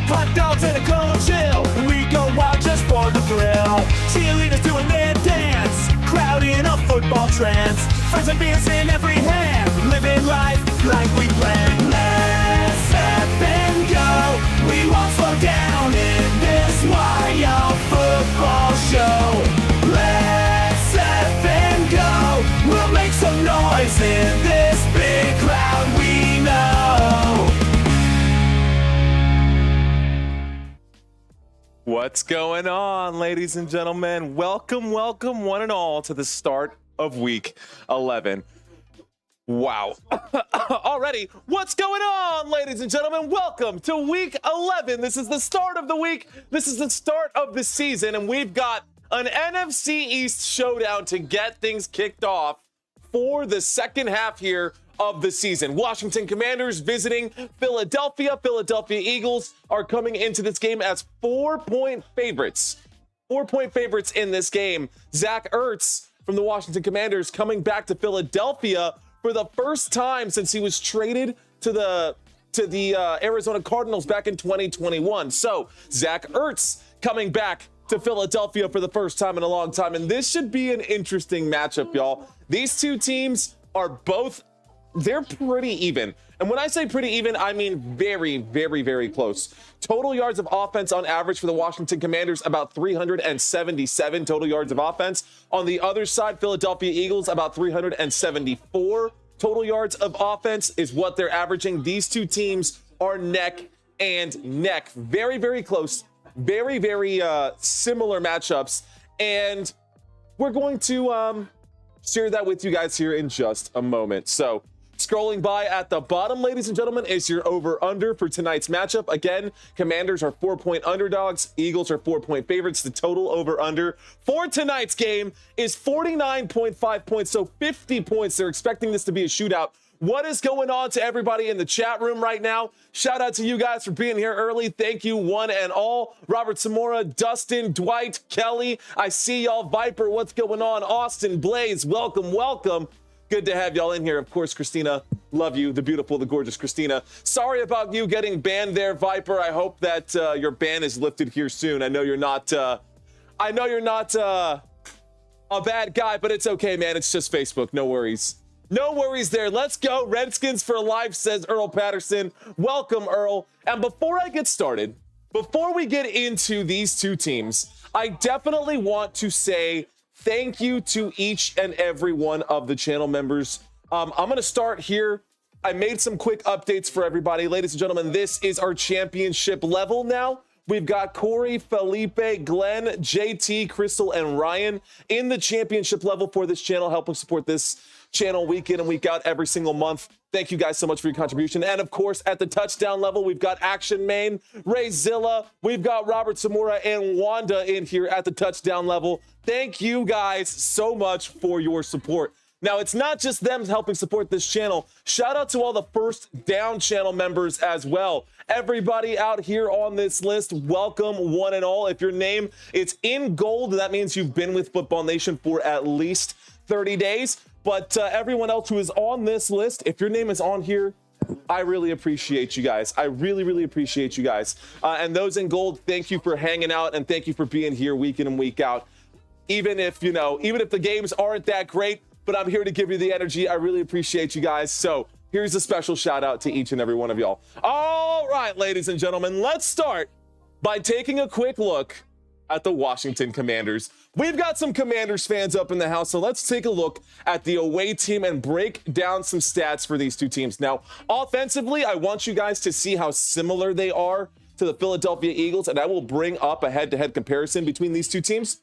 Hot dogs and a cold chill. We go out just for the thrill. Cheerleaders doing their dance. Crowd in a football trance. Friends and beers in every hand. Living life like we planned. Let's step and go. We won't slow down in this wild football show. Let's step and go. We'll make some noise in this big crowd we know. What's going on, ladies and gentlemen? Welcome, one and all, to the start of week 11. Wow. Already, what's going on, ladies and gentlemen? Welcome to week 11. This is the start of the week. This is the start of the season, and we've got an NFC East showdown to get things kicked off for the second half here of the season. Washington Commanders visiting Philadelphia. Philadelphia Eagles are coming into this game as 4-point favorites. 4-point favorites in this game. Zach Ertz from the Washington Commanders coming back to Philadelphia for the first time since he was traded to the Arizona Cardinals back in 2021. So Zach Ertz coming back to Philadelphia for the first time in a long time. And this should be an interesting matchup, y'all. These two teams are both, they're pretty even. And when I say pretty even, I mean very, very, very close. Total yards of offense on average for the Washington Commanders, about 377 total yards of offense. On the other side, Philadelphia Eagles, about 374 total yards of offense is what they're averaging. These two teams are neck and neck. Very, very close. Very, very similar matchups. And we're going to share that with you guys here in just a moment. So scrolling by at the bottom, ladies and gentlemen, is your over-under for tonight's matchup. Again, Commanders are 4-point underdogs. Eagles are 4-point favorites. The total over-under for tonight's game is 49.5 points, so 50 points. They're expecting this to be a shootout. What is going on to everybody in the chat room right now? Shout out to you guys for being here early. Thank you, one and all. Robert Zamora, Dustin, Dwight, Kelly. I see y'all. Viper, what's going on? Austin, Blaze, welcome, welcome. Good to have y'all in here. Of course, Christina, love you. The beautiful, the gorgeous Christina. Sorry about you getting banned there, Viper. I hope that your ban is lifted here soon. I know you're not a bad guy, but it's okay, man. It's just Facebook. No worries. No worries there. Let's go. Redskins for life, says Earl Patterson. Welcome, Earl. And before I get started, before we get into these two teams, I definitely want to say thank you to each and every one of the channel members. I'm going to start here. I made some quick updates for everybody. Ladies and gentlemen, this is our championship level now. We've got Corey, Felipe, Glenn, JT, Crystal, and Ryan in the championship level for this channel, helping support this channel week in and week out every single month. Thank you guys so much for your contribution. And of course, at the touchdown level, we've got Action Main, Ray Zilla, we've got Robert Zamora and Wanda in here at the touchdown level. Thank you guys so much for your support. Now, it's not just them helping support this channel. Shout out to all the first down channel members as well. Everybody out here on this list, welcome one and all. If your name is in gold, that means you've been with Football Nation for at least 30 days. But everyone else who is on this list, if your name is on here, I really appreciate you guys. I really, really appreciate you guys. And those in gold, thank you for hanging out and thank you for being here week in and week out. Even if the games aren't that great, but I'm here to give you the energy. I really appreciate you guys. So here's a special shout out to each and every one of y'all. All right, ladies and gentlemen, let's start by taking a quick look at the Washington Commanders. We've got some Commanders fans up in the house, so let's take a look at the away team and break down some stats for these two teams. Now, offensively, I want you guys to see how similar they are to the Philadelphia Eagles, and I will bring up a head-to-head comparison between these two teams.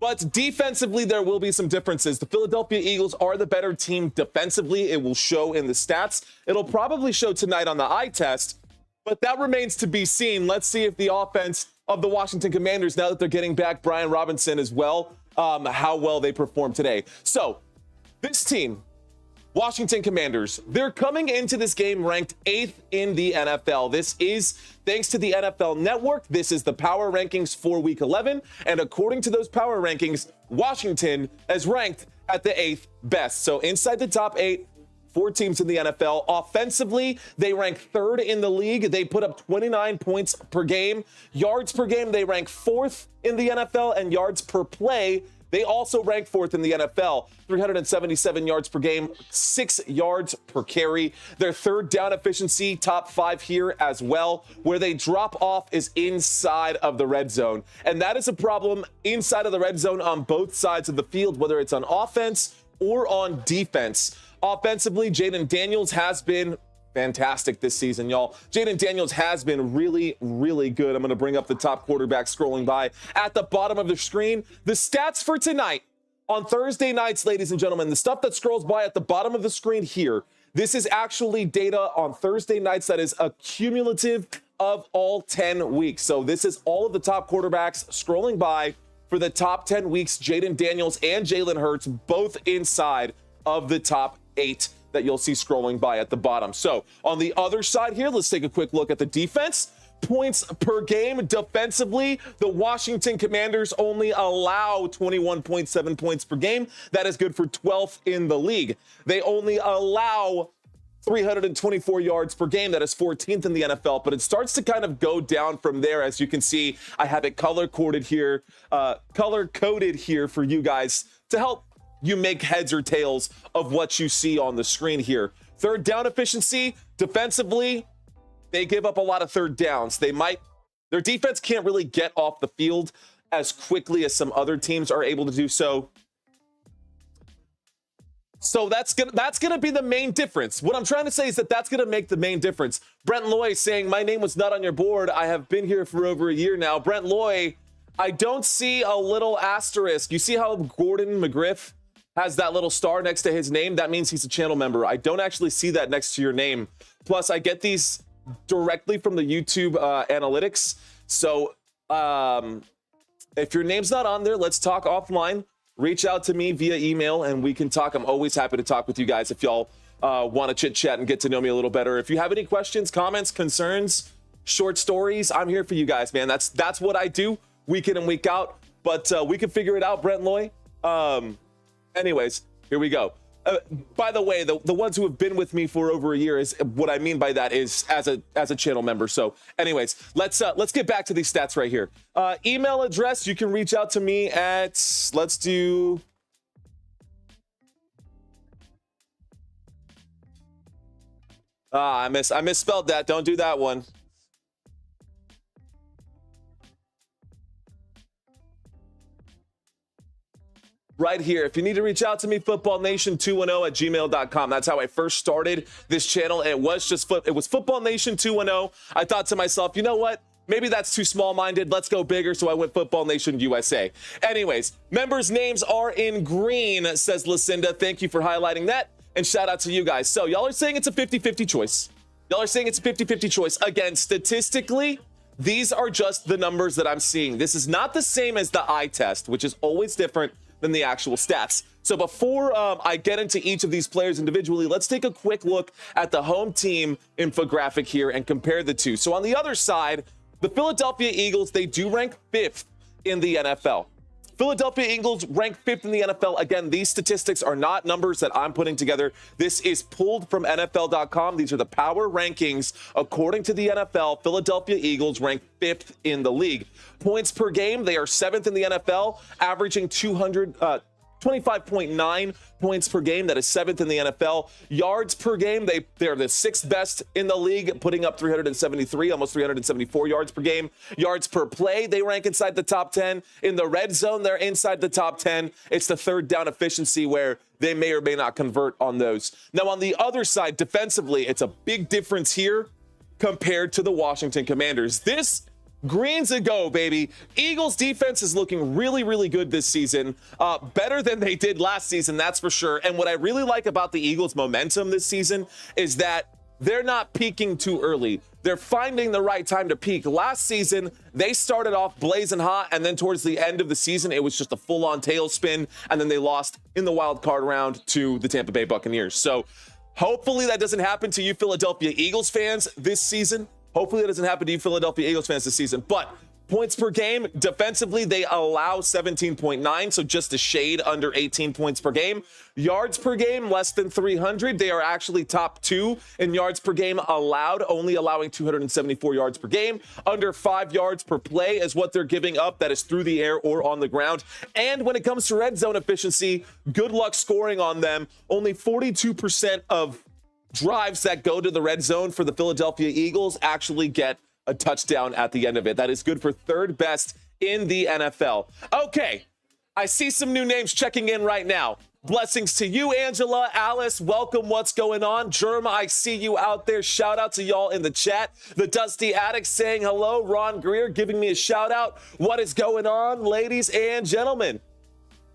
But defensively, there will be some differences. The Philadelphia Eagles are the better team defensively. It will show in the stats. It'll probably show tonight on the eye test, but that remains to be seen. Let's see if the offense of the Washington Commanders, now that they're getting back Brian Robinson as well, how well they perform today. So this team, Washington Commanders, they're coming into this game ranked 8th in the NFL. This is thanks to the NFL Network. This is the power rankings for week 11. And according to those power rankings, Washington is ranked at the 8th best. So inside the top 8 4 teams in the NFL. Offensively, they rank 3rd in the league. They put up 29 points per game. Yards per game, they rank 4th in the NFL, and yards per play, they also rank 4th in the NFL. 377 yards per game, 6 yards per carry. Their third down efficiency, top 5 here as well. Where they drop off is inside of the red zone. And that is a problem inside of the red zone on both sides of the field, whether it's on offense or on defense. Offensively, Jayden Daniels has been fantastic this season, y'all. Jayden Daniels has been really, really good. I'm going to bring up the top quarterback scrolling by at the bottom of the screen. The stats for tonight on Thursday nights, ladies and gentlemen, the stuff that scrolls by at the bottom of the screen here, this is actually data on Thursday nights that is accumulative of all 10 weeks. So this is all of the top quarterbacks scrolling by for the top 10 weeks. Jayden Daniels and Jalen Hurts both inside of the top 8 that you'll see scrolling by at the bottom. So on the other side here, let's take a quick look at the defense. Points per game defensively, the Washington Commanders only allow 21.7 points per game. That is good for 12th in the league. They only allow 324 yards per game. That is 14th in the NFL, but it starts to kind of go down from there. As you can see, I have it color-coded here for you guys to help you make heads or tails of what you see on the screen here. Third down efficiency, defensively, they give up a lot of third downs. Their defense can't really get off the field as quickly as some other teams are able to do so. So that's gonna be the main difference. What I'm trying to say is that's gonna make the main difference. Brent Loy saying, my name was not on your board. I have been here for over a year now. Brent Loy, I don't see a little asterisk. You see how Gordon McGriff has that little star next to his name? That means he's a channel member. I don't actually see that next to your name. Plus, I get these directly from the YouTube analytics. So if your name's not on there, let's talk offline. Reach out to me via email and we can talk. I'm always happy to talk with you guys if y'all want to chit chat and get to know me a little better. If you have any questions, comments, concerns, short stories, I'm here for you guys, man. That's what I do week in and week out. But we can figure it out, Brent Loy. Anyways, here we go. By the way, the ones who have been with me for over a year, is what I mean by that is as a channel member. So anyways, let's get back to these stats right here. Email address, you can reach out to me at, let's do, I misspelled that. Don't do that one. Right here. If you need to reach out to me, footballnation210@gmail.com. That's how I first started this channel. It was footballnation210. I thought to myself, you know what? Maybe that's too small-minded. Let's go bigger. So I went Football Nation USA. Anyways, members' names are in green, says Lucinda. Thank you for highlighting that. And shout out to you guys. So y'all are saying it's a 50-50 choice. Y'all are saying it's a 50-50 choice. Again, statistically, these are just the numbers that I'm seeing. This is not the same as the eye test, which is always different than the actual stats. So before I get into each of these players individually, let's take a quick look at the home team infographic here and compare the two. So on the other side, the Philadelphia Eagles, they do rank 5th in the NFL. Philadelphia Eagles rank 5th in the NFL. Again, these statistics are not numbers that I'm putting together. This is pulled from NFL.com. These are the power rankings. According to the NFL, Philadelphia Eagles rank 5th in the league. Points per game, they are 7th in the NFL, averaging 25.9 points per game. That is 7th in the NFL. Yards per game, they're the 6th best in the league, putting up 373, almost 374 yards per game. Yards per play, they rank inside the top 10. In the red zone, they're inside the top 10. It's the third down efficiency where they may or may not convert on those. Now, on the other side, defensively, it's a big difference here compared to the Washington Commanders. This green's a go, baby. Eagles defense is looking really, really good this season. Better than they did last season, that's for sure. And what I really like about the Eagles' momentum this season is that they're not peaking too early. They're finding the right time to peak. Last season, they started off blazing hot, and then towards the end of the season, it was just a full-on tailspin, and then they lost in the wild card round to the Tampa Bay Buccaneers. So hopefully that doesn't happen to you Philadelphia Eagles fans this season. Hopefully that doesn't happen to you Philadelphia Eagles fans this season. But Points per game, defensively, they allow 17.9, so just a shade under 18 points per game. Yards per game, less than 300. They are actually top 2 in yards per game allowed, only allowing 274 yards per game. Under 5 yards per play is what they're giving up. That is through the air or on the ground. And when it comes to red zone efficiency, good luck scoring on them. Only 42% of drives that go to the red zone for the Philadelphia Eagles actually get a touchdown at the end of it. That is good for 3rd best in the NFL. Okay, I see some new names checking in right now. Blessings to you, Angela, Alice, welcome, what's going on? Germ, I see you out there. Shout out to y'all in the chat. The Dusty Addict saying hello. Ron Greer giving me a shout out. What is going on, ladies and gentlemen?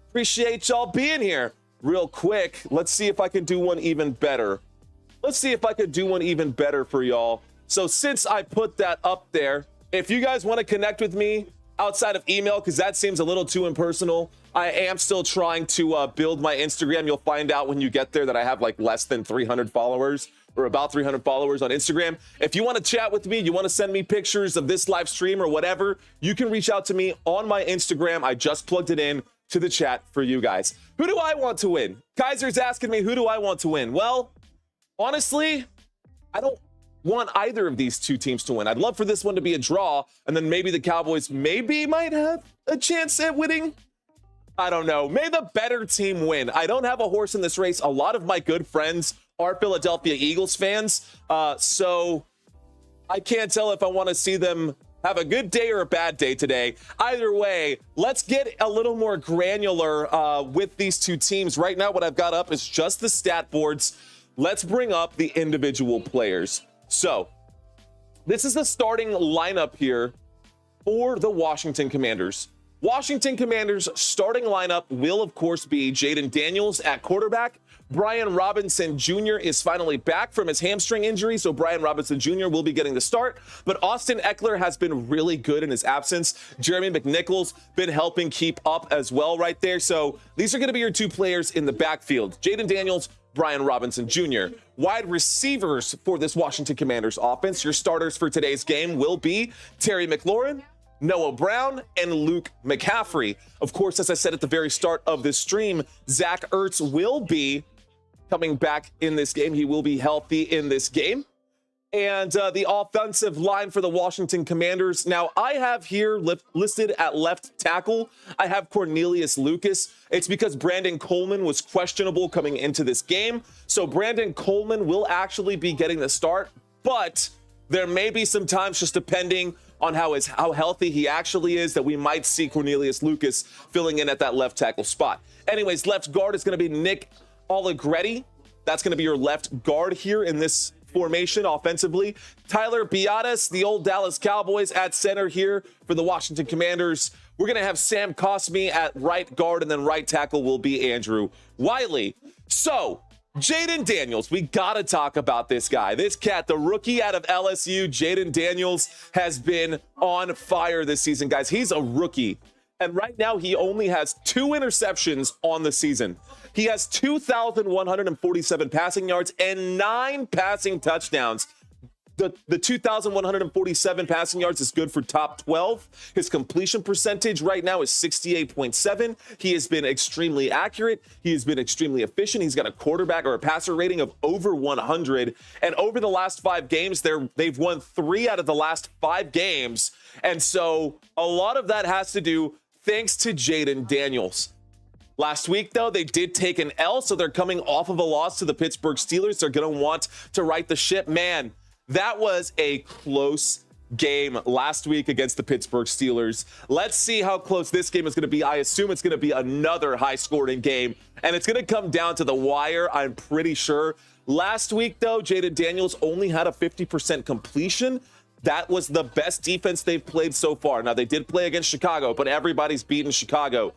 Appreciate y'all being here. Real quick, let's see if I can do one even better. Let's see if I could do one even better for y'all. So since I put that up there, if you guys want to connect with me outside of email, because that seems a little too impersonal, I am still trying to build my Instagram. You'll find out when you get there that I have like less than 300 followers or about 300 followers on Instagram. If you want to chat with me, you want to send me pictures of this live stream or whatever, you can reach out to me on my Instagram. I just plugged it in to the chat for you guys. Who do I want to win? Kaiser's asking me, who do I want to win? Well, honestly, I don't want either of these two teams to win. I'd love for this one to be a draw, and then maybe the Cowboys might have a chance at winning. I don't know. May the better team win. I don't have a horse in this race. A lot of my good friends are Philadelphia Eagles fans, so I can't tell if I want to see them have a good day or a bad day today. Either way, let's get a little more granular with these two teams. Right now, what I've got up is just the stat boards. Let's bring up the individual players. So this is the starting lineup here for the Washington Commanders. Washington Commanders starting lineup will, of course, be Jayden Daniels at quarterback. Brian Robinson Jr. is finally back from his hamstring injury, so Brian Robinson Jr. will be getting the start. But Austin Eckler has been really good in his absence. Jeremy McNichols been helping keep up as well right there. So these are going to be your two players in the backfield. Jayden Daniels, Brian Robinson Jr. Wide receivers for this Washington Commanders offense. Your starters for today's game will be Terry McLaurin, Noah Brown, and Luke McCaffrey. Of course, as I said at the very start of this stream, Zach Ertz will be coming back in this game. He will be healthy in this game. And the offensive line for the Washington Commanders. Now, I have here listed at left tackle, I have Cornelius Lucas. It's because Brandon Coleman was questionable coming into this game. So Brandon Coleman will actually be getting the start, but there may be some times, just depending on how healthy he actually is, that we might see Cornelius Lucas filling in at that left tackle spot. Anyways, left guard is going to be Nick Allegretti. That's going to be your left guard here in this formation offensively. Tyler Biadasz, the old Dallas Cowboys, at center here for the Washington Commanders. We're going to have Sam Cosmi at right guard, and then right tackle will be Andrew Wiley. So, Jayden Daniels, we got to talk about this guy. This cat, the rookie out of LSU, Jayden Daniels, has been on fire this season, guys. He's a rookie, and right now he only has 2 interceptions on the season. He has 2,147 passing yards and 9 passing touchdowns. The 2,147 passing yards is good for top 12. His completion percentage right now is 68.7. He has been extremely accurate. He has been extremely efficient. He's got a quarterback or a passer rating of over 100. And over the last 5 games, they've won 3 out of the last 5 games. And so a lot of that has to do thanks to Jayden Daniels. Last week, though, they did take an L, so they're coming off of a loss to the Pittsburgh Steelers. They're going to want to right the ship. Man, that was a close game last week against the Pittsburgh Steelers. Let's see how close this game is going to be. I assume it's going to be another high-scoring game, and it's going to come down to the wire, I'm pretty sure. Last week, though, Jayden Daniels only had a 50% completion. That was the best defense they've played so far. Now, they did play against Chicago, but everybody's beaten Chicago.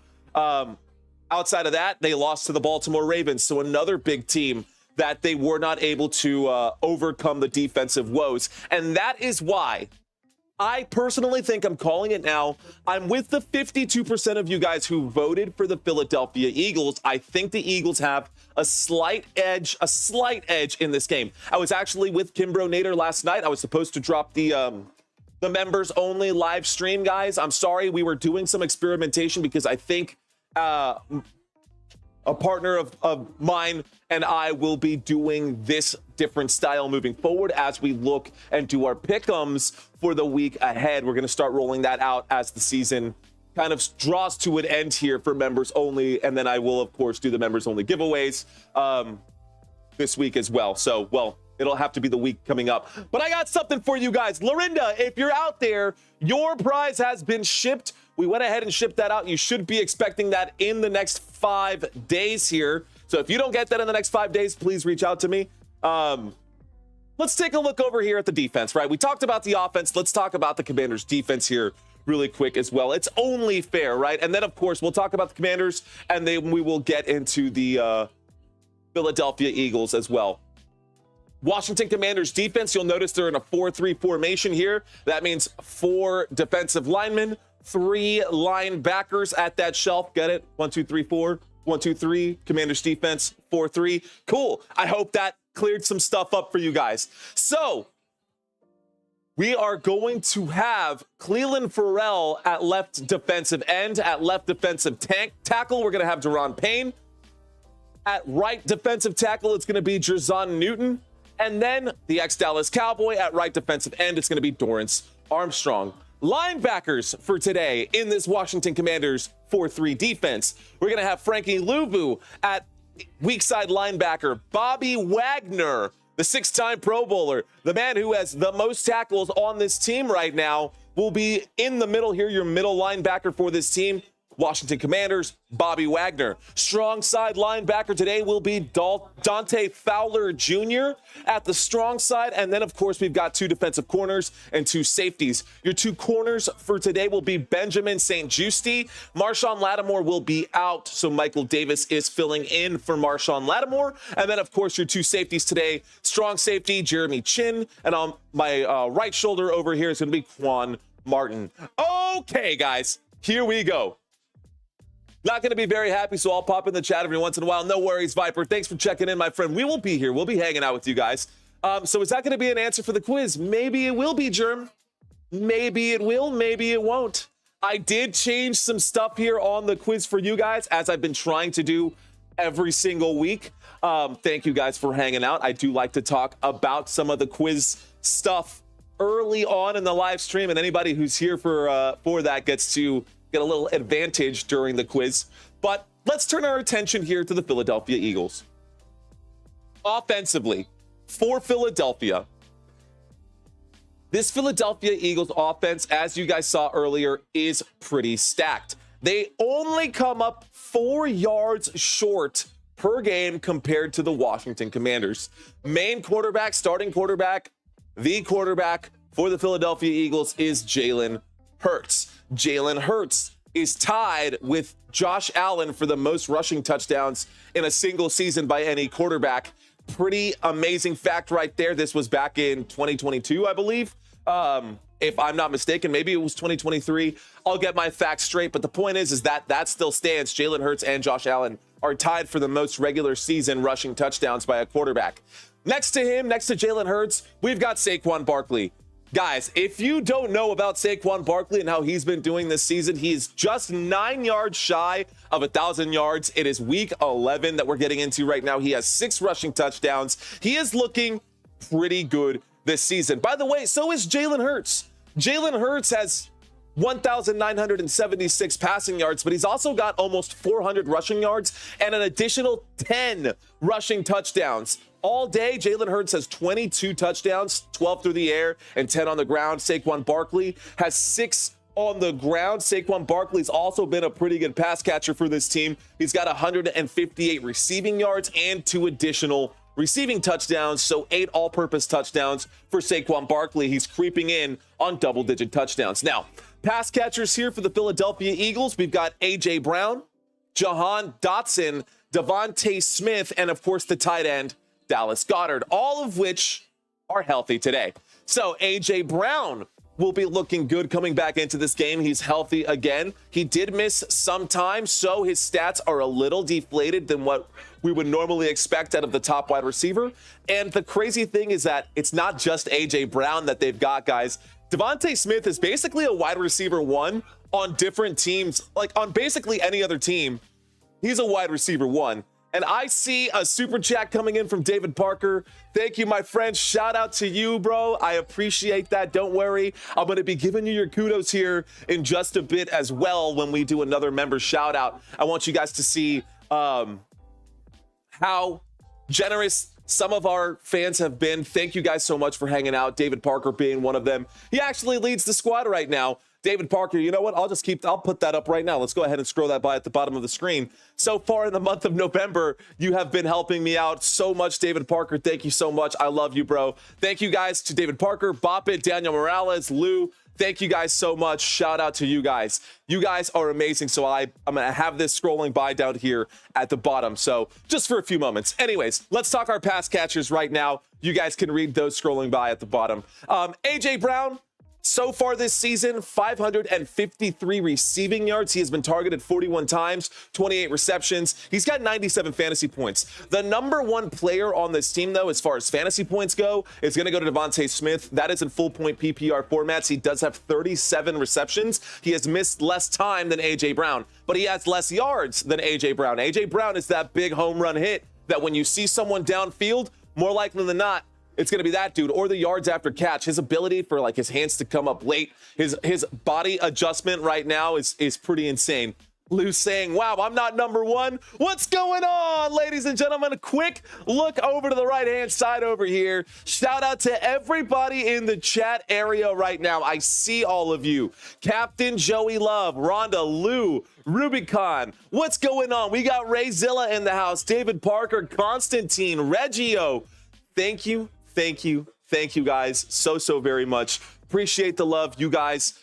Outside of that, they lost to the Baltimore Ravens, so another big team that they were not able to overcome the defensive woes. And that is why I personally think, I'm calling it now, I'm with the 52% of you guys who voted for the Philadelphia Eagles. I think the Eagles have a slight edge in this game. I was actually with Kimbro Nader last night. I was supposed to drop the the members only live stream, guys. I'm sorry, we were doing some experimentation because I think a partner of mine and I will be doing this different style moving forward as we look and do our pick'ems for the week ahead. We're going to start rolling that out as the season kind of draws to an end here for members only. And then I will, of course, do the members only giveaways this week as well. So, well, it'll have to be the week coming up. But I got something for you guys. Lorinda, if you're out there, your prize has been shipped. We went ahead and shipped that out. You should be expecting that in the next 5 days here. So if you don't get that in the next 5 days, please reach out to me. Let's take a look over here at the defense, right? We talked about the offense. Let's talk about the Commanders' defense here really quick as well. It's only fair, right? And then, of course, we'll talk about the Commanders, and then we will get into the Philadelphia Eagles as well. Washington Commanders defense, you'll notice they're in a 4-3 formation here. That means 4 defensive linemen, 3 linebackers at that shelf. Get it? 1, 2, 3, 4. 1, 2, 3. Commanders defense, 4-3. Cool. I hope that cleared some stuff up for you guys. So we are going to have Cleveland Farrell at left defensive end. At left defensive tackle, we're going to have Daron Payne. At right defensive tackle, it's going to be Jerzon Newton. And then the ex-Dallas Cowboy at right defensive end, it's going to be Dorrance Armstrong. Linebackers for today in this Washington Commanders 4-3 defense. We're going to have Frankie Luvu at weak side linebacker. Bobby Wagner, the 6-time Pro Bowler, the man who has the most tackles on this team right now, will be in the middle here, your middle linebacker for this team. Washington Commanders, Bobby Wagner. Strong side linebacker today will be Dante Fowler Jr. at the strong side. And then, of course, we've got 2 defensive corners and 2 safeties. Your 2 corners for today will be Benjamin St-Juste. Marshawn Lattimore will be out, so Michael Davis is filling in for Marshawn Lattimore. And then, of course, your 2 safeties today, strong safety Jeremy Chin. And on my right shoulder over here is going to be Quan Martin. Okay, guys, here we go. Not going to be very happy, so I'll pop in the chat every once in a while. No worries, Viper. Thanks for checking in, my friend. We will be here. We'll be hanging out with you guys. So is that going to be an answer for the quiz? Maybe it will be, Germ. Maybe it will. Maybe it won't. I did change some stuff here on the quiz for you guys, as I've been trying to do every single week. Thank you guys for hanging out. I do like to talk about some of the quiz stuff early on in the live stream, and anybody who's here for that gets to get a little advantage during the quiz. But let's turn our attention here to the Philadelphia Eagles. Offensively, for Philadelphia, this Philadelphia Eagles offense, as you guys saw earlier, is pretty stacked. They only come up 4 yards short per game compared to the Washington Commanders. Main quarterback, starting quarterback, the quarterback for the Philadelphia Eagles is Jalen Hurts. Jalen Hurts is tied with Josh Allen for the most rushing touchdowns in a single season by any quarterback. Pretty amazing fact right there. This was back in 2022, I believe. If I'm not mistaken, maybe it was 2023. I'll get my facts straight, but the point is that still stands. Jalen Hurts and Josh Allen are tied for the most regular season rushing touchdowns by a quarterback. Next to him, next to Jalen Hurts, we've got Saquon Barkley. Guys, if you don't know about Saquon Barkley and how he's been doing this season, he's just 9 yards shy of 1,000 yards. It is week 11 that we're getting into right now. He has 6 rushing touchdowns. He is looking pretty good this season. By the way, so is Jalen Hurts. Jalen Hurts has 1,976 passing yards, but he's also got almost 400 rushing yards and an additional 10 rushing touchdowns. All day, Jalen Hurts has 22 touchdowns, 12 through the air and 10 on the ground. Saquon Barkley has 6 on the ground. Saquon Barkley's also been a pretty good pass catcher for this team. He's got 158 receiving yards and 2 additional receiving touchdowns, so 8 all-purpose touchdowns for Saquon Barkley. He's creeping in on double-digit touchdowns. Now, pass catchers here for the Philadelphia Eagles. We've got A.J. Brown, Jahan Dotson, Devontae Smith, and, of course, the tight end, Dallas Goedert, all of which are healthy today. So A.J. Brown will be looking good coming back into this game. He's healthy again. He did miss some time, so his stats are a little deflated than what we would normally expect out of the top wide receiver. And the crazy thing is that it's not just A.J. Brown that they've got, guys. Devontae Smith is basically a wide receiver one on different teams, like on basically any other team. He's a wide receiver one. And I see a super chat coming in from David Parker. Thank you, my friend. Shout out to you, bro. I appreciate that. Don't worry. I'm going to be giving you your kudos here in just a bit as well when we do another member shout out. I want you guys to see how generous some of our fans have been. Thank you guys so much for hanging out. David Parker being one of them. He actually leads the squad right now. David Parker, you know what? I'll put that up right now. Let's go ahead and scroll that by at the bottom of the screen. So far in the month of November, you have been helping me out so much, David Parker. Thank you so much. I love you, bro. Thank you guys to David Parker, Bop It, Daniel Morales, Lou. Thank you guys so much. Shout out to you guys. You guys are amazing. So I'm going to have this scrolling by down here at the bottom. So just for a few moments. Anyways, let's talk our pass catchers right now. You guys can read those scrolling by at the bottom. AJ Brown. So far this season, 553 receiving yards. He has been targeted 41 times, 28 receptions. He's got 97 fantasy points. The number one player on this team, though, as far as fantasy points go, is going to go to Devontae Smith. That is in full point PPR formats. He does have 37 receptions. He has missed less time than A.J. Brown, but he has less yards than A.J. Brown. A.J. Brown is that big home run hit that when you see someone downfield, more likely than not, it's going to be that dude or the yards after catch. His ability for like his hands to come up late, his body adjustment right now is pretty insane. Lou saying, wow, I'm not number one. What's going on, ladies and gentlemen? A quick look over to the right-hand side over here. Shout out to everybody in the chat area right now. I see all of you. Captain Joey Love, Rhonda, Lou, Rubicon. What's going on? We got Ray Zilla in the house. David Parker, Constantine, Reggio. Thank you. Thank you guys so very much. Appreciate the love. You guys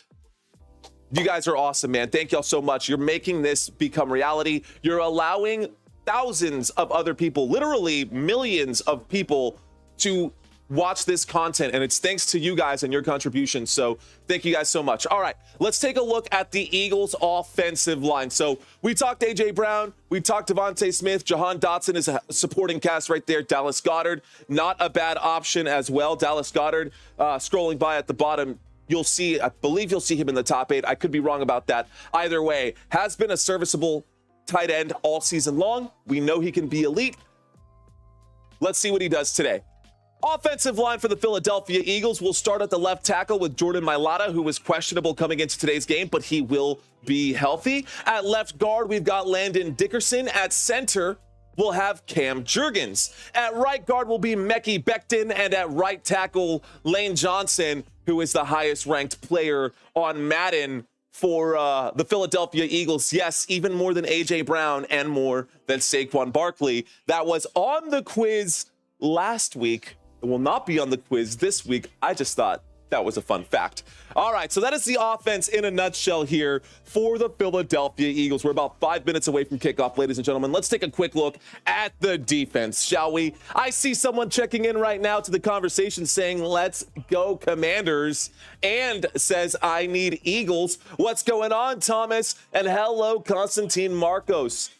are awesome, man. Thank y'all so much. You're making this become reality. You're allowing thousands of other people, literally millions of people, to watch this content, and it's thanks to you guys and your contributions. So thank you guys so much. All right, let's take a look at the Eagles offensive line. So we talked AJ Brown, we talked Devontae Smith, Jahan Dotson is a supporting cast right there. Dallas Goedert, not a bad option as well. Dallas Goedert, scrolling by at the bottom, I believe you'll see him in the top 8. I could be wrong about that. Either way, has been a serviceable tight end all season long. We know he can be elite. Let's see what he does today. Offensive line for the Philadelphia Eagles will start at the left tackle with Jordan Mailata, who was questionable coming into today's game, but he will be healthy. At left guard, we've got Landon Dickerson. At center, we'll have Cam Jurgens. At right guard will be Mekhi Becton, and at right tackle, Lane Johnson, who is the highest ranked player on Madden for the Philadelphia Eagles. Yes, even more than A.J. Brown and more than Saquon Barkley. That was on the quiz last week. It will not be on the quiz this week. I just thought that was a fun fact. All right, so that is the offense in a nutshell here for the Philadelphia Eagles. We're about 5 minutes away from kickoff, ladies and gentlemen. Let's take a quick look at the defense, shall we? I see someone checking in right now to the conversation saying, let's go Commanders, and says, I need Eagles. What's going on, Thomas? And hello, Constantine Marcos.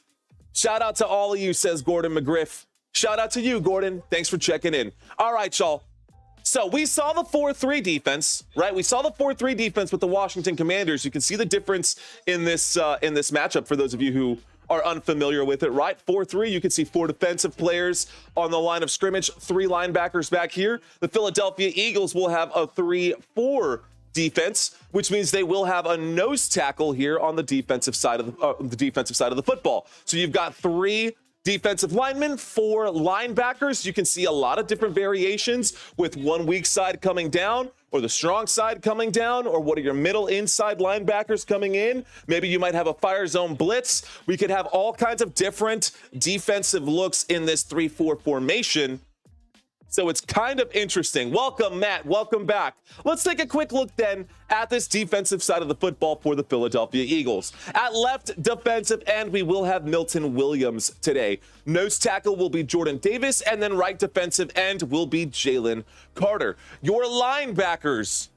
Shout out to all of you, says Gordon McGriff. Shout out to you, Gordon. Thanks for checking in. All right, y'all. So we saw the 4-3 defense, right? We saw the 4-3 defense with the Washington Commanders. You can see the difference in this matchup for those of you who are unfamiliar with it, right? 4-3, you can see 4 defensive players on the line of scrimmage, 3 linebackers back here. The Philadelphia Eagles will have a 3-4 defense, which means they will have a nose tackle here on the defensive side of the football. So you've got 3 defensive linemen, 4 linebackers. You can see a lot of different variations with one weak side coming down or the strong side coming down, or what are your middle inside linebackers coming in? Maybe you might have a fire zone blitz. We could have all kinds of different defensive looks in this 3-4 formation. So it's kind of interesting. Welcome, Matt. Welcome back. Let's take a quick look then at this defensive side of the football for the Philadelphia Eagles. At left defensive end, we will have Milton Williams today. Nose tackle will be Jordan Davis, and then right defensive end will be Jalen Carter. Your linebackers,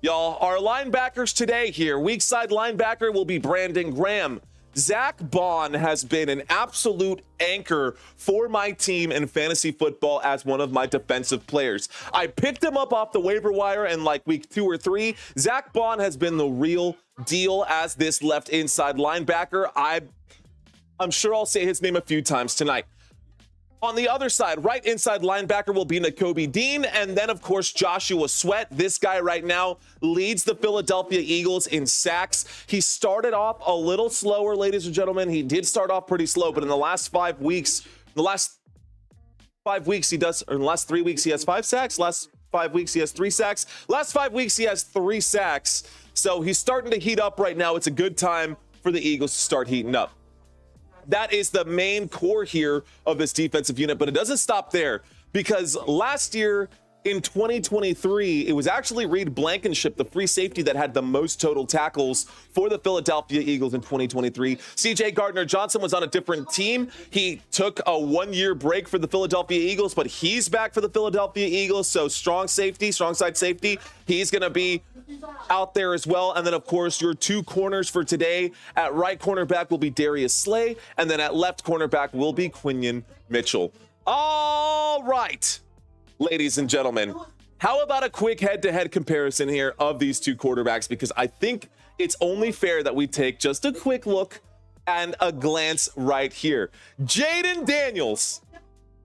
y'all, our linebackers today here. Weak side linebacker will be Brandon Graham. Zach Bond has been an absolute anchor for my team in fantasy football as one of my defensive players. I picked him up off the waiver wire in like week 2 or 3. Zach Bond has been the real deal as this left inside linebacker. I'm sure I'll say his name a few times tonight. On the other side, right inside linebacker will be Nakobe Dean, and then, of course, Joshua Sweat. This guy right now leads the Philadelphia Eagles in sacks. He started off a little slower, ladies and gentlemen. He did start off pretty slow, but in the last 5 weeks, he does, or in the last 3 weeks, he has 5 sacks. Last 5 weeks, he has 3 sacks. Last 5 weeks, he has 3 sacks. So he's starting to heat up right now. It's a good time for the Eagles to start heating up. That is the main core here of this defensive unit, but it doesn't stop there, because last year in 2023, it was actually Reed Blankenship, the free safety, that had the most total tackles for the Philadelphia Eagles in 2023. CJ Gardner-Johnson was on a different team. He took a 1-year break for the Philadelphia Eagles, but he's back for the Philadelphia Eagles. So strong side safety, he's going to be out there as well. And then, of course, your 2 corners for today. At right cornerback will be Darius Slay, and then at left cornerback will be Quinion Mitchell. All right, ladies and gentlemen, how about a quick head-to-head comparison here of these 2 quarterbacks? Because I think it's only fair that we take just a quick look and a glance right here. Jaden Daniels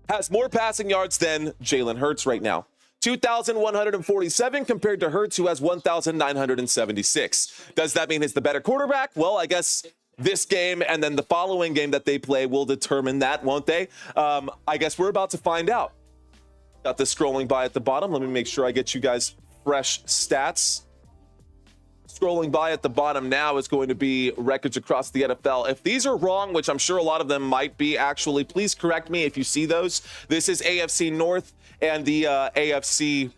has more passing yards than Jalen Hurts right now. 2,147 compared to Hurts, who has 1,976. Does that mean he's the better quarterback? Well, I guess this game and then the following game that they play will determine that, won't they? I guess we're about to find out. Got this scrolling by at the bottom. Let me make sure I get you guys fresh stats. Scrolling by at the bottom now is going to be records across the NFL. If these are wrong, which I'm sure a lot of them might be actually, please correct me if you see those. This is AFC North and the AFC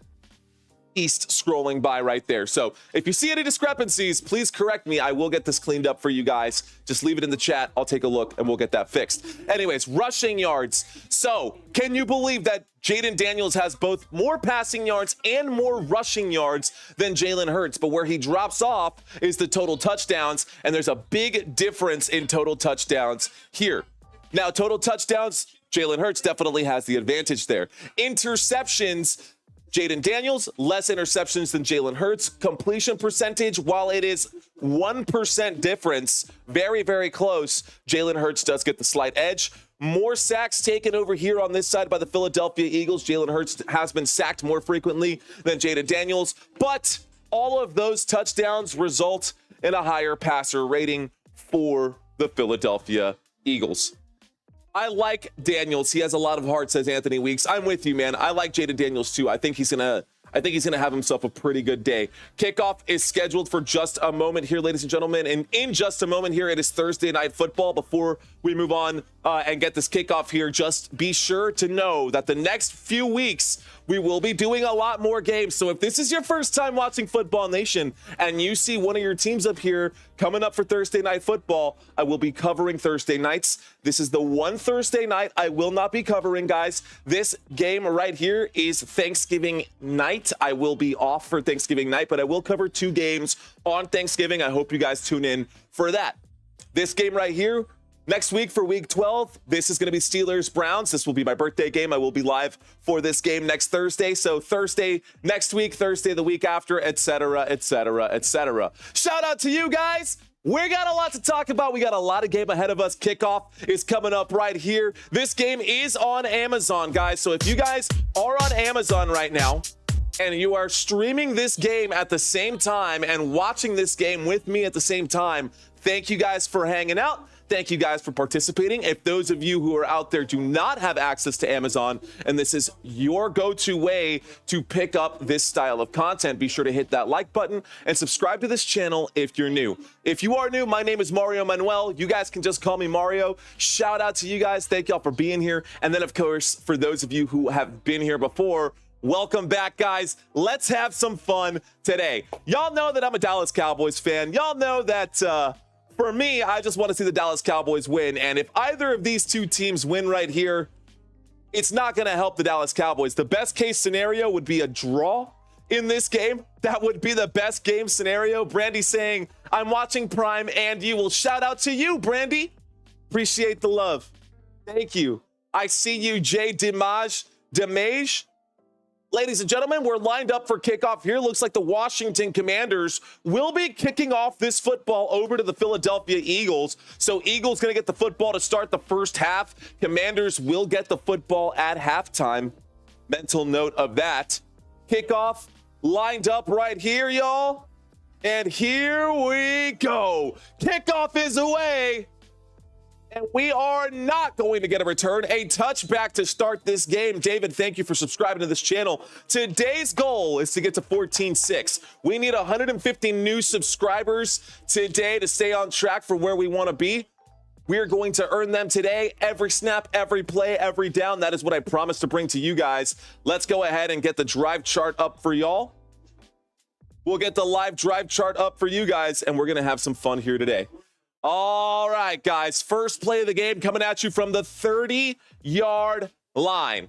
East scrolling by right there. So if you see any discrepancies, please correct me. I will get this cleaned up for you guys. Just leave it in the chat. I'll take a look and we'll get that fixed. Anyways, rushing yards. So can you believe that Jaden Daniels has both more passing yards and more rushing yards than Jalen Hurts? But where he drops off is the total touchdowns, and there's a big difference in total touchdowns here. Now, total touchdowns, Jalen Hurts definitely has the advantage there. Interceptions, Jaden Daniels, less interceptions than Jalen Hurts. Completion percentage, while it is 1% difference, very, very close, Jalen Hurts does get the slight edge. More sacks taken over here on this side by the Philadelphia Eagles. Jalen Hurts has been sacked more frequently than Jaden Daniels, but all of those touchdowns result in a higher passer rating for the Philadelphia Eagles. I like Daniels. He has a lot of heart, says Anthony Weeks. I'm with you, man. I like Jaden Daniels too. I think he's gonna have himself a pretty good day. Kickoff is scheduled for just a moment here, ladies and gentlemen. And in just a moment here, it is Thursday Night Football. Before we move on and get this kickoff here, just be sure to know that the next few weeks, we will be doing a lot more games. So if this is your first time watching Football Nation and you see one of your teams up here coming up for Thursday Night Football, I will be covering Thursday nights. This is the one Thursday night I will not be covering, guys. This game right here is Thanksgiving night. I will be off for Thanksgiving night, but I will cover 2 games on Thanksgiving. I hope you guys tune in for that. This game right here, next week for week 12, this is going to be Steelers-Browns. This will be my birthday game. I will be live for this game next Thursday. So Thursday next week, Thursday the week after, etc., etc., etc. Shout out to you guys. We got a lot to talk about. We got a lot of game ahead of us. Kickoff is coming up right here. This game is on Amazon, guys. So if you guys are on Amazon right now and you are streaming this game at the same time and watching this game with me at the same time, thank you guys for hanging out. Thank you guys for participating. If those of you who are out there do not have access to Amazon and this is your go-to way to pick up this style of content, be sure to hit that like button and subscribe to this channel if you're new. If you are new, my name is Mario Manuel. You guys can just call me Mario. Shout out to you guys. Thank y'all for being here. And then, of course, for those of you who have been here before, welcome back, guys. Let's have some fun today. Y'all know that I'm a Dallas Cowboys fan. Y'all know that for me, I just want to see the Dallas Cowboys win. And if either of these 2 teams win right here, it's not going to help the Dallas Cowboys. The best case scenario would be a draw. in this game. That would be the best game scenario. Brandy saying, I'm watching Prime and you will. Shout out to you, Brandy. Appreciate the love. Thank you. I see you, Jay Dimage. Ladies and gentlemen, we're lined up for kickoff here. Looks like the Washington Commanders will be kicking off this football over to the Philadelphia Eagles. So Eagles going to get the football to start the first half. Commanders will get the football at halftime. Mental note of that. Kickoff lined up right here, y'all. And here we go. Kickoff is away. And we are not going to get a return. A touchback to start this game. David, thank you for subscribing to this channel. Today's goal is to get to 14-6. We need 150 new subscribers today to stay on track for where we want to be. We're going to earn them today. Every snap, every play, every down. That is what I promised to bring to you guys. Let's go ahead and get the drive chart up for y'all. We'll get the live drive chart up for you guys, and we're going to have some fun here today. All right, guys. First play of the game coming at you from the 30-yard line.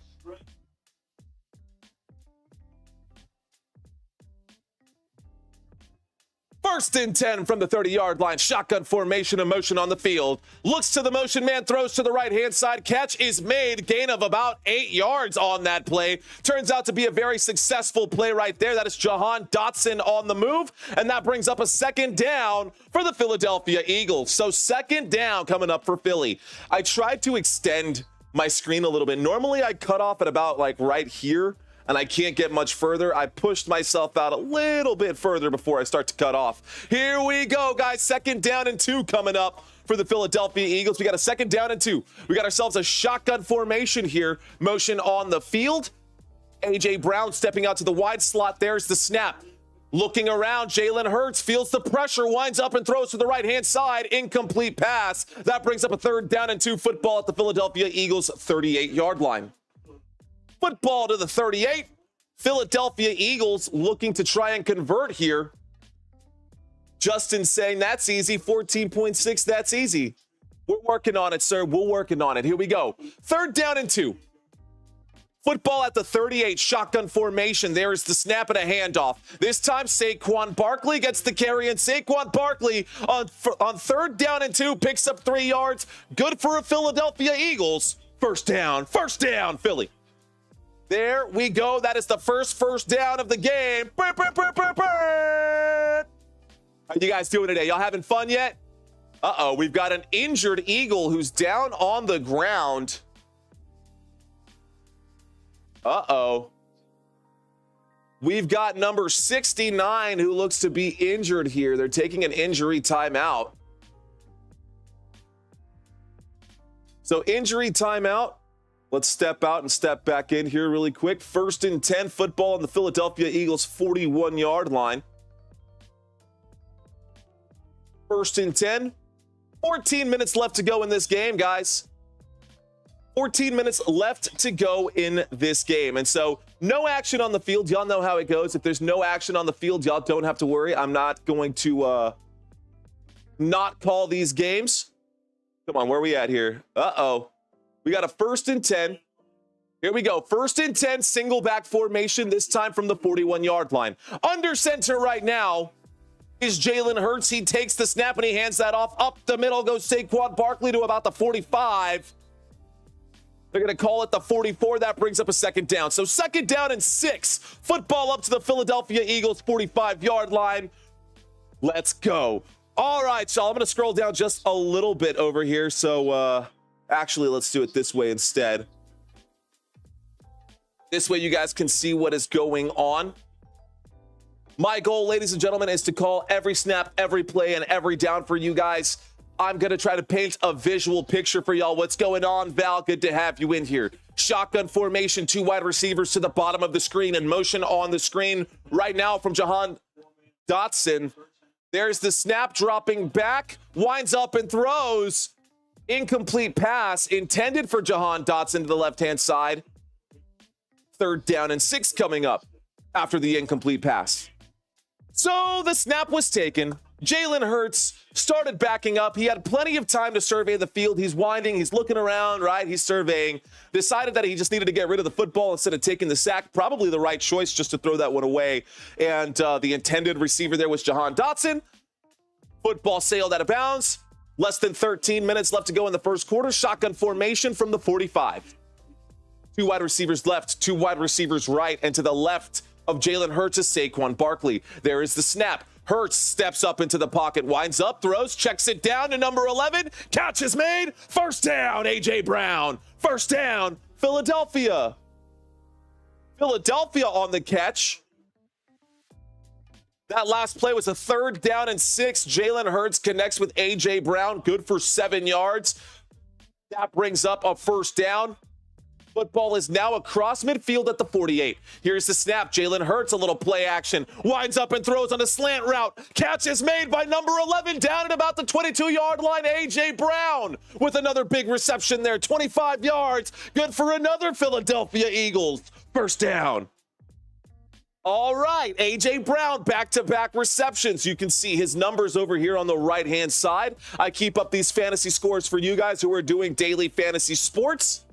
First and 10 from the 30-yard line. Shotgun formation in motion on the field. Looks to the motion man, throws to the right-hand side. Catch is made. Gain of about 8 yards on that play. Turns out to be a very successful play right there. That is Jahan Dotson on the move. And that brings up a second down for the Philadelphia Eagles. So second down coming up for Philly. I tried to extend my screen a little bit. Normally I cut off at about like right here, and I can't get much further. I pushed myself out a little bit further before I start to cut off. Here we go, guys. Second down and 2 coming up for the Philadelphia Eagles. We got a second down and 2. We got ourselves a shotgun formation here. Motion on the field. A.J. Brown stepping out to the wide slot. There's the snap. Looking around, Jalen Hurts feels the pressure, winds up and throws to the right-hand side. Incomplete pass. That brings up a third down and 2 football at the Philadelphia Eagles 38-yard line. Football to the 38. Philadelphia Eagles looking to try and convert here. Justin saying that's easy. 14.6, that's easy. We're working on it, sir. We're working on it. Here we go. Third down and 2. Football at the 38, shotgun formation. There is the snap and a handoff. This time, Saquon Barkley gets the carry, and Saquon Barkley on third down and 2 picks up 3 yards. Good for a Philadelphia Eagles. First down, Philly. There we go. That is the first down of the game. How you guys doing today? Y'all having fun yet? Uh-oh, we've got an injured Eagle who's down on the ground. Uh-oh. We've got number 69 who looks to be injured here. They're taking an injury timeout. So injury timeout. Let's step out and step back in here really quick. First and 10, football on the Philadelphia Eagles 41-yard line. First and 10. 14 minutes left to go in this game, guys. 14 minutes left to go in this game. And so no action on the field. Y'all know how it goes. If there's no action on the field, y'all don't have to worry. I'm not going to not call these games. Come on, where are we at here? Uh-oh. We got a first and 10. Here we go. First and 10, single back formation, this time from the 41-yard line. Under center right now is Jalen Hurts. He takes the snap and he hands that off. Up the middle goes Saquon Barkley to about the 45. They're going to call it the 44. That brings up a second down. So second down and 6. Football up to the Philadelphia Eagles 45-yard line. Let's go. All right, so I'm going to scroll down just a little bit over here. So actually, let's do it this way instead. This way you guys can see what is going on. My goal, ladies and gentlemen, is to call every snap, every play, and every down for you guys. I'm going to try to paint a visual picture for y'all. What's going on, Val? Good to have you in here. Shotgun formation, 2 wide receivers to the bottom of the screen, and motion on the screen right now from Jahan Dotson. There's the snap, dropping back, winds up and throws. Incomplete pass intended for Jahan Dotson to the left-hand side. Third down and 6 coming up after the incomplete pass. So the snap was taken. Jalen Hurts started backing up. He had plenty of time to survey the field. He's winding. He's looking around, right? He's surveying. Decided that he just needed to get rid of the football instead of taking the sack. Probably the right choice just to throw that one away. And the intended receiver there was Jahan Dotson. Football sailed out of bounds. Less than 13 minutes left to go in the first quarter. Shotgun formation from the 45. 2 wide receivers left, 2 wide receivers right, and to the left of Jalen Hurts is Saquon Barkley. There is the snap. Hurts steps up into the pocket, winds up, throws, checks it down to number 11. Catch is made. First down, A.J. Brown. First down, Philadelphia. Philadelphia on the catch. That last play was a 3rd down and 6. Jalen Hurts connects with A.J. Brown. Good for 7 yards. That brings up a first down. Football is now across midfield at the 48. Here's the snap. Jalen Hurts, a little play action. Winds up and throws on a slant route. Catch is made by number 11 down at about the 22-yard line. A.J. Brown with another big reception there. 25 yards. Good for another Philadelphia Eagles. First down. All right, A.J. Brown, back-to-back receptions. You can see his numbers over here on the right-hand side. I keep up these fantasy scores for you guys who are doing daily fantasy sports.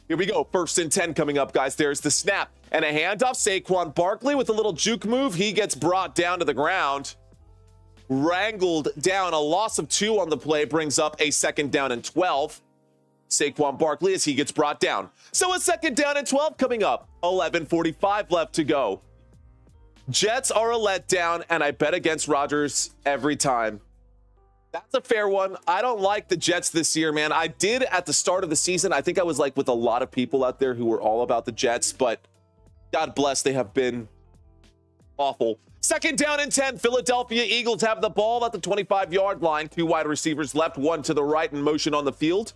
Here we go. 1st and 10 coming up, guys. There's the snap and a handoff. Saquon Barkley with a little juke move. He gets brought down to the ground. Wrangled down. A loss of 2 on the play brings up a 2nd down and 12. Saquon Barkley as he gets brought down. So a 2nd down and 12 coming up. 11:45 left to go. Jets are a letdown, and I bet against Rodgers every time. That's a fair one. I don't like the Jets this year, man. I did at the start of the season. I think I was like with a lot of people out there who were all about the Jets, but God bless, they have been awful. 2nd down and 10. Philadelphia Eagles have the ball at the 25-yard line. 2 wide receivers left, 1 to the right in motion on the field.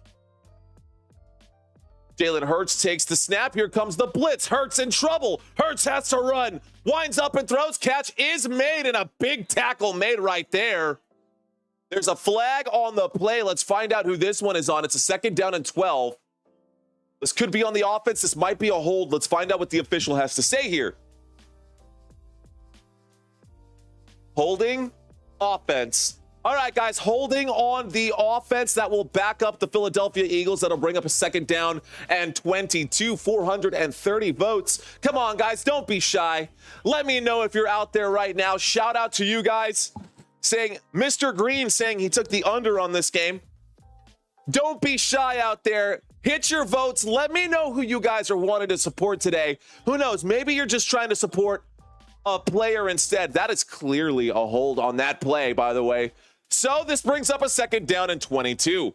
Jalen Hurts takes the snap. Here comes the blitz. Hurts in trouble. Hurts has to run. Winds up and throws. Catch is made, and a big tackle made right there. There's a flag on the play. Let's find out who this one is on. It's a 2nd down and 12. This could be on the offense. This might be a hold. Let's find out what the official has to say here. Holding offense. All right, guys, holding on the offense. That will back up the Philadelphia Eagles. That'll bring up a 2nd down and 22, 430 votes. Come on, guys, don't be shy. Let me know if you're out there right now. Shout out to you guys saying, Mr. Green saying he took the under on this game. Don't be shy out there. Hit your votes. Let me know who you guys are wanting to support today. Who knows? Maybe you're just trying to support a player instead. That is clearly a hold on that play, by the way. So this brings up a 2nd down and 22.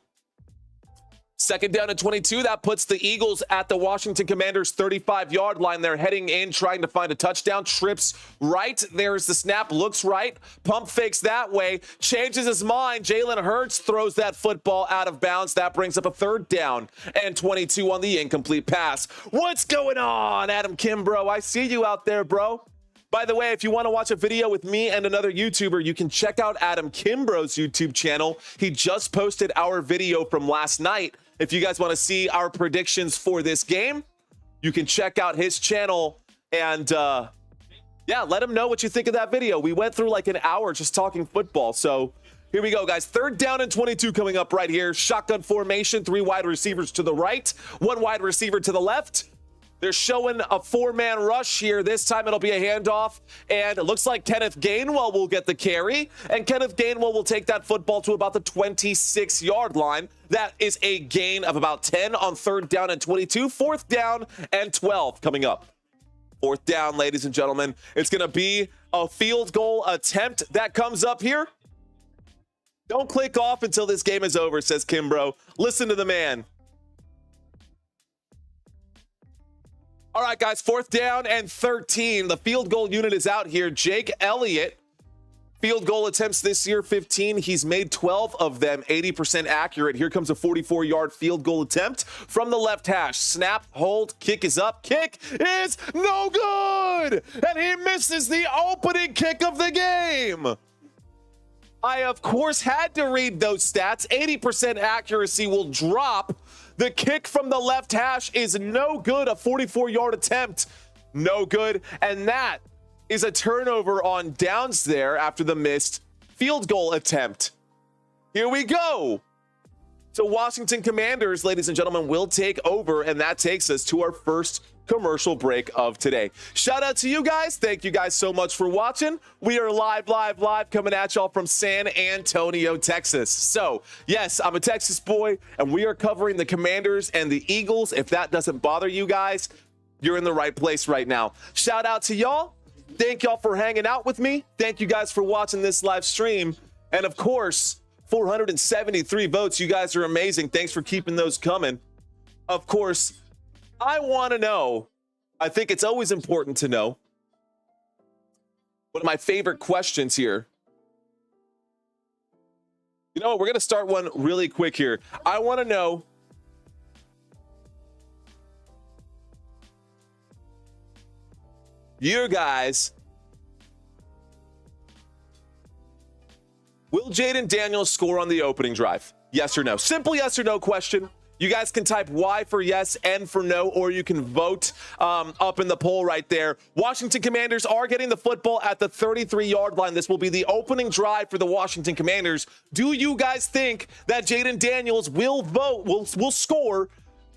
2nd down and 22. That puts the Eagles at the Washington Commanders' 35-yard line. They're heading in, trying to find a touchdown. Trips right. There's the snap. Looks right. Pump fakes that way. Changes his mind. Jalen Hurts throws that football out of bounds. That brings up a 3rd down and 22 on the incomplete pass. What's going on, Adam Kimbrough? I see you out there, bro. By the way, if you want to watch a video with me and another YouTuber, you can check out Adam Kimbrough's YouTube channel. He just posted our video from last night. If you guys want to see our predictions for this game, you can check out his channel and, yeah, let him know what you think of that video. We went through like an hour just talking football. So here we go, guys. 3rd down and 22 coming up right here. Shotgun formation, 3 wide receivers to the right, 1 wide receiver to the left. They're showing a 4-man rush here. This time it'll be a handoff, and it looks like Kenneth Gainwell will get the carry, and Kenneth Gainwell will take that football to about the 26-yard line. That is a gain of about 10 on 3rd down and 22. 4th down and 12 coming up. 4th down, ladies and gentlemen. It's going to be a field goal attempt that comes up here. Don't click off until this game is over, says Kimbrough. Listen to the man. All right, guys, 4th down and 13. The field goal unit is out here. Jake Elliott, field goal attempts this year, 15. He's made 12 of them, 80% accurate. Here comes a 44-yard field goal attempt from the left hash. Snap, hold, kick is up. Kick is no good! And he misses the opening kick of the game. I, of course, had to read those stats. 80% accuracy will drop. The kick from the left hash is no good. A 44-yard attempt, no good. And that is a turnover on downs there after the missed field goal attempt. Here we go. So Washington Commanders, ladies and gentlemen, will take over, and that takes us to our first commercial break of today. Shout out to you guys. Thank you guys so much for watching. We are live coming at y'all from San Antonio, Texas. So yes, I'm a Texas boy, and we are covering the Commanders and the Eagles. If that doesn't bother you guys, you're in the right place right now. Shout out to y'all. Thank y'all for hanging out with me. Thank you guys for watching this live stream. And of course, 473 votes. You guys are amazing. Thanks for keeping those coming. Of course, I want to know, I think it's always important to know, one of my favorite questions here. You know what? We're going to start one really quick here. I want to know, you guys, will Jayden Daniels score on the opening drive? Yes or no? Simple yes or no question. You guys can type Y for yes, N for no, or you can vote up in the poll right there. Washington Commanders are getting the football at the 33-yard line. This will be the opening drive for the Washington Commanders. Do you guys think that Jayden Daniels will score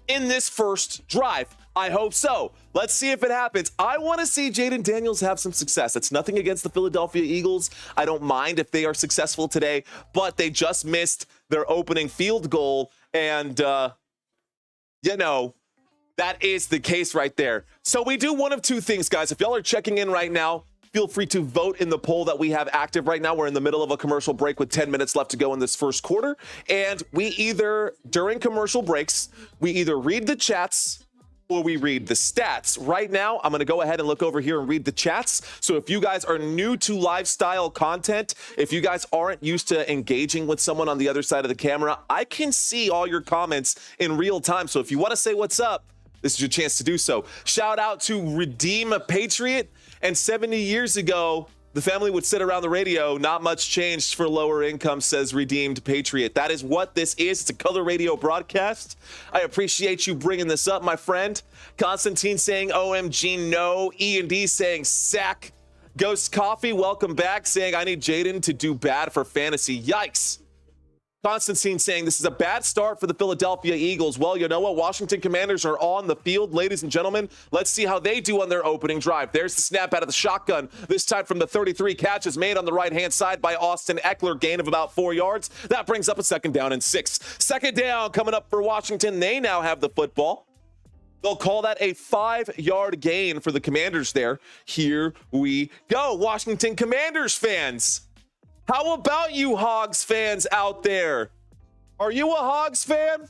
in this first drive? I hope so. Let's see if it happens. I want to see Jayden Daniels have some success. It's nothing against the Philadelphia Eagles. I don't mind if they are successful today, but they just missed their opening field goal. And, you know, that is the case right there. So we do one of two things, guys. If y'all are checking in right now, feel free to vote in the poll that we have active right now. We're in the middle of a commercial break with 10 minutes left to go in this first quarter. And we either, during commercial breaks, we either read the chats or we read the stats. Right now, I'm going to go ahead and look over here and read the chats. So if you guys are new to lifestyle content, if you guys aren't used to engaging with someone on the other side of the camera, I can see all your comments in real time. So if you want to say what's up, this is your chance to do so. Shout out to Redeem a Patriot. And 70 years ago, the family would sit around the radio. Not much changed for lower income, says Redeemed Patriot. That is what this is. It's a color radio broadcast. I appreciate you bringing this up, my friend. Constantine saying OMG no. E&D saying sack. Ghost Coffee, welcome back, saying I need Jayden to do bad for fantasy. Yikes. Constantine saying this is a bad start for the Philadelphia Eagles. Well, you know what? Washington Commanders are on the field, ladies and gentlemen. Let's see how they do on their opening drive. There's the snap out of the shotgun. This time from the 33, catches made on the right-hand side by Austin Eckler, gain of about 4 yards. That brings up a 2nd down and 6. 2nd down coming up for Washington. They now have the football. They'll call that a 5-yard gain for the Commanders there. Here we go. Washington Commanders fans. How about you Hogs fans out there? Are you a Hogs fan?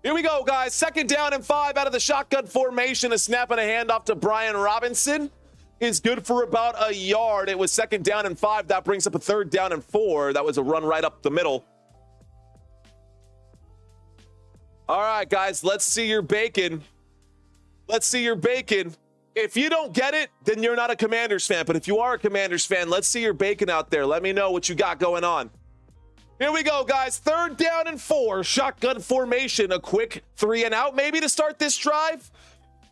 Here we go, guys. 2nd down and 5 out of the shotgun formation. A snap and a handoff to Brian Robinson is good for about a yard. It was 2nd down and 5. That brings up a 3rd down and 4. That was a run right up the middle. All right, guys, let's see your bacon. Let's see your bacon. If you don't get it, then you're not a Commanders fan. But if you are a Commanders fan, let's see your bacon out there. Let me know what you got going on. Here we go, guys. 3rd down and 4. Shotgun formation. A quick 3 and out maybe to start this drive.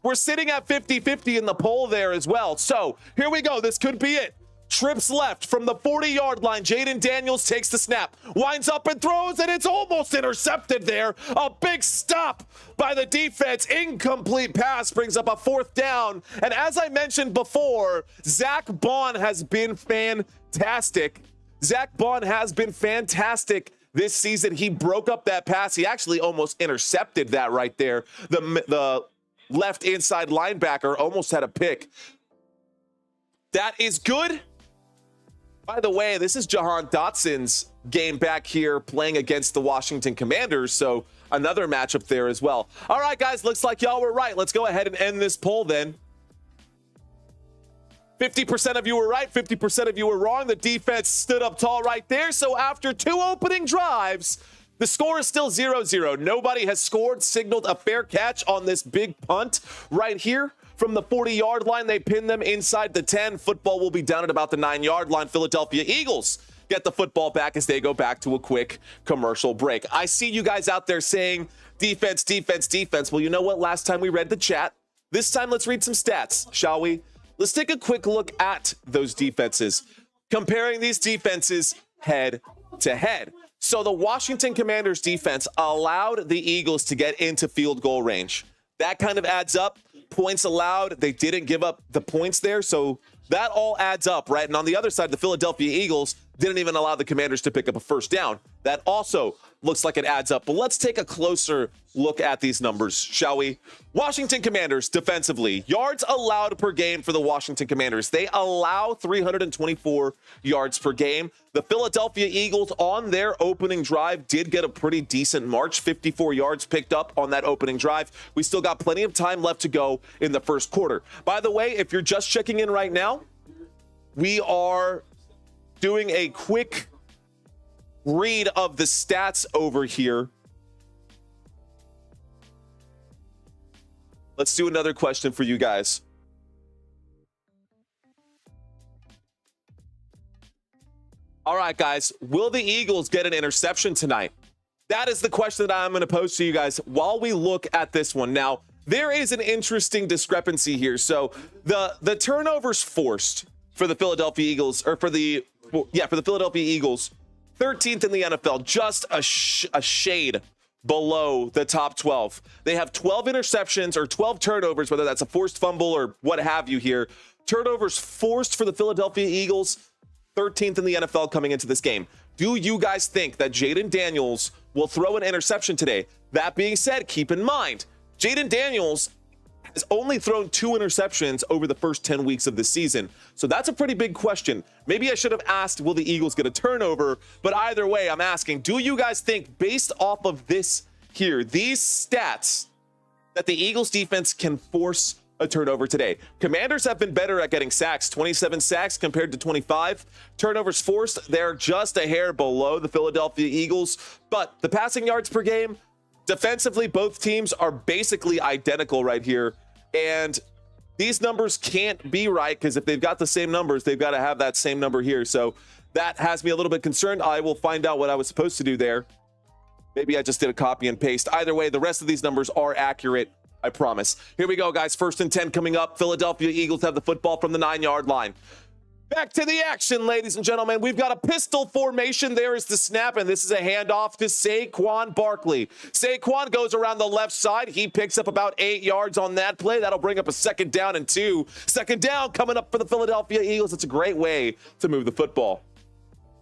We're sitting at 50-50 in the poll there as well. So here we go. This could be it. Trips left from the 40-yard line. Jayden Daniels takes the snap, winds up and throws, and it's almost intercepted there. A big stop by the defense. Incomplete pass brings up a 4th down. And as I mentioned before, Zach Bond has been fantastic. Zach Bond has been fantastic this season. He broke up that pass. He actually almost intercepted that right there. The left inside linebacker almost had a pick. That is good. By the way, this is Jahan Dotson's game back here playing against the Washington Commanders, so another matchup there as well. All right, guys, looks like y'all were right. Let's go ahead and end this poll then. 50% of you were right, 50% of you were wrong. The defense stood up tall right there. So after 2 opening drives, the score is still 0-0. Nobody has scored, signaled a fair catch on this big punt right here. From the 40-yard line, they pin them inside the 10. Football will be down at about the 9-yard line. Philadelphia Eagles get the football back as they go back to a quick commercial break. I see you guys out there saying defense, defense, defense. Well, you know what? Last time we read the chat, This time, let's read some stats, shall we? Let's take a quick look at those defenses, comparing these defenses head to head. So the Washington Commanders defense allowed the Eagles to get into field goal range. That kind of adds up. Points allowed. They didn't give up the points there. So that all adds up, right? And on the other side, the Philadelphia Eagles didn't even allow the Commanders to pick up a first down. That also looks like it adds up. But let's take a closer look at these numbers, shall we? Washington Commanders defensively, yards allowed per game for the Washington Commanders. They allow 324 yards per game. The Philadelphia Eagles on their opening drive did get a pretty decent march, 54 yards picked up on that opening drive. We still got plenty of time left to go in the first quarter. By the way, if you're just checking in right now, we are doing a quick read of the stats over here. Let's do another question for you guys. All right, guys, will the Eagles get an interception tonight? That is the question that I'm going to pose to you guys while we look at this one. Now, there is an interesting discrepancy here. So the turnovers forced for the Philadelphia Eagles, or for the Philadelphia Eagles, 13th in the NFL, just a shade below the top 12. They have 12 interceptions or 12 turnovers, whether that's a forced fumble or what have you here. Turnovers forced for the Philadelphia Eagles, 13th in the NFL coming into this game. Do you guys think that Jaden Daniels will throw an interception today? That being said, keep in mind, Jaden Daniels has only thrown 2 interceptions over the first 10 weeks of the season. So that's a pretty big question. Maybe I should have asked, will the Eagles get a turnover? But either way, I'm asking, do you guys think, based off of this here, these stats, that the Eagles defense can force a turnover today? Commanders have been better at getting sacks, 27 sacks compared to 25. Turnovers forced, they're just a hair below the Philadelphia Eagles. But the passing yards per game, defensively, both teams are basically identical right here. And these numbers can't be right, because if they've got the same numbers, they've got to have that same number here. So that has me a little bit concerned. I will find out what I was supposed to do there. Maybe I just did a copy and paste. Either way, the rest of these numbers are accurate, I promise. Here we go, guys. 1st and 10 coming up. Philadelphia Eagles have the football from the 9-yard line. Back to the action, ladies and gentlemen. We've got a pistol formation. There is the snap, and this is a handoff to Saquon Barkley. Saquon goes around the left side. He picks up about 8 yards on that play. That'll bring up a 2nd down and 2. 2nd down coming up for the Philadelphia Eagles. It's a great way to move the football.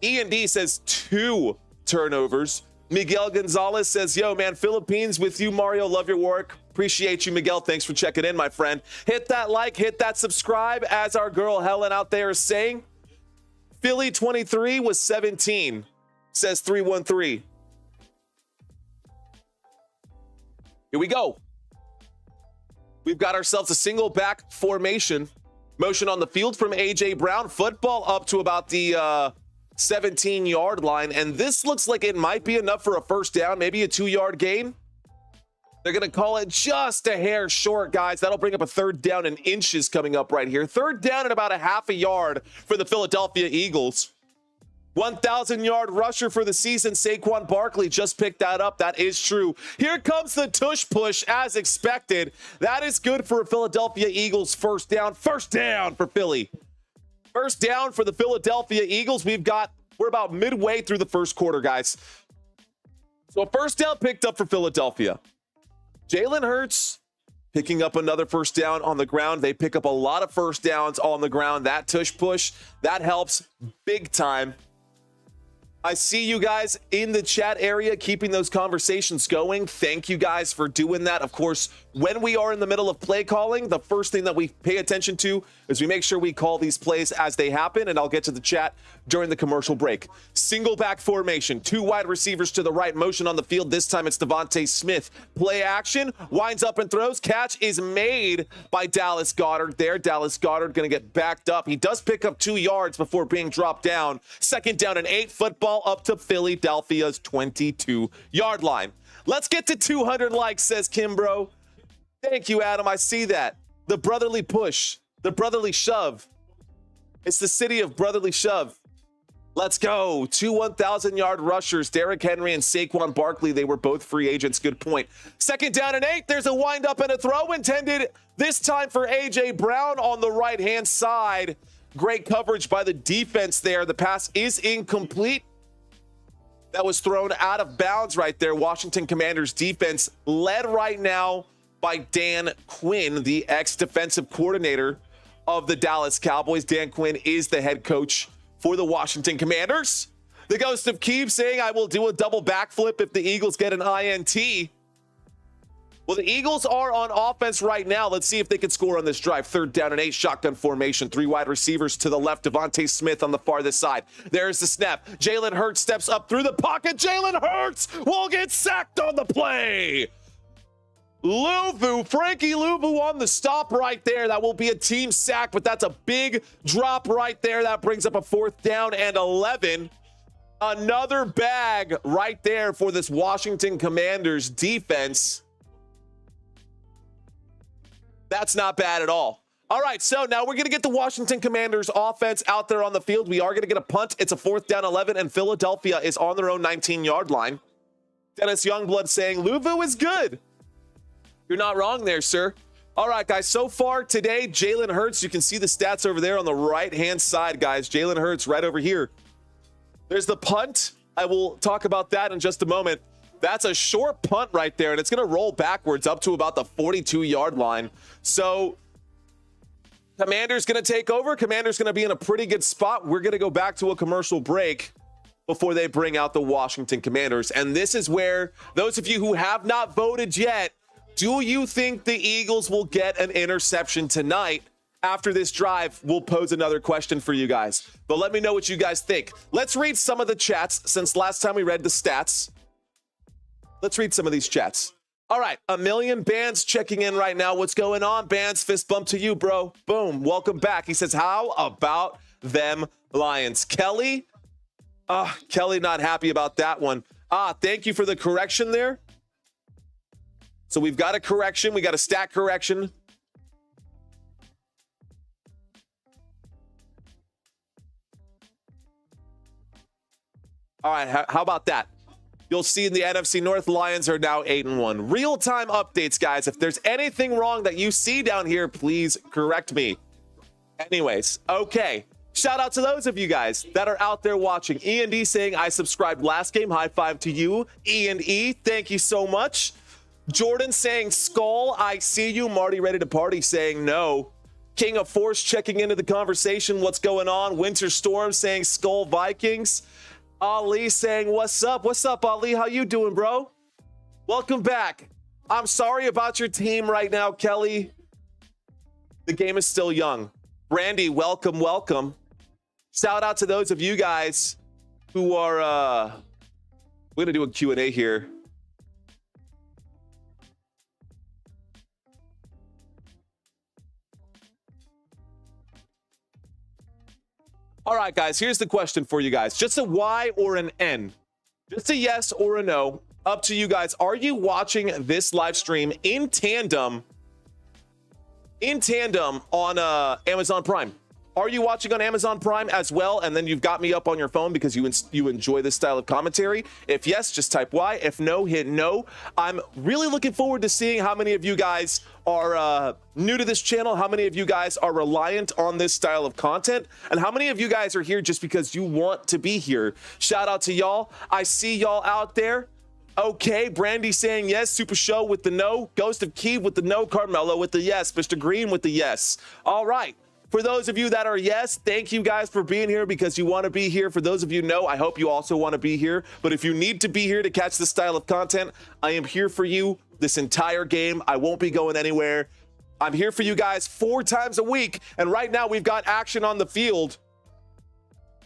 E&D says 2 turnovers. Miguel Gonzalez says, yo, man, Philippines with you, Mario. Love your work. Appreciate you, Miguel. Thanks for checking in, my friend. Hit that like, hit that subscribe. As our girl Helen out there is saying, Philly 23 was 17, says 313. Here we go. We've got ourselves a single back formation. Motion on the field from A.J. Brown. Football up to about the 17-yard line, and this looks like it might be enough for a first down, maybe a 2-yard gain. They're going to call it just a hair short, guys. That'll bring up a 3rd down in inches coming up right here. 3rd down at about a half a yard for the Philadelphia Eagles. 1,000-yard rusher for the season. Saquon Barkley just picked that up. That is true. Here comes the tush push as expected. That is good for a Philadelphia Eagles first down. First down for Philly. First down for the Philadelphia Eagles. We're about midway through the first quarter, guys. So a first down picked up for Philadelphia. Jalen Hurts picking up another first down on the ground. They pick up a lot of first downs on the ground. That tush push, that helps big time. I see you guys in the chat area keeping those conversations going. Thank you guys for doing that. Of course, when we are in the middle of play calling, the first thing that we pay attention to is we make sure we call these plays as they happen, and I'll get to the chat during the commercial break. Single back formation, 2 wide receivers to the right, motion on the field. This time it's Devontae Smith. Play action, winds up and throws. Catch is made by Dallas Goedert there. Dallas Goedert going to get backed up. He does pick up 2 yards before being dropped down. 2nd down and 8, football up to Philadelphia's 22-yard line. Let's get to 200 likes, says Kimbro. Thank you, Adam. I see that. The brotherly push, the brotherly shove. It's the city of brotherly shove. Let's go. Two 1,000-yard rushers, Derrick Henry and Saquon Barkley. They were both free agents. Good point. 2nd down and 8. There's a windup and a throw intended this time for A.J. Brown on the right-hand side. Great coverage by the defense there. The pass is incomplete. That was thrown out of bounds right there. Washington Commanders defense led right now by Dan Quinn, the ex-defensive coordinator of the Dallas Cowboys. Dan Quinn is the head coach for the Washington Commanders. The ghost of Keeve saying, I will do a double backflip if the Eagles get an INT. Well, the Eagles are on offense right now. Let's see if they can score on this drive. 3rd down and 8, shotgun formation. 3 wide receivers to the left. Devontae Smith on the farthest side. There's the snap. Jalen Hurts steps up through the pocket. Jalen Hurts will get sacked on the play. Frankie Louvu on the stop right there. That will be a team sack, but that's a big drop right there. That brings up a 4th down and 11. Another bag right there for this Washington Commanders defense. That's not bad at all. All right, so now we're going to get the Washington Commanders offense out there on the field. We are going to get a punt. It's a 4th down 11, and Philadelphia is on their own 19-yard line. Dennis Youngblood saying, Louvu is good. You're not wrong there, sir. All right, guys, so far today, Jalen Hurts, you can see the stats over there on the right-hand side, guys. Jalen Hurts right over here. There's the punt. I will talk about that in just a moment. That's a short punt right there, and it's going to roll backwards up to about the 42-yard line. So Commander's going to take over. Commander's going to be in a pretty good spot. We're going to go back to a commercial break before they bring out the Washington Commanders. And this is where, those of you who have not voted yet, do you think the Eagles will get an interception tonight? After this drive, we'll pose another question for you guys. But let me know what you guys think. Let's read some of the chats since last time we read the stats. Let's read some of these chats. All right, a million Bands checking in right now. What's going on, Bands? Fist bump to you, bro. Boom, welcome back. He says, how about them Lions? Kelly? Kelly not happy about that one. Thank you for the correction there. So we've got a correction. We got a stat correction. All right, how about that? You'll see in the NFC North, Lions are now 8-1. Real-time updates, guys. If there's anything wrong that you see down here, please correct me. Anyways, okay. Shout out to those of you guys that are out there watching. E&D saying, I subscribed last game. High five to you, E&E. Thank you so much. Jordan saying, Skull, I see you. Marty ready to party saying no. King of Force checking into the conversation. What's going on? Winter Storm saying Skull Vikings. Ali saying, what's up? What's up, Ali? How you doing, bro? Welcome back. I'm sorry about your team right now, Kelly. The game is still young. Brandy, welcome, welcome. Shout out to those of you guys who are, we're going to do a Q&A here. All right, guys, here's the question for you guys. Just a Y or an N? Just a yes or a no. Up to you guys. Are you watching this live stream in tandem on Amazon Prime? Are you watching on Amazon Prime as well? And then you've got me up on your phone because you enjoy this style of commentary. If yes, just type Y. If no, hit no. I'm really looking forward to seeing how many of you guys are new to this channel, how many of you guys are reliant on this style of content, and how many of you guys are here just because you want to be here. Shout out to y'all. I see y'all out there. Okay, Brandy saying yes. Super Show with the no. Ghost of Keeve with the no. Carmelo with the yes. Mr. Green with the yes. All right. For those of you that are yes, thank you guys for being here because you want to be here. For those of you no, I hope you also want to be here. But if you need to be here to catch this style of content, I am here for you this entire game. I won't be going anywhere. I'm here for you guys 4 times a week. And right now we've got action on the field.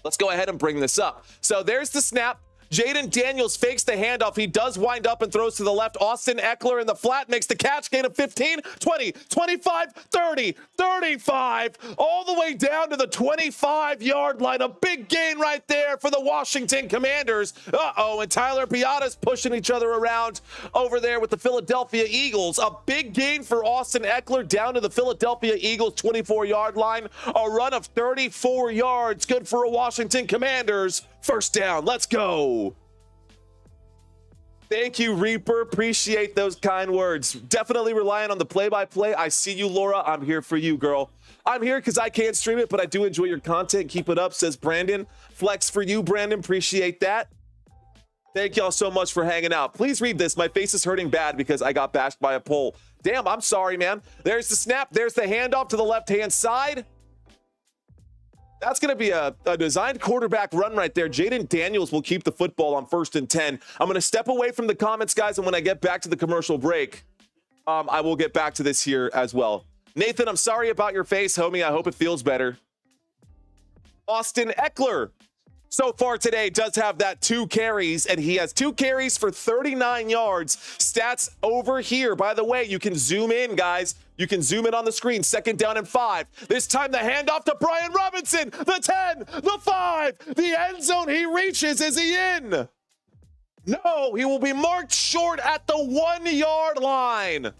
Let's go ahead and bring this up. So there's the snap. Jaden Daniels fakes the handoff. He does wind up and throws to the left. Austin Eckler in the flat makes the catch. Gain of 15, 20, 25, 30, 35, all the way down to the 25-yard line. A big gain right there for the Washington Commanders. Uh-oh, and Tyler Piata's pushing each other around over there with the Philadelphia Eagles. A big gain for Austin Eckler down to the Philadelphia Eagles 24-yard line. A run of 34 yards. Good for a Washington Commanders. First down. Let's go. Thank you, Reaper. Appreciate those kind words. Definitely relying on the play-by-play. I see you, Laura. I'm here for you, girl. I'm here because I can't stream it, but I do enjoy your content. Keep it up, says Brandon. Flex for you, Brandon. Appreciate that. Thank y'all so much for hanging out. Please read this. My face is hurting bad because I got bashed by a pole. Damn, I'm sorry, man. There's the snap. There's the handoff to the left-hand side. That's going to be a designed quarterback run right there. Jaden Daniels will keep the football on 1st and 10. I'm going to step away from the comments, guys, and when I get back to the commercial break, I will get back to this here as well. Nathan, I'm sorry about your face, homie. I hope it feels better. Austin Eckler, so far today, does have that 2 carries, and he has 2 carries for 39 yards. Stats over here. By the way, you can zoom in, guys. You can zoom in on the screen. 2nd down and 5. This time the handoff to Brian Robinson. The 10, the 5, the end zone. He reaches. Is he in? No, he will be marked short at the 1-yard line.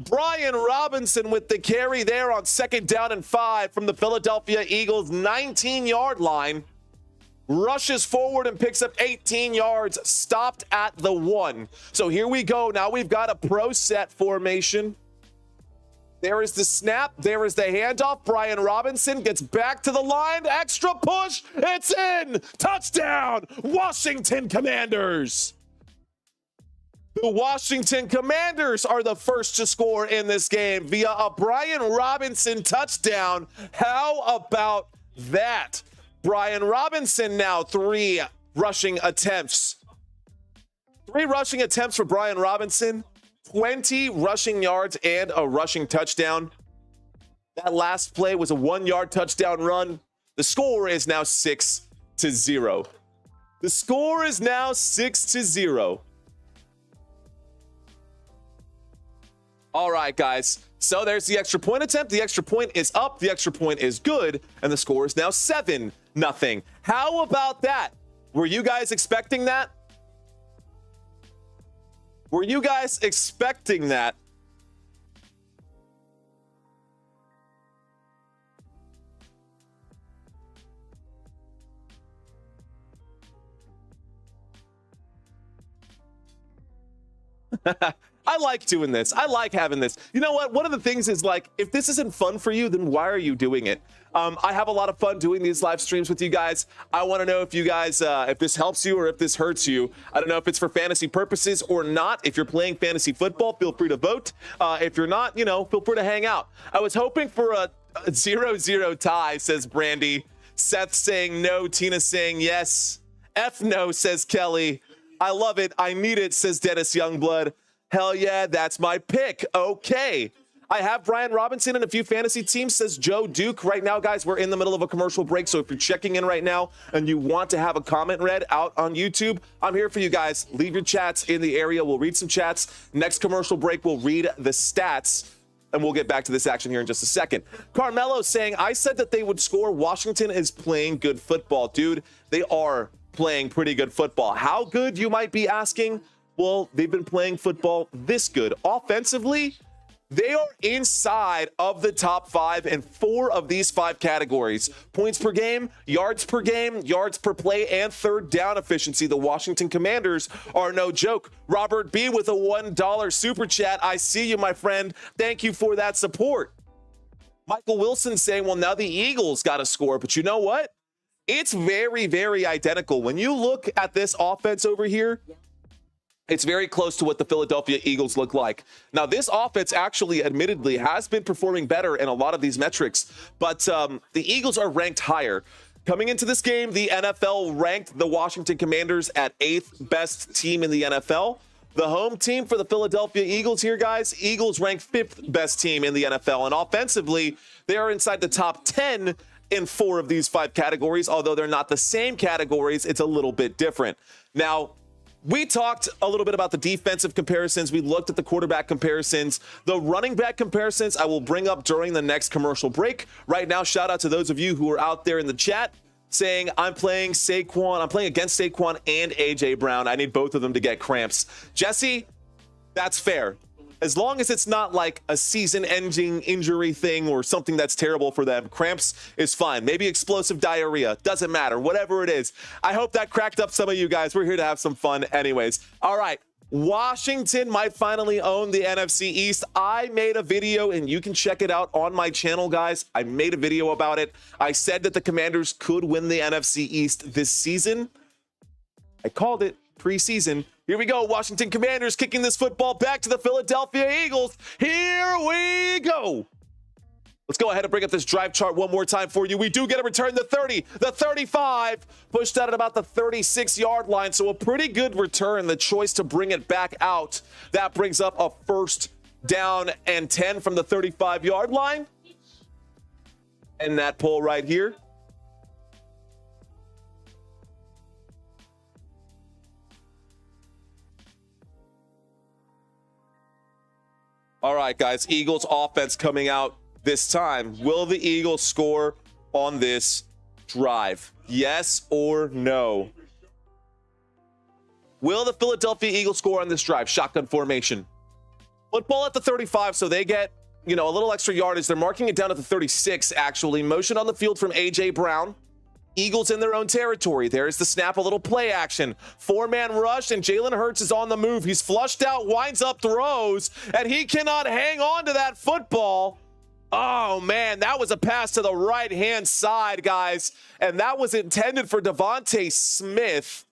Brian Robinson with the carry there on 2nd down and 5 from the Philadelphia Eagles 19-yard line. Rushes forward and picks up 18 yards, stopped at the 1. So here we go. Now we've got a pro set formation. There is the snap. There is the handoff. Brian Robinson gets back to the line. Extra push. It's in. Touchdown. Washington Commanders. The Washington Commanders are the first to score in this game via a Brian Robinson touchdown. How about that? Brian Robinson now 3 rushing attempts. 3 rushing attempts for Brian Robinson. 20 rushing yards and a rushing touchdown. That last play was a 1-yard touchdown run. The score is now 6-0. The score is now 6-0. All right, guys. So there's the extra point attempt. The extra point is up. The extra point is good. And the score is now 7-0. How about that? Were you guys expecting that? Were you guys expecting that? I like doing this. I like having this. You know what? One of the things is, like, if this isn't fun for you, then why are you doing it? I have a lot of fun doing these live streams with you guys. I want to know if you guys, if this helps you or if this hurts you. I don't know if it's for fantasy purposes or not. If you're playing fantasy football, feel free to vote. If you're not, you know, feel free to hang out. I was hoping for a 0-0 tie, says Brandy. Seth saying no. Tina saying yes. F no, says Kelly. I love it. I need it, says Dennis Youngblood. Hell yeah, that's my pick. Okay. I have Brian Robinson in a few fantasy teams, says Joe Duke. Right now, guys, we're in the middle of a commercial break, so if you're checking in right now and you want to have a comment read out on YouTube, I'm here for you guys. Leave your chats in the area. We'll read some chats. Next commercial break, we'll read the stats, and we'll get back to this action here in just a second. Carmelo saying, I said that they would score. Washington is playing good football. Dude, they are playing pretty good football. How good, you might be asking? Well, they've been playing football this good. Offensively, they are inside of the top 5 in 4 of these 5 categories. Points per game, yards per play, and 3rd down efficiency. The Washington Commanders are no joke. Robert B. with a $1 super chat. I see you, my friend. Thank you for that support. Michael Wilson saying, well, now the Eagles got to score. But you know what? It's very, very identical. When you look at this offense over here, it's very close to what the Philadelphia Eagles look like. Now, this offense actually, admittedly, has been performing better in a lot of these metrics, but the Eagles are ranked higher. Coming into this game, the NFL ranked the Washington Commanders at 8th best team in the NFL. The home team for the Philadelphia Eagles here, guys, Eagles ranked 5th best team in the NFL. And offensively, they are inside the top 10 in 4 of these 5 categories. Although they're not the same categories, it's a little bit different. Now, we talked a little bit about the defensive comparisons. We looked at the quarterback comparisons. The running back comparisons I will bring up during the next commercial break. Right now, shout out to those of you who are out there in the chat saying, I'm playing against Saquon and A.J. Brown. I need both of them to get cramps. Jesse, that's fair. As long as it's not like a season-ending injury thing or something that's terrible for them, cramps is fine. Maybe explosive diarrhea, doesn't matter, whatever it is. I hope that cracked up some of you guys. We're here to have some fun anyways. All right, Washington might finally own the NFC East. I made a video, and you can check it out on my channel, guys. I made a video about it. I said that the Commanders could win the NFC East this season. I called it preseason. Here we go, Washington Commanders kicking this football back to the Philadelphia Eagles. Here we go. Let's go ahead and bring up this drive chart one more time for you. We do get a return, the 30, the 35, pushed out at about the 36-yard line, so a pretty good return. The choice to bring it back out, that brings up a first down and 10 from the 35-yard line. And that pull right here. All right, guys, Eagles offense coming out this time. Will the Eagles score on this drive? Yes or no? Will the Philadelphia Eagles score on this drive? Shotgun formation. Football at the 35, so they get, a little extra yardage. They're marking it down at the 36, actually. Motion on the field from A.J. Brown. Eagles in their own territory. There's the snap, a little play action. 4-man rush, and Jalen Hurts is on the move. He's flushed out, winds up, throws, and he cannot hang on to that football. Oh, man, that was a pass to the right-hand side, guys, and that was intended for Devontae Smith.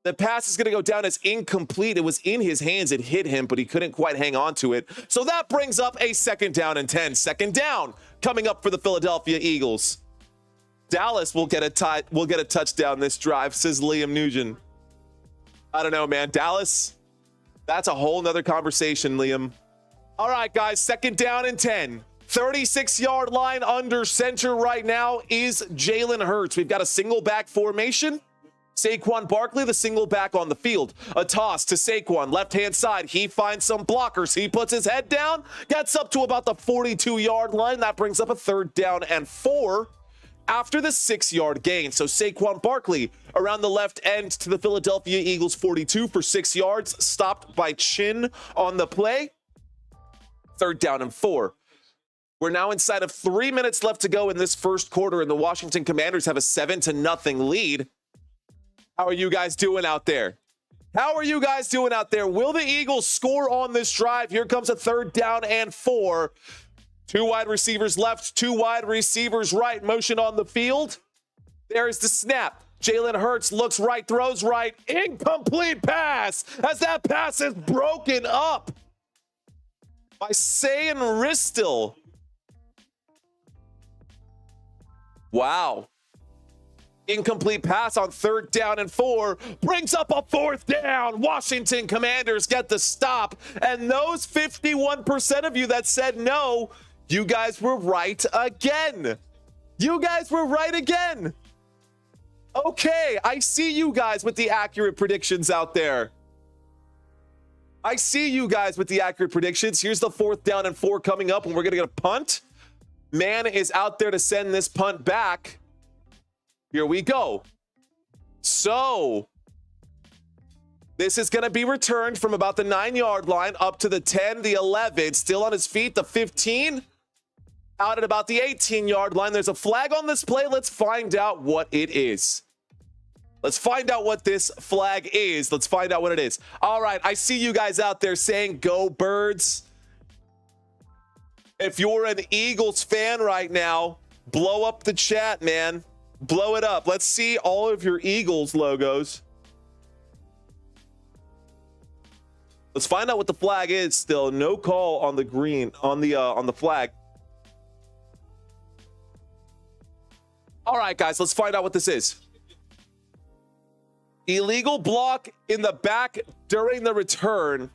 The pass is going to go down as incomplete. It was in his hands. It hit him, but he couldn't quite hang on to it. So that brings up a 2nd down and 10. 2nd down coming up for the Philadelphia Eagles. Dallas will get a touchdown this drive, says Liam Nugent. I don't know, man. Dallas, that's a whole nother conversation, Liam. All right, guys, 2nd down and 10. 36-yard line under center right now is Jalen Hurts. We've got a single back formation. Saquon Barkley, the single back on the field. A toss to Saquon, left-hand side. He finds some blockers. He puts his head down, gets up to about the 42-yard line. That brings up a 3rd down and 4. After the 6-yard gain. So Saquon Barkley around the left end to the Philadelphia Eagles 42 for 6 yards, stopped by Chin on the play. 3rd down and 4. We're now inside of 3 minutes left to go in this first quarter, and the Washington Commanders have a 7-0 lead. How are you guys doing out there? How are you guys doing out there? Will the Eagles score on this drive? Here comes a 3rd down and 4. 2 wide receivers left, 2 wide receivers right. Motion on the field. There's the snap. Jalen Hurts looks right, throws right. Incomplete pass as that pass is broken up by Sayan Ristel. Wow. Incomplete pass on 3rd down and 4 brings up a 4th down. Washington Commanders get the stop. And those 51% of you that said no, you guys were right again. You guys were right again. Okay, I see you guys with the accurate predictions out there. I see you guys with the accurate predictions. Here's the 4th down and 4 coming up, and we're going to get a punt. Man is out there to send this punt back. Here we go. So this is going to be returned from about the 9-yard line up to the 10, the 11. Still on his feet, the 15. Out at about the 18-yard line. There's a flag on this play. Let's find out what it is. Let's find out what this flag is. Let's find out what it is. All right, I see you guys out there saying, go Birds. If you're an Eagles fan right now, blow up the chat, man. Blow it up. Let's see all of your Eagles logos. Let's find out what the flag is still. No call on the green, on the flag. All right, guys, let's find out what this is. Illegal block in the back during the return.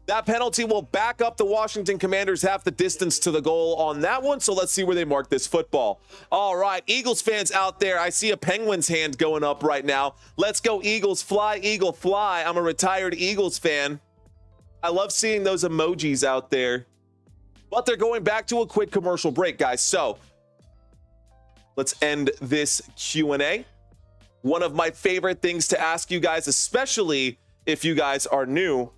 That penalty will back up the Washington Commanders half the distance to the goal on that one. So let's see where they mark this football. All right, Eagles fans out there, I see a Penguins hand going up right now. Let's go Eagles, fly, Eagle, fly. I'm a retired Eagles fan. I love seeing those emojis out there. But they're going back to a quick commercial break, guys. So let's end this Q&A. One of my favorite things to ask you guys, especially if you guys are new.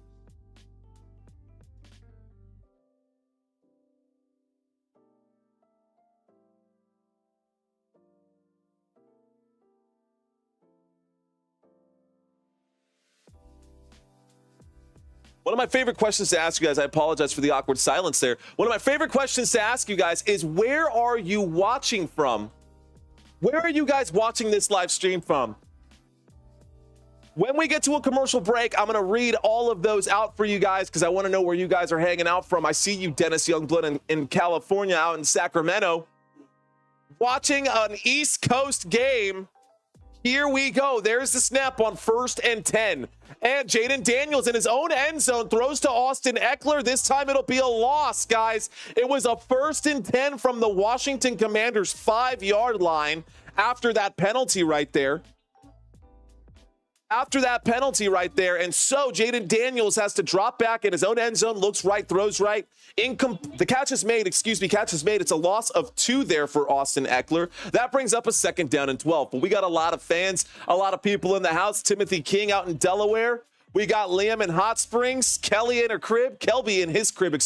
One of my favorite questions to ask you guys, I apologize for the awkward silence there. One of my favorite questions to ask you guys is, where are you watching from? Where are you guys watching this live stream from? When we get to a commercial break, I'm going to read all of those out for you guys because I want to know where you guys are hanging out from. I see you, Dennis Youngblood, in California, out in Sacramento, watching an East Coast game. Here we go. There's the snap on 1st and 10. And Jalen Daniels in his own end zone throws to Austin Eckler. This time it'll be a loss, guys. It was a 1st and 10 from the Washington Commanders' 5-yard line after that penalty right there. And so Jalen Daniels has to drop back in his own end zone, looks right, throws right. The catch is made, catch is made. It's a loss of 2 there for Austin Eckler. That brings up a 2nd down and 12. But we got a lot of fans, a lot of people in the house. Timothy King out in Delaware. We got Liam in Hot Springs, Kelby in his crib,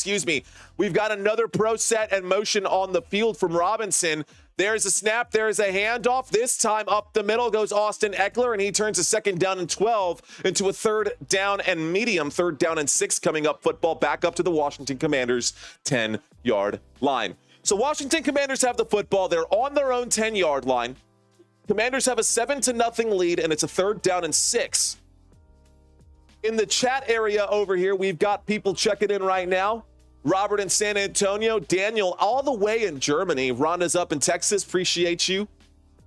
We've got another pro set and motion on the field from Robinson. There's a snap, there's a handoff. This time up the middle goes Austin Eckler, and he turns a 2nd down and 12 into a 3rd down and medium, 3rd down and 6 coming up football back up to the Washington Commanders 10-yard line. So Washington Commanders have the football. They're on their own 10-yard line. Commanders have a 7-0 lead, and it's a 3rd down and 6. In the chat area over here, we've got people checking in right now. Robert in San Antonio, Daniel all the way in Germany. Rhonda's up in Texas. Appreciate you.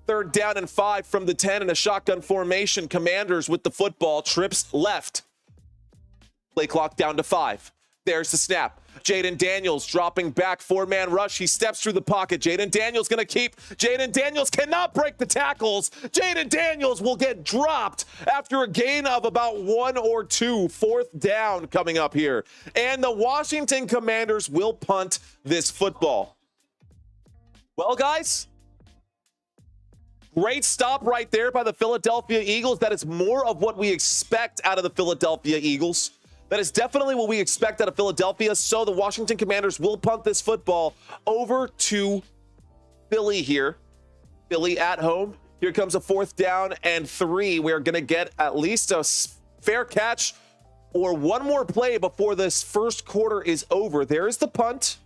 3rd down and 5 from the 10 in a shotgun formation. Commanders with the football. Trips left. Play clock down to 5. There's the snap. Jalen Daniels dropping back, 4-man rush. He steps through the pocket. Jalen Daniels going to keep. Jalen Daniels cannot break the tackles. Jalen Daniels will get dropped after a gain of about 1 or 2. 4th down coming up here. And the Washington Commanders will punt this football. Well, guys, great stop right there by the Philadelphia Eagles. That is more of what we expect out of the Philadelphia Eagles. That is definitely what we expect out of Philadelphia. So the Washington Commanders will punt this football over to Philly here. Philly at home. Here comes a 4th down and 3. We're going to get at least a fair catch or one more play before this first quarter is over. There's the punt.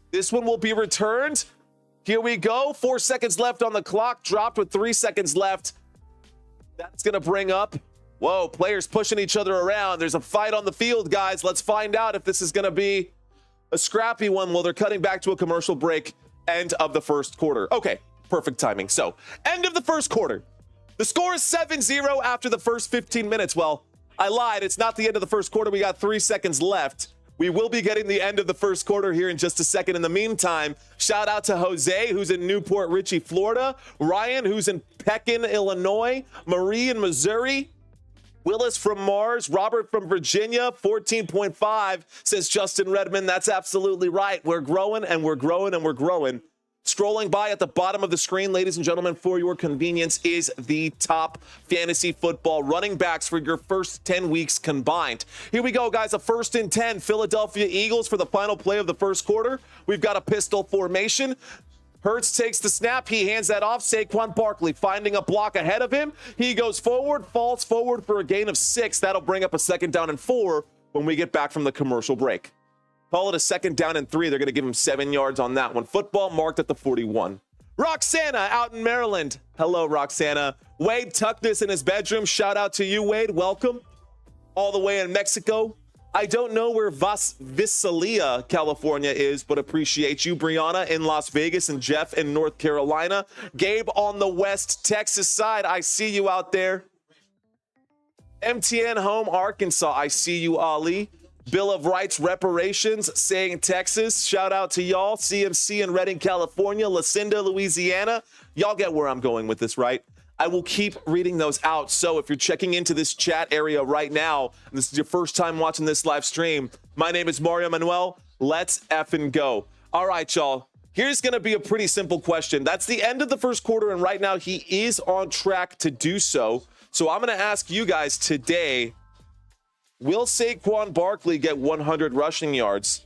This one will be returned. Here we go. 4 seconds left on the clock. Dropped with 3 seconds left. That's going to bring up... Whoa, players pushing each other around. There's a fight on the field, guys. Let's find out if this is going to be a scrappy one. Well, they're cutting back to a commercial break. End of the first quarter. Okay, perfect timing. So, end of the first quarter. The score is 7-0 after the first 15 minutes. Well, I lied. It's not the end of the first quarter. We got 3 seconds left. We will be getting the end of the first quarter here in just a second. In the meantime, shout out to Jose, who's in Newport Richey, Florida. Ryan, who's in Pekin, Illinois. Marie in Missouri. Willis from Mars, Robert from Virginia, 14.5, says Justin Redmond. That's absolutely right. We're growing and we're growing and we're growing. Scrolling by at the bottom of the screen, ladies and gentlemen, for your convenience, is the top fantasy football running backs for your first 10 weeks combined. Here we go, guys. A 1st and 10, Philadelphia Eagles for the final play of the first quarter. We've got a pistol formation. Hurts takes the snap. He hands that off. Saquon Barkley finding a block ahead of him. He goes forward, falls forward for a gain of 6. That'll bring up a 2nd down and 4 when we get back from the commercial break. Call it a 2nd down and 3. They're going to give him 7 yards on that one. Football marked at the 41. Roxana out in Maryland. Hello, Roxana. Wade tucked this in his bedroom. Shout out to you, Wade. Welcome. All the way in Mexico. I don't know where Visalia, California is, but appreciate you. Brianna in Las Vegas and Jeff in North Carolina. Gabe on the West Texas side. I see you out there. MTN Home, Arkansas. I see you, Ali. Bill of Rights reparations, saying Texas. Shout out to y'all. CMC in Redding, California. Lucinda, Louisiana. Y'all get where I'm going with this, right? I will keep reading those out. So if you're checking into this chat area right now, and this is your first time watching this live stream, my name is Mario Manuel. Let's effing go. All right, y'all. Here's going to be a pretty simple question. That's the end of the first quarter, and right now he is on track to do so. So I'm going to ask you guys today, will Saquon Barkley get 100 rushing yards?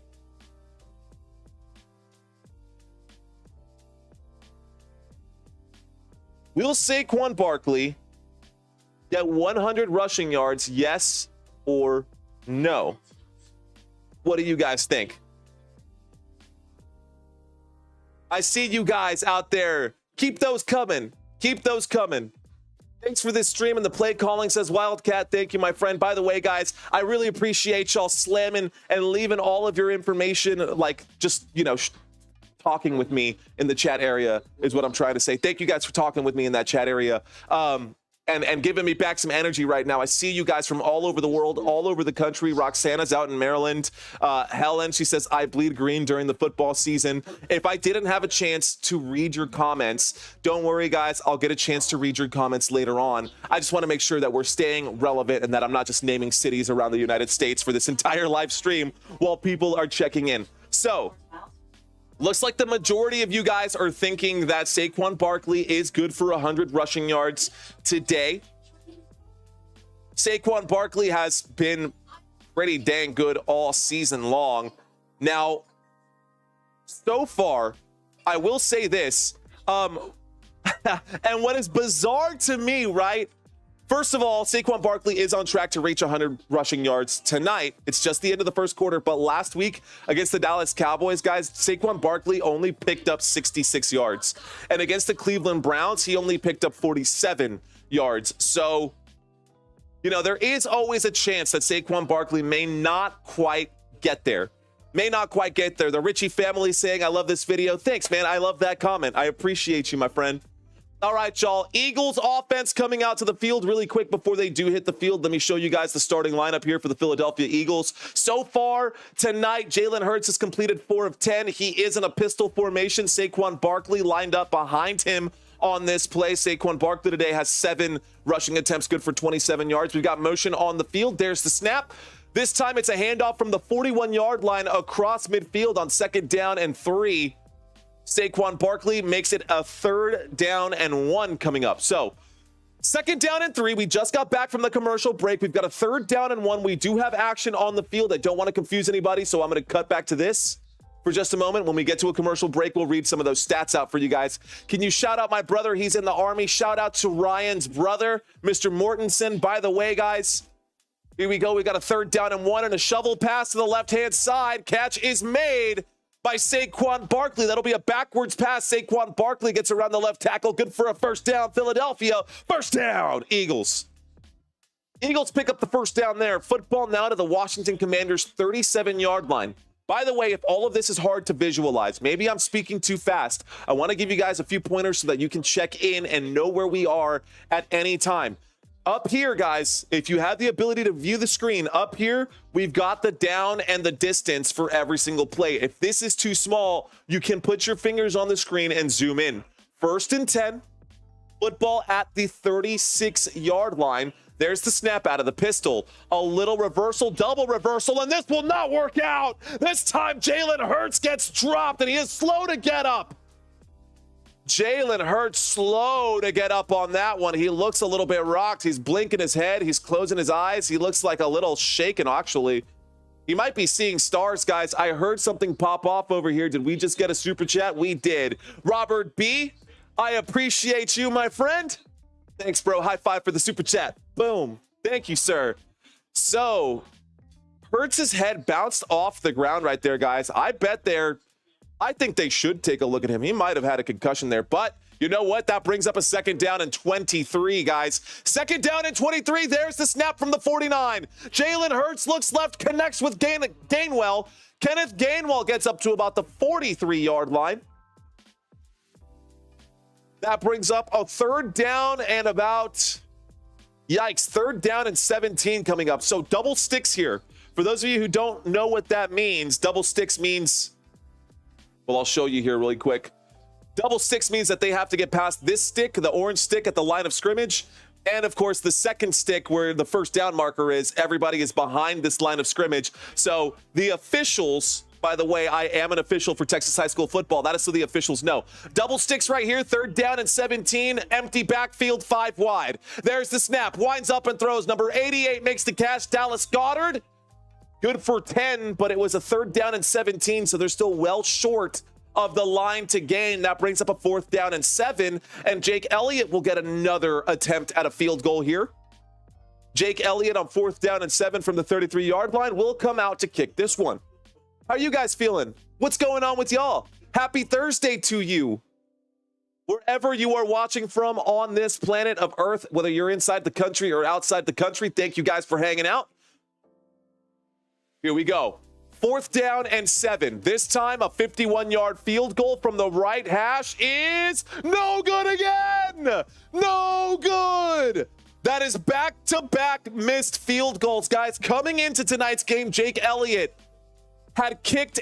Will Saquon Barkley get 100 rushing yards, yes or no? What do you guys think? I see you guys out there. Keep those coming. Keep those coming. Thanks for this stream and the play calling, says Wildcat. Thank you, my friend. By the way, guys, I really appreciate y'all slamming and leaving all of your information, like just, talking with me in the chat area is what I'm trying to say. Thank you guys for talking with me in that chat area and giving me back some energy right now. I see you guys from all over the world, all over the country. Roxana's out in Maryland. Helen, she says, I bleed green during the football season. If I didn't have a chance to read your comments, don't worry, guys. I'll get a chance to read your comments later on. I just want to make sure that we're staying relevant and that I'm not just naming cities around the United States for this entire live stream while people are checking in. So, looks like the majority of you guys are thinking that Saquon Barkley is good for 100 rushing yards today. Saquon Barkley has been pretty dang good all season long. Now, so far, I will say this, and what is bizarre to me, right? First of all, Saquon Barkley is on track to reach 100 rushing yards tonight. It's just the end of the first quarter, but last week against the Dallas Cowboys, guys, Saquon Barkley only picked up 66 yards. And against the Cleveland Browns, he only picked up 47 yards. So, there is always a chance that Saquon Barkley may not quite get there. The Ritchie family saying, I love this video. Thanks, man. I love that comment. I appreciate you, my friend. All right, y'all. Eagles offense coming out to the field really quick before they do hit the field. Let me show you guys the starting lineup here for the Philadelphia Eagles. So far tonight, Jalen Hurts has completed 4 of 10. He is in a pistol formation. Saquon Barkley lined up behind him on this play. Saquon Barkley today has 7 rushing attempts, good for 27 yards. We've got motion on the field. There's the snap. This time it's a handoff from the 41-yard line across midfield on 2nd down and 3. Saquon Barkley makes it a 3rd down and 1 coming up. So 2nd down and 3. We just got back from the commercial break. We've got a 3rd down and 1. We do have action on the field. I don't want to confuse anybody, so I'm going to cut back to this for just a moment. When we get to a commercial break, we'll read some of those stats out for you guys. Can you shout out my brother? He's in the Army. Shout out to Ryan's brother, Mr. Mortensen. By the way, guys, here we go. We got a 3rd down and 1 and a shovel pass to the left-hand side. Catch is made by Saquon Barkley. That'll be a backwards pass. Saquon Barkley gets around the left tackle. Good for a 1st down. Philadelphia, 1st down. Eagles. Eagles pick up the 1st down there. Football now to the Washington Commanders' 37-yard line. By the way, if all of this is hard to visualize, maybe I'm speaking too fast, I want to give you guys a few pointers so that you can check in and know where we are at any time. Up here, guys, if you have the ability to view the screen, up here, we've got the down and the distance for every single play. If this is too small, you can put your fingers on the screen and zoom in. 1st and 10, football at the 36-yard line. There's the snap out of the pistol. A little reversal, double reversal, and this will not work out. This time, Jalen Hurts gets dropped, and he is slow to get up. Jalen Hurts slow to get up on that one. He looks a little bit rocked. He's blinking his head. He's closing his eyes. He looks like a little shaken, actually. He might be seeing stars, guys. I heard something pop off over here. Did we just get a super chat? We did. Robert B., I appreciate you, my friend. Thanks, bro. High five for the super chat. Boom. Thank you, sir. So, Hurts' head bounced off the ground right there, guys. I think they should take a look at him. He might have had a concussion there, but you know what? That brings up a 2nd down and 23, guys. 2nd down and 23. There's the snap from the 49. Jalen Hurts looks left, connects with Gainwell. Kenneth Gainwell gets up to about the 43-yard line. That brings up a 3rd down and about, 3rd down and 17 coming up. So double sticks here For those of you who don't know what that means, double sticks means, well, I'll show you here really quick. Double sticks means that they have to get past this stick, the orange stick at the line of scrimmage. And of course, the second stick where the first down marker is, everybody is behind this line of scrimmage. So the officials, by the way, I am an official for Texas high school football. That is so the officials know. Double sticks right here, 3rd down and 17, empty backfield, 5 wide. There's the snap, winds up and throws. Number 88 makes the catch, Dallas Goddard. Good for 10, but it was a 3rd down and 17, so they're still well short of the line to gain. That brings up a 4th down and 7, and Jake Elliott will get another attempt at a field goal here. Jake Elliott on 4th down and 7 from the 33-yard line will come out to kick this one. How are you guys feeling? What's going on with y'all? Happy Thursday to you. Wherever you are watching from on this planet of Earth, whether you're inside the country or outside the country, thank you guys for hanging out. Here we go. 4th down and 7. This time, a 51-yard field goal from the right hash is no good again. No good. That is back-to-back missed field goals, guys. Coming into tonight's game, Jake Elliott had kicked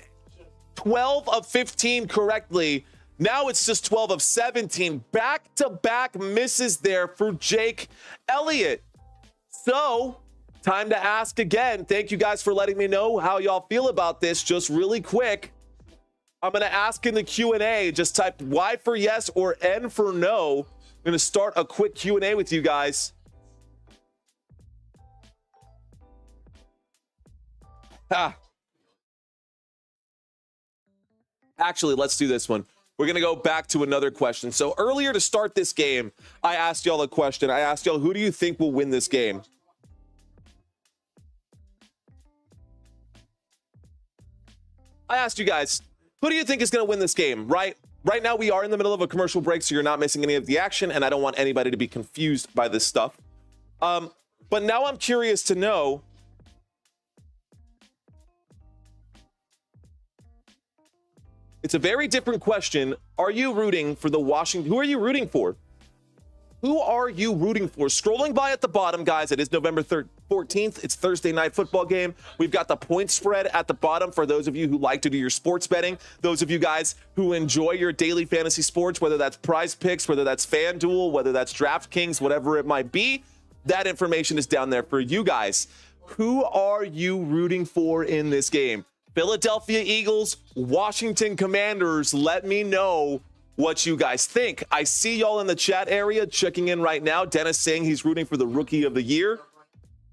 12 of 15 correctly. Now it's just 12 of 17. Back-to-back misses there for Jake Elliott. So, time to ask again. Thank you guys for letting me know how y'all feel about this. Just really quick, I'm going to ask in the Q&A. Just type Y for yes or N for no. I'm going to start a quick Q&A with you guys. Actually, let's do this one. We're going to go back to another question. So earlier to start this game, I asked y'all a question. I asked y'all, who do you think will win this game? I asked you guys, who do you think is going to win this game, right? Right now, we are in the middle of a commercial break, so you're not missing any of the action, and I don't want anybody to be confused by this stuff. But now I'm curious to know, it's a very different question. Are you rooting for the Washington? Who are you rooting for? Who are you rooting for? Scrolling by at the bottom, guys, it is November 14th. It's Thursday night football game. We've got the point spread at the bottom for those of you who like to do your sports betting. Those of you guys who enjoy your daily fantasy sports, whether that's Prize Picks, whether that's FanDuel, whether that's DraftKings, whatever it might be, that information is down there for you guys. Who are you rooting for in this game? Philadelphia Eagles, Washington Commanders. Let me know what you guys think. I see y'all in the chat area checking in right now. Dennis saying he's rooting for the Rookie of the Year.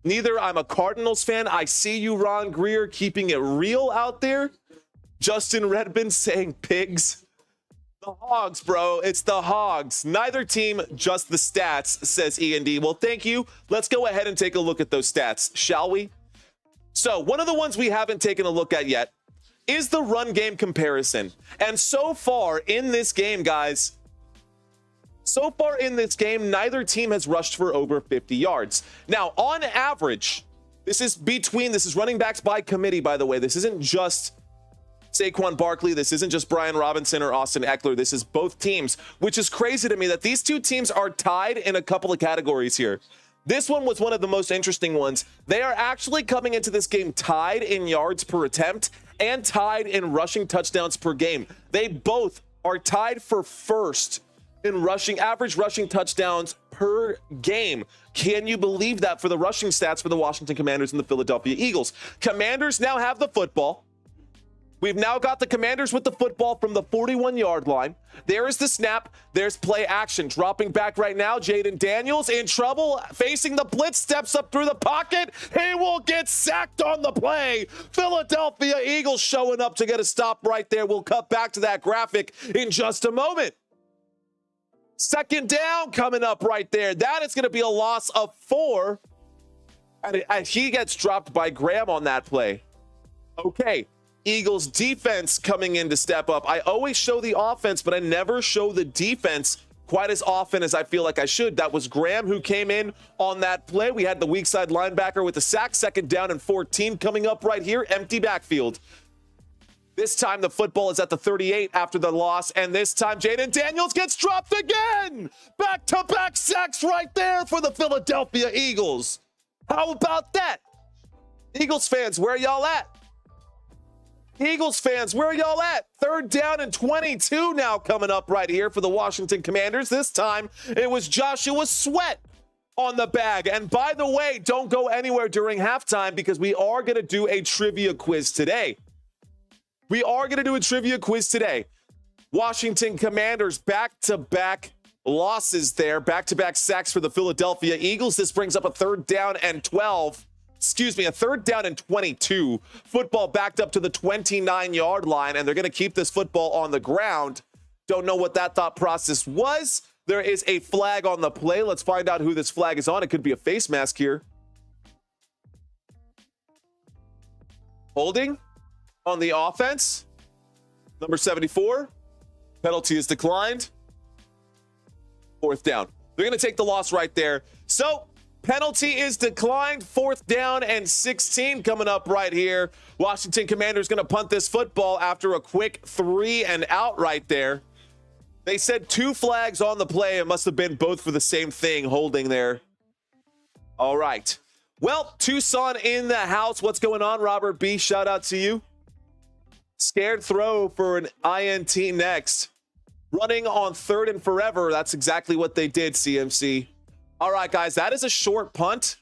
Neither. I'm a Cardinals fan. I see you, Ron Greer, keeping it real out there. Justin Redbin saying pigs. The Hogs, bro. It's the Hogs. Neither team, just the stats, says E&D. Well, thank you. Let's go ahead and take a look at those stats, shall we? So one of the ones we haven't taken a look at yet is the run game comparison. And so far in this game, guys, neither team has rushed for over 50 yards. Now, on average, this is running backs by committee, by the way. This isn't just Saquon Barkley. This isn't just Brian Robinson or Austin Eckler. This is both teams, which is crazy to me that these two teams are tied in a couple of categories here. This one was one of the most interesting ones. They are actually coming into this game tied in yards per attempt and tied in rushing touchdowns per game. They both are tied for first in average rushing touchdowns per game. Can you believe that for the rushing stats for the Washington Commanders and the Philadelphia Eagles? Commanders now have the football. We've now got the Commanders with the football from the 41-yard line. There is the snap. There's play action. Dropping back right now, Jaden Daniels in trouble, facing the blitz, steps up through the pocket. He will get sacked on the play. Philadelphia Eagles showing up to get a stop right there. We'll cut back to that graphic in just a moment. Second down coming up right there. That is going to be a loss of 4. And he gets dropped by Graham on that play. Okay. Eagles defense coming in to step up. I always show the offense, but I never show the defense quite as often as I feel like I should. That was Graham who came in on that play. We had the weak side linebacker with the sack. Second down and 14 coming up right here. Empty backfield. This time the football is at the 38 after the loss, and this time Jaden Daniels gets dropped again. Back-to-back sacks right there for the Philadelphia Eagles. How about that? Eagles fans, where y'all at? Eagles fans, where y'all at? 3rd down and 22 now coming up right here for the Washington Commanders. This time it was Joshua Sweat on the bag. And by the way, don't go anywhere during halftime because we are going to do a trivia quiz today. Washington Commanders back-to-back losses there, back-to-back sacks for the Philadelphia Eagles. This brings up a 3rd down and 22. Football backed up to the 29-yard line, and they're going to keep this football on the ground. Don't know what that thought process was. There is a flag on the play. Let's find out who this flag is on. It could be a face mask here. Holding on the offense. Number 74. Penalty is declined. 4th down. They're going to take the loss right there. So, penalty is declined. 4th down and 16 coming up right here. Washington Commanders going to punt this football after a quick 3 and out right there. They said 2 flags on the play. It must have been both for the same thing, holding there. All right. Well, Tucson in the house. What's going on, Robert B? Shout out to you. Scared throw for an INT next. Running on 3rd and forever. That's exactly what they did, CMC. All right, guys, that is a short punt.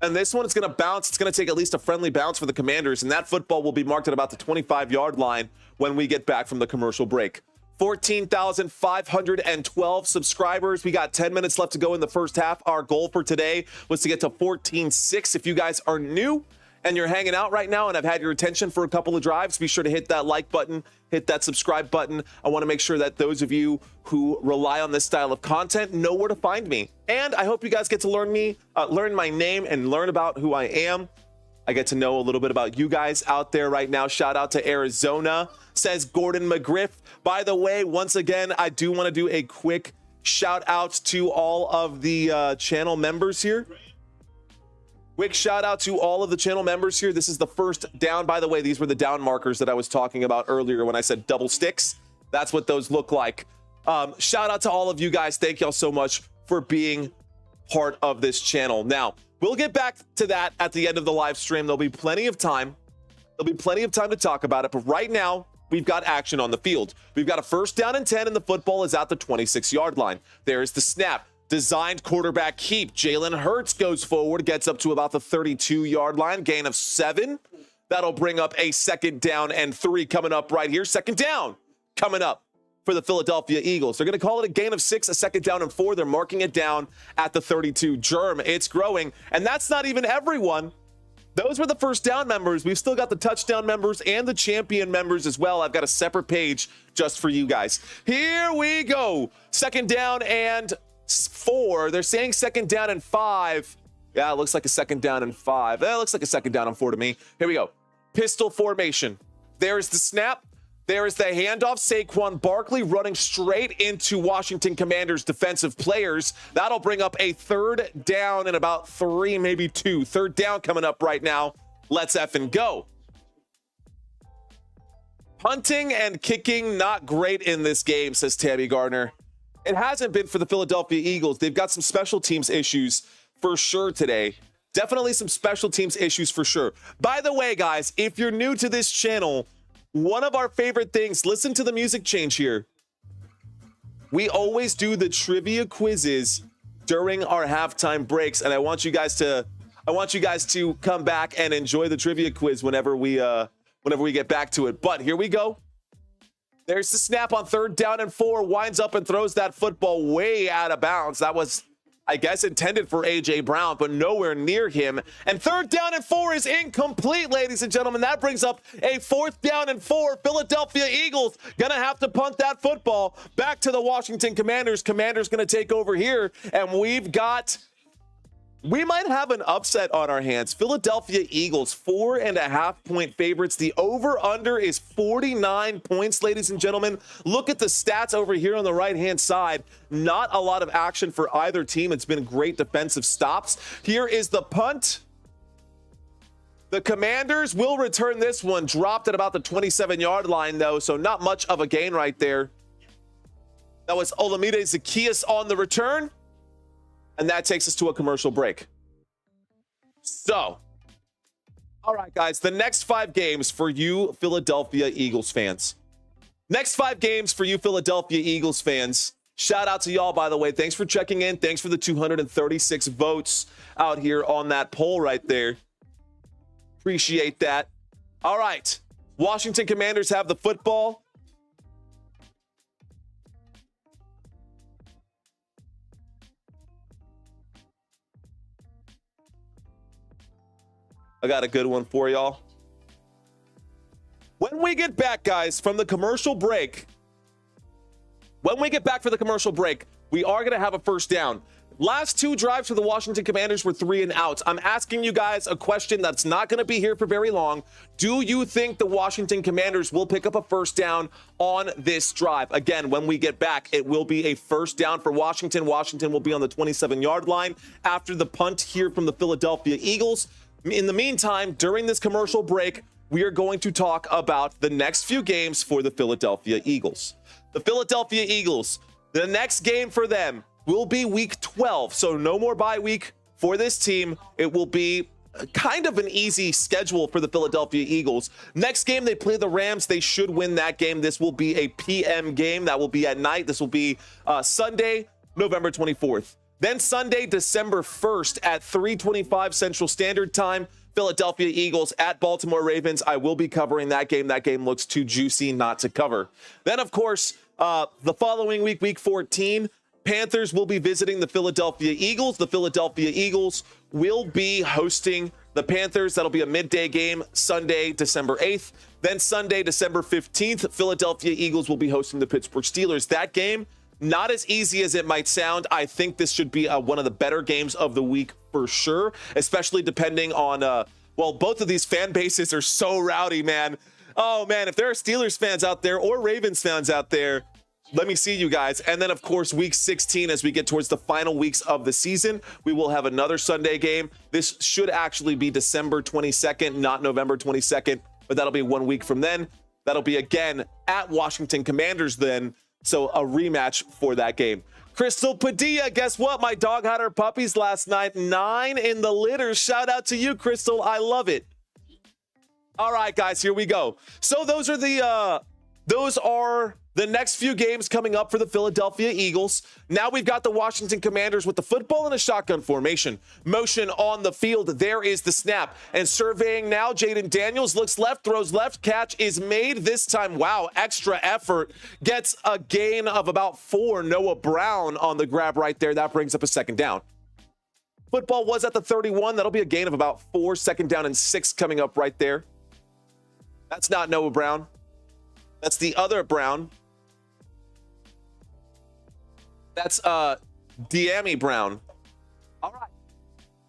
And this one is going to bounce. It's going to take at least a friendly bounce for the Commanders. And that football will be marked at about the 25-yard line when we get back from the commercial break. 14,512 subscribers. We got 10 minutes left to go in the first half. Our goal for today was to get to 14.6. If you guys are new and you're hanging out right now and I've had your attention for a couple of drives, be sure to hit that like button, hit that subscribe button. I want to make sure that those of you who rely on this style of content know where to find me. And I hope you guys get to learn my name and learn about who I am. I get to know a little bit about you guys out there right now. Shout out to Arizona, says Gordon McGriff. By the way, once again, I do want to do a quick shout out to all of the channel members here. Quick shout out to all of the channel members here. This is the first down. By the way, these were the down markers that I was talking about earlier when I said double sticks. That's what those look like. Shout out to all of you guys. Thank y'all so much for being part of this channel. Now, we'll get back to that at the end of the live stream. There'll be plenty of time. There'll be plenty of time to talk about it. But right now, we've got action on the field. We've got a 1st down and 10, and the football is at the 26-yard line. There's the snap. Designed quarterback keep. Jalen Hurts goes forward, gets up to about the 32-yard line, gain of 7. That'll bring up a 2nd down and 3 coming up right here. 2nd down coming up for the Philadelphia Eagles. They're going to call it a gain of 6, a 2nd down and 4. They're marking it down at the 32. Germ, it's growing. And that's not even everyone. Those were the 1st down members. We've still got the touchdown members and the champion members as well. I've got a separate page just for you guys. Here we go. 2nd down and 4. They're saying 2nd down and 5. Yeah, it looks like a 2nd down and 5. It looks like a 2nd down and 4 to me. Here we go. Pistol formation. There's the snap. There is the handoff. Saquon Barkley running straight into Washington Commanders defensive players. That'll bring up a 3rd down and about 3, maybe 2. 3rd down coming up right now. Let's effing go. Punting and kicking not great in this game, says Tammy Gardner. It hasn't been for the Philadelphia Eagles. They've got some special teams issues for sure today. Definitely some special teams issues for sure. By the way, guys, if you're new to this channel, one of our favorite things, listen to the music change here. We always do the trivia quizzes during our halftime breaks, and I want you guys to come back and enjoy the trivia quiz whenever we get back to it. But here we go. There's the snap on 3rd down and 4, winds up and throws that football way out of bounds. That was, I guess, intended for A.J. Brown, but nowhere near him. And 3rd down and 4 is incomplete, ladies and gentlemen. That brings up a 4th down and 4. Philadelphia Eagles gonna have to punt that football back to the Washington Commanders. Commanders gonna take over here, and we might have an upset on our hands. Philadelphia Eagles, 4.5-point favorites. The over-under is 49 points, ladies and gentlemen. Look at the stats over here on the right-hand side. Not a lot of action for either team. It's been great defensive stops. Here is the punt. The Commanders will return this one. Dropped at about the 27-yard line, though, so not much of a gain right there. That was Olamide Zaccheaus on the return. And that takes us to a commercial break. So, All right, guys, the next 5 games for you Philadelphia Eagles fans. Next 5 games for you Philadelphia Eagles fans. Shout out to y'all, by the way. Thanks for checking in. Thanks for the 236 votes out here on that poll right there. Appreciate that. All right. Washington Commanders have the football. I got a good one for y'all. When we get back, guys, from the commercial break, we are going to have a first down. Last 2 drives for the Washington Commanders were 3 and outs. I'm asking you guys a question that's not going to be here for very long. Do you think the Washington Commanders will pick up a first down on this drive? Again, when we get back, it will be a first down for Washington. Washington will be on the 27-yard line after the punt here from the Philadelphia Eagles. In the meantime, during this commercial break, we are going to talk about the next few games for the Philadelphia Eagles. The Philadelphia Eagles, the next game for them will be week 12. So no more bye week for this team. It will be kind of an easy schedule for the Philadelphia Eagles. Next game, they play the Rams. They should win that game. This will be a PM game. That will be at night. This will be Sunday, November 24th. Then Sunday, December 1st at 3:25 Central Standard Time, Philadelphia Eagles at Baltimore Ravens. I will be covering that game. That game looks too juicy not to cover. Then, of course, the following week, week 14, Panthers will be visiting the Philadelphia Eagles. The Philadelphia Eagles will be hosting the Panthers. That'll be a midday game, Sunday, December 8th. Then Sunday, December 15th, Philadelphia Eagles will be hosting the Pittsburgh Steelers. That game, not as easy as it might sound. I think this should be one of the better games of the week for sure, especially depending on, well, both of these fan bases are so rowdy, man. Oh, man, if there are Steelers fans out there or Ravens fans out there, let me see you guys. And then, of course, week 16, as we get towards the final weeks of the season, we will have another Sunday game. This should actually be December 22nd, not November 22nd, but that'll be 1 week from then. That'll be, again, at Washington Commanders then. So a rematch for that game. Crystal Padilla, guess what? My dog had her puppies last night. 9 in the litter. Shout out to you, Crystal. I love it. All right, guys, here we go. So those are the next few games coming up for the Philadelphia Eagles. Now we've got the Washington Commanders with the football in a shotgun formation. Motion on the field. There is the snap. And surveying now, Jaden Daniels looks left, throws left. Catch is made this time. Wow, extra effort. Gets a gain of about 4. Noah Brown on the grab right there. That brings up a second down. Football was at the 31. That'll be a gain of about 4. Second down and 6 coming up right there. That's not Noah Brown. That's the other Brown. That's De'Ami Brown. All right.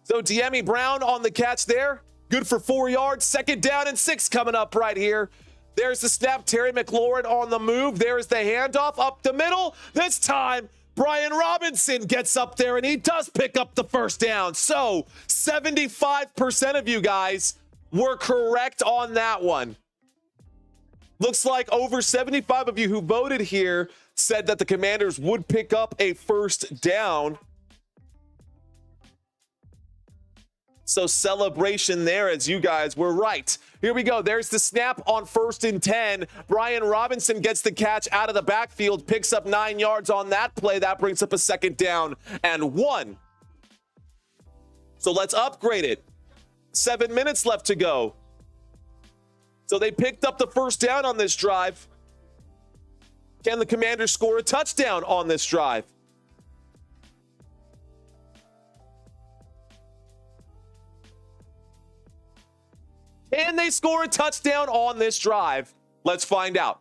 So De'Ami Brown on the catch there. Good for 4 yards. Second down and 6 coming up right here. There's the snap. Terry McLaurin on the move. There's the handoff up the middle. This time, Brian Robinson gets up there, and he does pick up the first down. So 75% of you guys were correct on that one. Looks like over 75 of you who voted here said that the Commanders would pick up a first down. So celebration there, as you guys were right. Here we go. There's the snap on 1st and 10. Brian Robinson gets the catch out of the backfield, picks up 9 yards on that play. That brings up a second down and 1. So let's upgrade it. 7 minutes left to go. So they picked up the first down on this drive. Can the Commanders score a touchdown on this drive? Can they score a touchdown on this drive? Let's find out.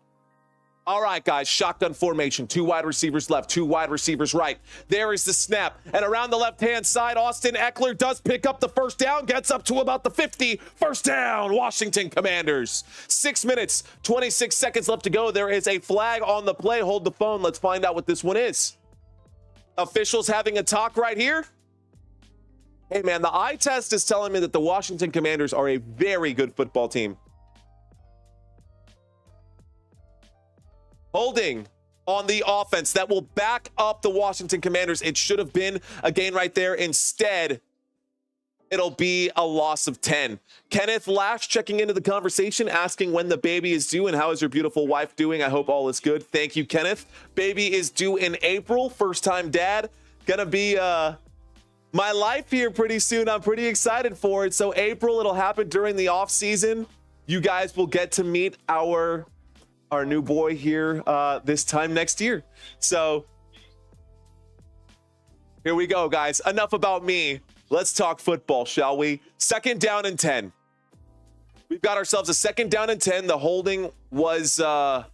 All right, guys, shotgun formation. 2 wide receivers left, 2 wide receivers right. There is the snap. And around the left-hand side, Austin Eckler does pick up the first down, gets up to about the 50. First down, Washington Commanders. 6 minutes, 26 seconds left to go. There is a flag on the play. Hold the phone. Let's find out what this one is. Officials having a talk right here. Hey, man, the eye test is telling me that the Washington Commanders are a very good football team. Holding on the offense that will back up the Washington Commanders. It should have been a gain right there. Instead, it'll be a loss of 10. Kenneth Lash checking into the conversation, asking when the baby is due and how is your beautiful wife doing? I hope all is good. Thank you, Kenneth. Baby is due in April. First-time dad. Gonna be my life here pretty soon. I'm pretty excited for it. So April, it'll happen during the off season. You guys will get to meet our new boy here this time next year. So here we go, guys. Enough about me. Let's talk football, shall we? 2nd down and 10. We've got ourselves a 2nd down and 10. The holding was going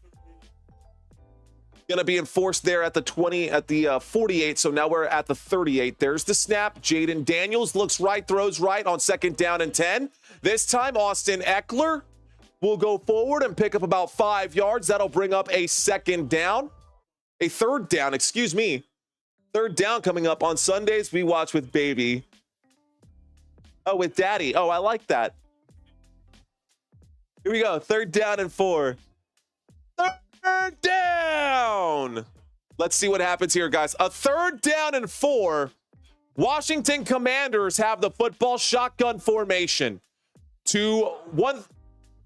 to be enforced there at the 20, at the 48. So now we're at the 38. There's the snap. Jaden Daniels looks right, throws right on 2nd down and 10. This time, Austin Eckler will go forward and pick up about 5 yards. That'll bring up a 2nd down. A 3rd down, excuse me. 3rd down coming up on Sundays. We watch with baby. Oh, with daddy. Oh, I like that. Here we go. 3rd down and 4. 3rd down. Let's see what happens here, guys. A 3rd down and 4. Washington Commanders have the football, shotgun formation. One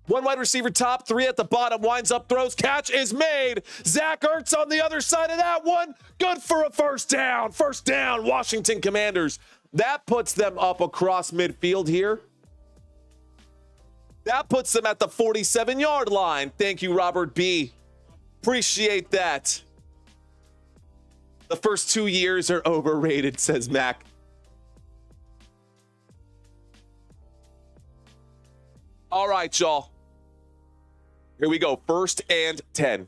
wide receiver top, 3 at the bottom, winds up, throws, catch is made. Zach Ertz on the other side of that one. Good for a 1st down. 1st down, Washington Commanders. That puts them up across midfield here. That puts them at the 47-yard line. Thank you, Robert B. Appreciate that. The first 2 years are overrated, says Mac. All right, y'all. Here we go. 1st and 10.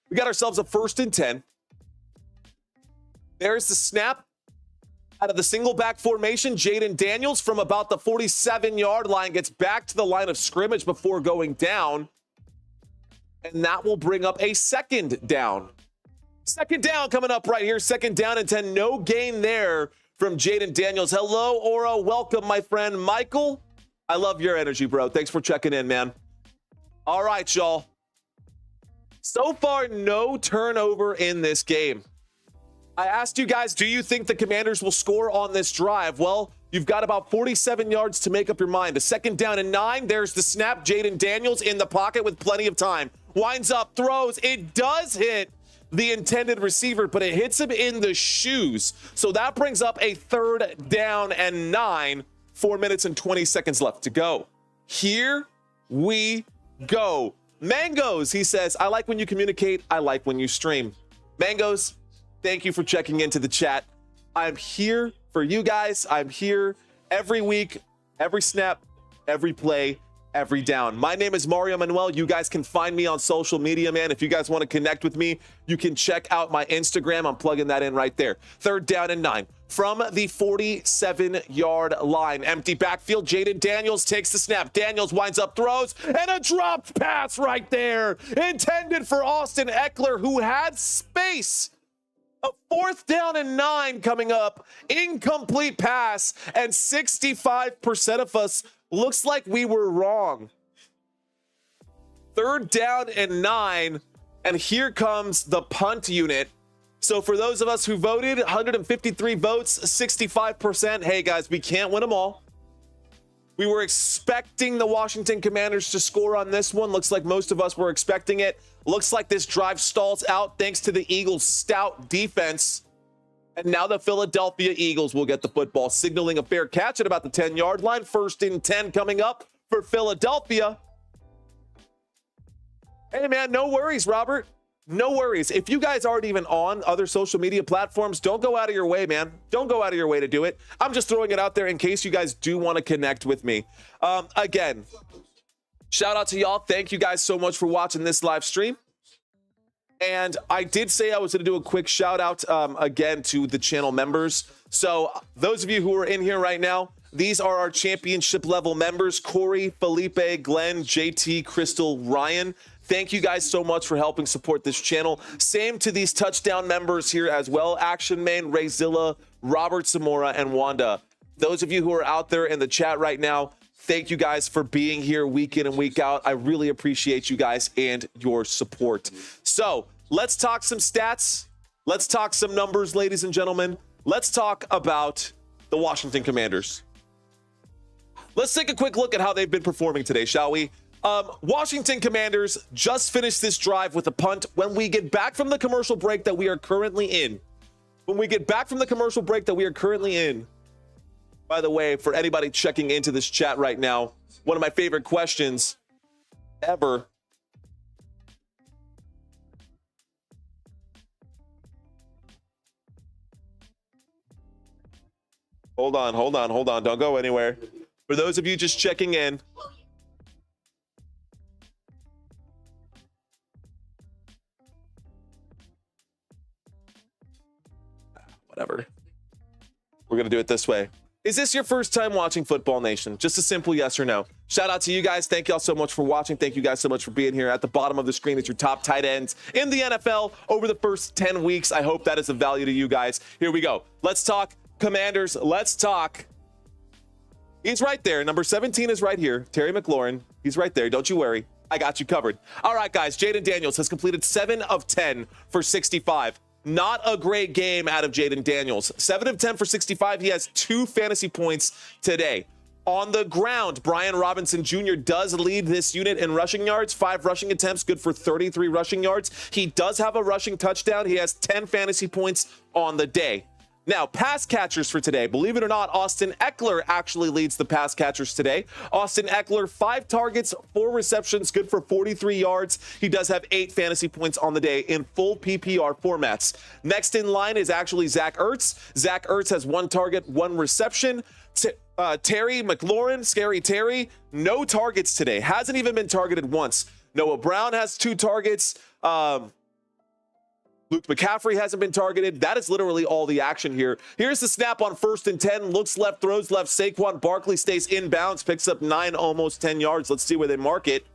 We got ourselves a 1st and 10. There's the snap. Out of the single back formation, Jaden Daniels from about the 47-yard line gets back to the line of scrimmage before going down. And that will bring up a 2nd down. 2nd down coming up right here. 2nd down and 10. No gain there from Jaden Daniels. Hello, Aura. Welcome, my friend Michael. I love your energy, bro. Thanks for checking in, man. All right, y'all. So far, no turnover in this game. I asked you guys, do you think the Commanders will score on this drive? Well, you've got about 47 yards to make up your mind. A 2nd down and 9. There's the snap. Jaden Daniels in the pocket with plenty of time. Winds up, throws. It does hit the intended receiver, but it hits him in the shoes. So that brings up a 3rd down and 9. 4 minutes and 20 seconds left to go. Here we go. Mangoes, he says, I like when you communicate. I like when you stream. Mangoes, thank you for checking into the chat. I'm here for you guys. I'm here every week, every snap, every play, every down. My name is Mario Manuel. You guys can find me on social media, man. If you guys want to connect with me, you can check out my Instagram. I'm plugging that in right there. 3rd down and 9. From the 47-yard line. Empty backfield. Jaden Daniels takes the snap. Daniels winds up, throws, and a dropped pass right there. Intended for Austin Eckler, who had space. A 4th down and 9 coming up. Incomplete pass, and 65% of us looks like we were wrong. 3rd down and 9, and here comes the punt unit. So for those of us who voted, 153 votes, 65%. Hey, guys, we can't win them all. We were expecting the Washington Commanders to score on this one. Looks like most of us were expecting it. Looks like this drive stalls out thanks to the Eagles' stout defense. And now the Philadelphia Eagles will get the football, signaling a fair catch at about the 10-yard line. 1st and 10 coming up for Philadelphia. Hey, man, no worries, Robert. No worries. If you guys aren't even on other social media platforms, don't go out of your way, man. Don't go out of your way to do it. I'm just throwing it out there in case you guys do want to connect with me. Again, shout out to y'all. Thank you guys so much for watching this live stream. And I did say I was going to do a quick shout out again to the channel members. So those of you who are in here right now, these are our championship level members: Corey, Felipe, Glenn, JT, Crystal, Ryan. Thank you guys so much for helping support this channel. Same to these touchdown members here as well: Action Man, Rayzilla, Robert Zamora, and Wanda. Those of you who are out there in the chat right now, thank you guys for being here week in and week out. I really appreciate you guys and your support. So let's talk some stats. Let's talk some numbers, ladies and gentlemen. Let's talk about the Washington Commanders. Let's take a quick look at how they've been performing today, shall we? Washington Commanders just finished this drive with a punt. When we get back from the commercial break that we are currently in, by the way, for anybody checking into this chat right now, one of my favorite questions ever. Hold on. Don't go anywhere. For those of you just checking in, whatever. We're going to do it this way. Is this your first time watching Football Nation? Just a simple yes or no. Shout out to you guys. Thank y'all so much for watching. Thank you guys so much for being here. At the bottom of the screen is your top tight ends in the NFL over the first 10 weeks. I hope that is of value to you guys. Here we go. Let's talk Commanders. Let's talk. He's right there. Number 17 is right here. Terry McLaurin. He's right there. Don't you worry. I got you covered. All right, guys. Jaden Daniels has completed 7 of 10 for 65. Not a great game out of Jaden Daniels. 7 of 10 for 65. He has 2 fantasy points today. On the ground, Brian Robinson Jr. does lead this unit in rushing yards. 5 rushing attempts, good for 33 rushing yards. He does have a rushing touchdown. He has 10 fantasy points on the day. Now, pass catchers for today. Believe it or not, Austin Eckler actually leads the pass catchers today. Austin Eckler, 5 targets, 4 receptions, good for 43 yards. He does have 8 fantasy points on the day in full PPR formats. Next in line is actually Zach Ertz. Zach Ertz has 1 target, 1 reception. Terry McLaurin, Scary Terry, no targets today. Hasn't even been targeted once. Noah Brown has 2 targets. Luke McCaffrey hasn't been targeted. That is literally all the action here. Here's the snap on 1st and 10. Looks left, throws left. Saquon Barkley stays inbounds, picks up 9, almost 10 yards. Let's see where they mark it.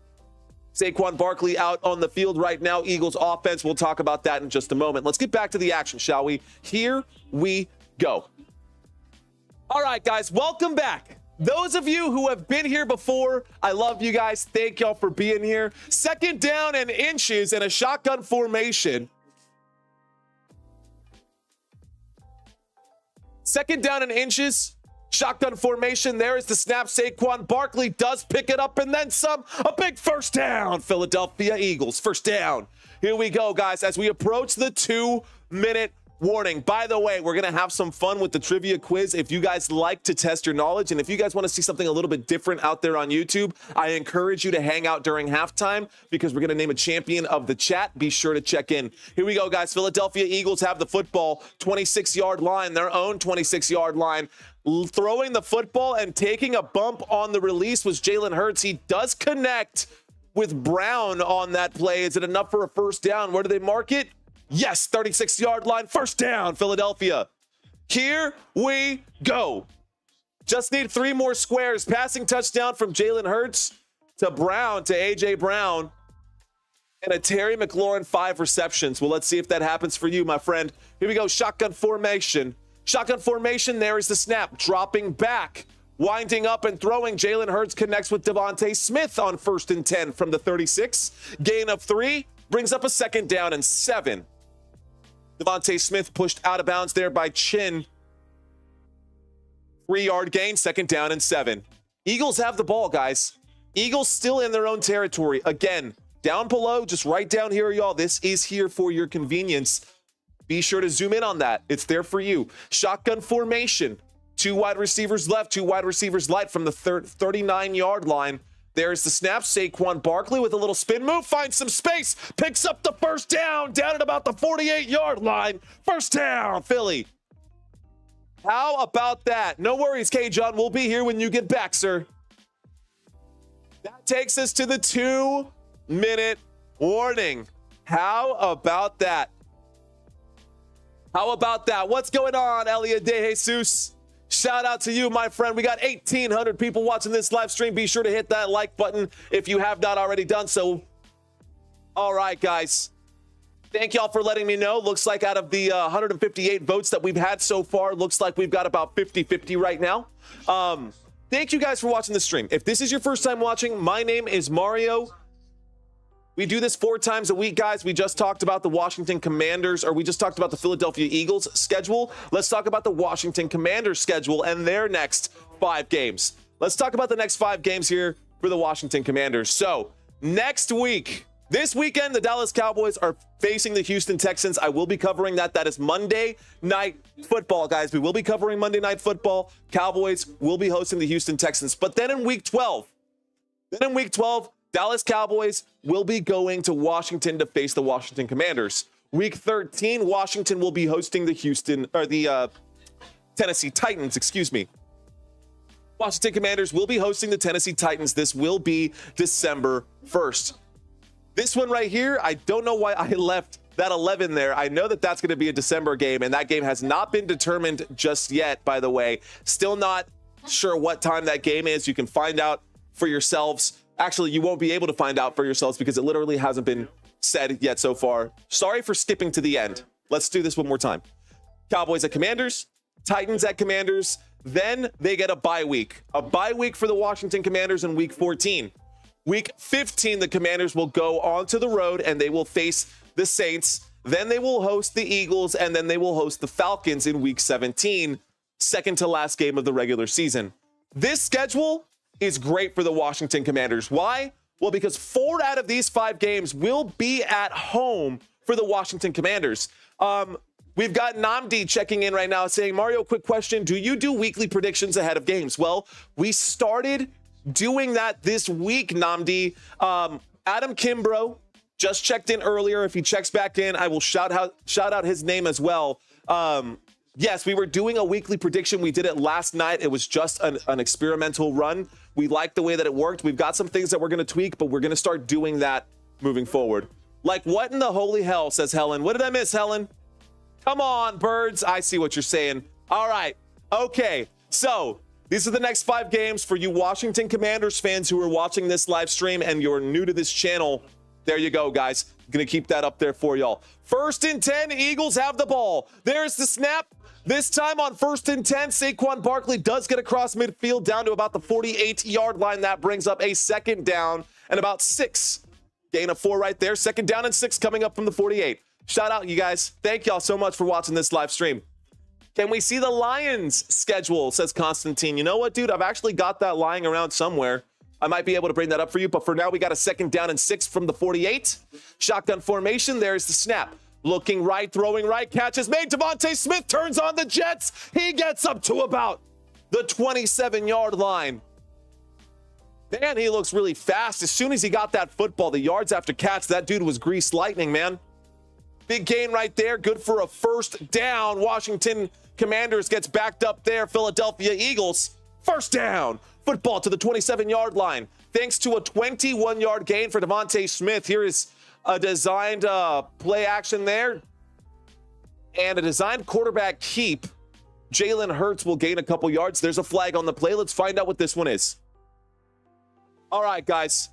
Saquon Barkley out on the field right now. Eagles offense. We'll talk about that in just a moment. Let's get back to the action, shall we? Here we go. All right, guys, welcome back. Those of you who have been here before, I love you guys. Thank y'all for being here. 2nd down and inches in a shotgun formation. 2nd down and inches, shotgun formation. There is the snap. Saquon Barkley does pick it up and then some. A big first down. Philadelphia Eagles, first down. Here we go, guys, as we approach the 2-minute warning. By the way, we're going to have some fun with the trivia quiz. If you guys like to test your knowledge and if you guys want to see something a little bit different out there on YouTube, I encourage you to hang out during halftime because we're going to name a champion of the chat. Be sure to check in. Here we go, guys. Philadelphia Eagles have the football, 26-yard line, their own 26-yard line. Throwing the football and taking a bump on the release was Jalen Hurts. He does connect with Brown on that play. Is it enough for a first down? Where do they mark it? Yes, 36-yard line, first down, Philadelphia. Here we go. Just need 3 more squares. Passing touchdown from Jalen Hurts to Brown, to A.J. Brown. And a Terry McLaurin, 5 receptions. Well, let's see if that happens for you, my friend. Here we go, shotgun formation. Shotgun formation, there is the snap. Dropping back, winding up and throwing. Jalen Hurts connects with Devontae Smith on 1st and 10 from the 36. Gain of 3, brings up a 2nd down and 7. Devontae Smith pushed out of bounds there by Chin. 3-yard gain, 2nd down and 7. Eagles have the ball, guys. Eagles still in their own territory. Again, down below, just right down here, y'all. This is here for your convenience. Be sure to zoom in on that. It's there for you. Shotgun formation. 2 wide receivers left, 2 wide receivers light from the 39-yard line. There's the snap. Saquon Barkley with a little spin move, finds some space, picks up the first down at about the 48-yard line. First down, Philly. How about that? No worries, K-John. We'll be here when you get back, sir. That takes us to the 2-minute warning. How about that? How about that? What's going on, Elliot De Jesus? Shout out to you, my friend. We got 1,800 people watching this live stream. Be sure to hit that like button if you have not already done so. All right, guys. Thank y'all for letting me know. Looks like out of the 158 votes that we've had so far, looks like we've got about 50-50 right now. Thank you guys for watching the stream. If this is your first time watching, my name is Mario. We do this 4 times a week, guys. We just talked about the Washington Commanders, or we just talked about the Philadelphia Eagles schedule. Let's talk about the Washington Commanders schedule and their next 5 games. let's talk about the next 5 games here for the Washington Commanders. So next week, this weekend, the Dallas Cowboys are facing the Houston Texans. I will be covering that. That is Monday Night Football, guys. We will be covering Monday Night Football. Cowboys will be hosting the Houston Texans. But then in Week 12, Dallas Cowboys will be going to Washington to face the Washington Commanders. Week 13, Washington will be hosting the Tennessee Titans, excuse me. Washington Commanders will be hosting the Tennessee Titans. This will be December 1st. This one right here, I don't know why I left that 11 there. I know that that's going to be a December game, and that game has not been determined just yet, by the way. Still not sure what time that game is. You can find out for yourselves. Actually, you won't be able to find out for yourselves because it literally hasn't been said yet so far. Sorry for skipping to the end. Let's do this one more time. Cowboys at Commanders, Titans at Commanders. Then they get a bye week. A bye week for the Washington Commanders in Week 14. Week 15, the Commanders will go onto the road and they will face the Saints. Then they will host the Eagles, and then they will host the Falcons in Week 17, second to last game of the regular season. This schedule is great for the Washington Commanders. Why? Well, because 4 out of these 5 games will be at home for the Washington Commanders. We've got Namdi checking in right now saying, Mario, quick question. Do you do weekly predictions ahead of games? Well, we started doing that this week, Namdi. Adam Kimbrough just checked in earlier. If he checks back in, I will shout out his name as well. Yes, we were doing a weekly prediction. We did it last night. It was just an experimental run. We liked the way that it worked. We've got some things that we're going to tweak, but we're going to start doing that moving forward. Like, what in the holy hell, says Helen. What did I miss, Helen? Come on, birds. I see what you're saying. All right. Okay. So these are the next 5 games for you Washington Commanders fans who are watching this live stream and you're new to this channel. There you go, guys. Going to keep that up there for y'all. 1st and 10, Eagles have the ball. There's the snap. This time on 1st and 10, Saquon Barkley does get across midfield down to about the 48-yard line. That brings up a 2nd down and about 6. Gain of 4 right there. 2nd down and 6 coming up from the 48. Shout out, you guys. Thank y'all so much for watching this live stream. Can we see the Lions schedule, says Constantine. You know what, dude? I've actually got that lying around somewhere. I might be able to bring that up for you, but for now, we got a 2nd down and 6 from the 48. Shotgun formation. There's the snap. Looking right, throwing right. Catch is made. Devontae Smith turns on the Jets. He gets up to about the 27-yard line. Man, he looks really fast. As soon as he got that football, the yards after catch, that dude was greased lightning, man. Big gain right there. Good for a 1st down. Washington Commanders gets backed up there. Philadelphia Eagles. 1st down. Football to the 27-yard line. Thanks to a 21-yard gain for Devontae Smith. Here is a designed play action there. And a designed quarterback keep. Jalen Hurts will gain a couple yards. There's a flag on the play. Let's find out what this one is. All right, guys.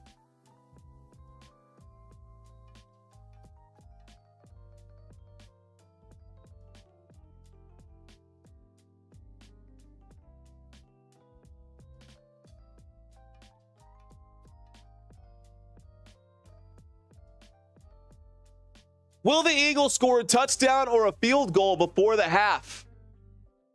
Will the Eagles score a touchdown or a field goal before the half?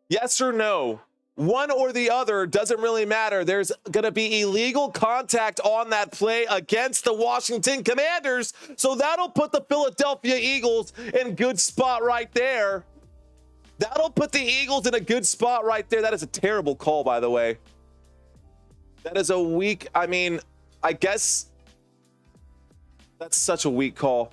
Yes or no? One or the other, doesn't really matter. There's going to be illegal contact on that play against the Washington Commanders. So that'll put the Philadelphia Eagles in good spot right there. That'll put the Eagles in a good spot right there. That is a terrible call, by the way. That is a weak, I guess that's such a weak call.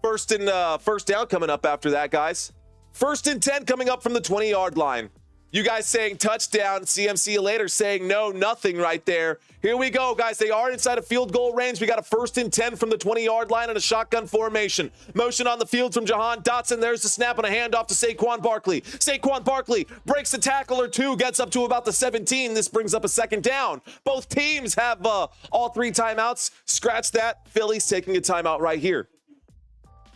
1st down coming up after that, guys. 1st and 10 coming up from the 20-yard line. You guys saying touchdown. CMC later saying no, nothing right there. Here we go, guys. They are inside of field goal range. We got a 1st and 10 from the 20-yard line and a shotgun formation. Motion on the field from Jahan Dotson. There's the snap and a handoff to Saquon Barkley. Saquon Barkley breaks a tackle or 2, gets up to about the 17. This brings up a 2nd down. Both teams have all 3 timeouts. Scratch that. Philly's taking a timeout right here.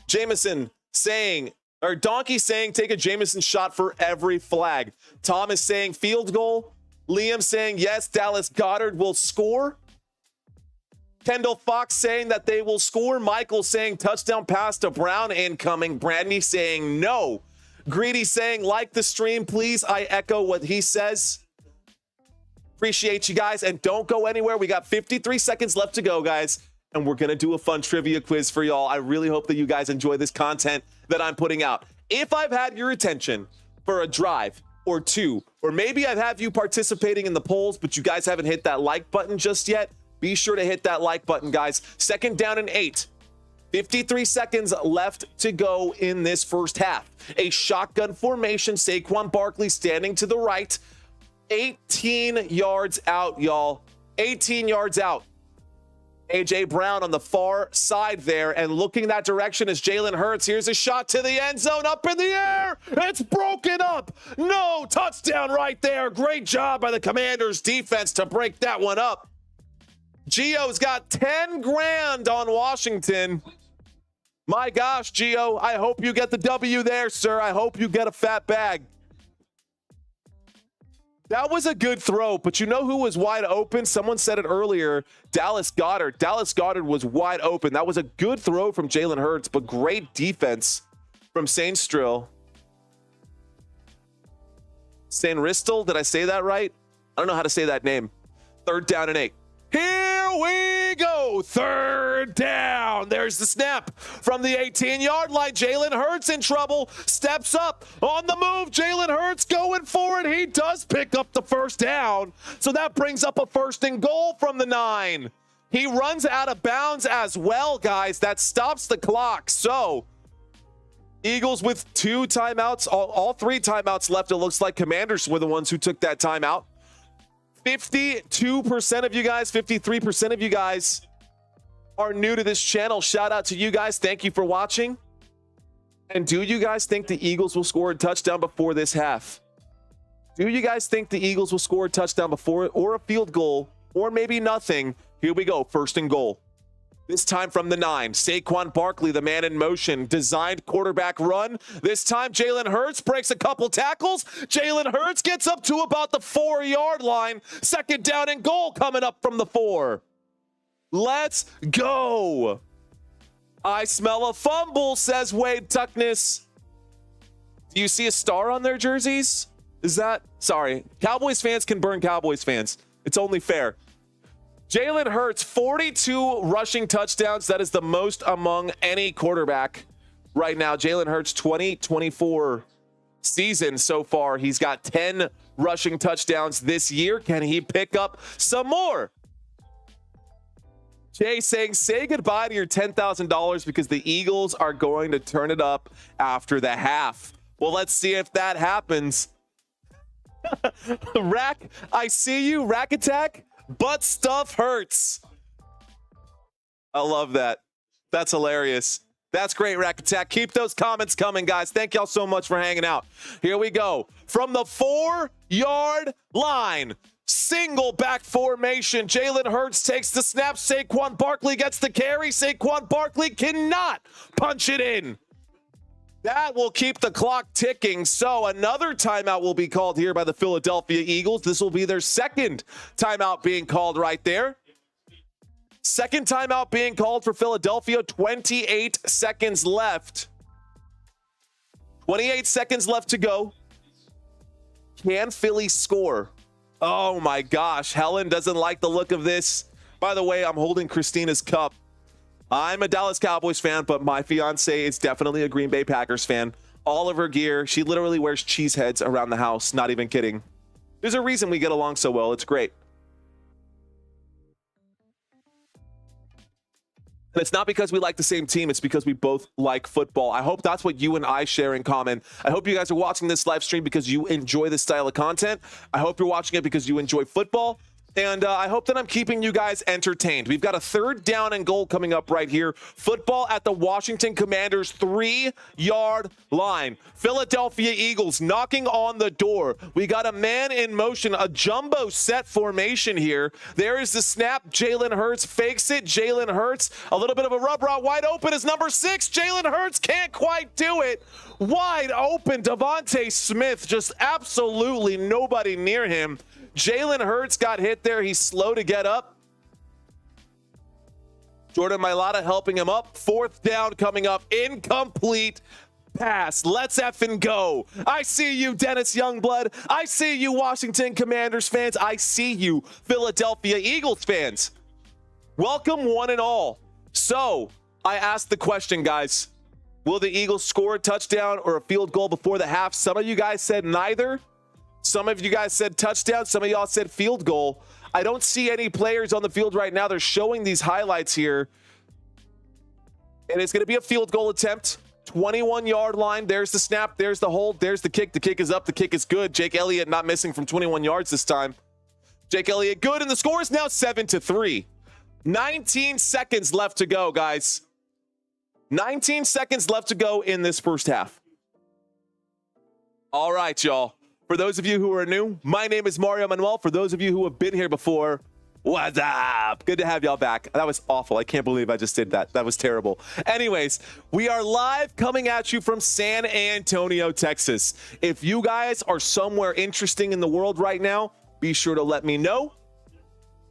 Jameson saying, or Donkey saying, take a Jameson shot for every flag. Thomas saying field goal. Liam saying, yes, Dallas Goedert will score. Kendall Fox saying that they will score. Michael saying touchdown pass to Brown incoming. Brandy saying no. Greedy saying, like the stream, please. I echo what he says. Appreciate you guys, and don't go anywhere. We got 53 seconds left to go, guys, and we're going to do a fun trivia quiz for y'all. I really hope that you guys enjoy this content that I'm putting out. If I've had your attention for a drive or two, or maybe I've had you participating in the polls, but you guys haven't hit that like button just yet, be sure to hit that like button, guys. 2nd down and 8. 53 seconds left to go in this first half. A shotgun formation, Saquon Barkley standing to the right. 18 yards out, y'all. 18 yards out. A.J. Brown on the far side there, and looking that direction is Jalen Hurts. Here's a shot to the end zone, up in the air. It's broken up. No, touchdown right there. Great job by the Commanders defense to break that one up. Gio's got 10 grand on Washington. My gosh, Gio, I hope you get the W there, sir. I hope you get a fat bag. That was a good throw, but you know who was wide open? Someone said it earlier, Dallas Goedert. Dallas Goedert was wide open. That was a good throw from Jalen Hurts, but great defense from Saint Strill. Saint Ristel, did I say that right? I don't know how to say that name. 3rd down and 8. Here we go. 3rd down. There's the snap from the 18-yard line. Jalen Hurts in trouble. Steps up on the move. Jalen Hurts going for it. He does pick up the 1st down. So that brings up a 1st and goal from the 9. He runs out of bounds as well, guys. That stops the clock. So Eagles with 2 timeouts, all 3 timeouts left. It looks like Commanders were the ones who took that timeout. 52% of you guys, 53% of you guys are new to this channel. Shout out to you guys. Thank you for watching. And do you guys think the Eagles will score a touchdown before this half? Do you guys think the Eagles will score a touchdown before, or a field goal, or maybe nothing? Here we go. 1st and goal. This time from the 9. Saquon Barkley, the man in motion. Designed quarterback run. This time Jalen Hurts breaks a couple tackles. Jalen Hurts gets up to about the 4-yard line. 2nd down and goal coming up from the 4. Let's go. I smell a fumble, says Wade Tuckness. Do you see a star on their jerseys? Is that? Sorry. Cowboys fans can burn Cowboys fans. It's only fair. Jalen Hurts, 42 rushing touchdowns. That is the most among any quarterback right now. Jalen Hurts, 2024 season so far. He's got 10 rushing touchdowns this year. Can he pick up some more? Jay saying, say goodbye to your $10,000 because the Eagles are going to turn it up after the half. Well, let's see if that happens. Rack, I see you. Rack Attack. But stuff hurts. I love that. That's hilarious. That's great, Rack Attack. Keep those comments coming, guys. Thank y'all so much for hanging out. Here we go. From the 4-yard line. Single back formation. Jalen Hurts takes the snap. Saquon Barkley gets the carry. Saquon Barkley cannot punch it in. That will keep the clock ticking. So another timeout will be called here by the Philadelphia Eagles. This will be their 2nd timeout being called right there. 2nd timeout being called for Philadelphia. 28 seconds left. 28 seconds left to go. Can Philly score? Oh my gosh. Helen doesn't like the look of this. By the way, I'm holding Christina's cup. I'm a Dallas Cowboys fan, but my fiance is definitely a Green Bay Packers fan. All of her gear, she literally wears cheese heads around the house. Not even kidding. There's a reason we get along so well. It's great. And it's not because we like the same team. It's because we both like football. I hope that's what you and I share in common. I hope you guys are watching this live stream because you enjoy this style of content. I hope you're watching it because you enjoy football. And I hope that I'm keeping you guys entertained. We've got a 3rd down and goal coming up right here. Football at the Washington Commanders 3-yard line. Philadelphia Eagles knocking on the door. We got a man in motion, a jumbo set formation here. There is the snap. Jalen Hurts fakes it. Jalen Hurts, a little bit of a rub route. Wide open is number 6. Jalen Hurts can't quite do it. Wide open. Devontae Smith, just absolutely nobody near him. Jalen Hurts got hit there. He's slow to get up. Jordan Mailata helping him up. 4th down coming up. Incomplete. pass. Let's effing go. I see you, Dennis Youngblood. I see you, Washington Commanders fans. I see you, Philadelphia Eagles fans. Welcome, one and all. So, I asked the question, guys. Will the Eagles score a touchdown or a field goal before the half? Some of you guys said neither. Some of you guys said touchdown. Some of y'all said field goal. I don't see any players on the field right now. They're showing these highlights here. And it's going to be a field goal attempt. 21-yard line. There's the snap. There's the hold. There's the kick. The kick is up. The kick is good. Jake Elliott not missing from 21 yards this time. Jake Elliott good. And the score is now 7-3. 19 seconds left to go, guys. 19 seconds left to go in this first half. All right, y'all. For those of you who are new, my name is Mario Manuel. For those of you who have been here before, what's up? Good to have y'all back. That was awful. I can't believe I just did that. That was terrible. Anyways, we are live coming at you from San Antonio, Texas. If you guys are somewhere interesting in the world right now, be sure to let me know.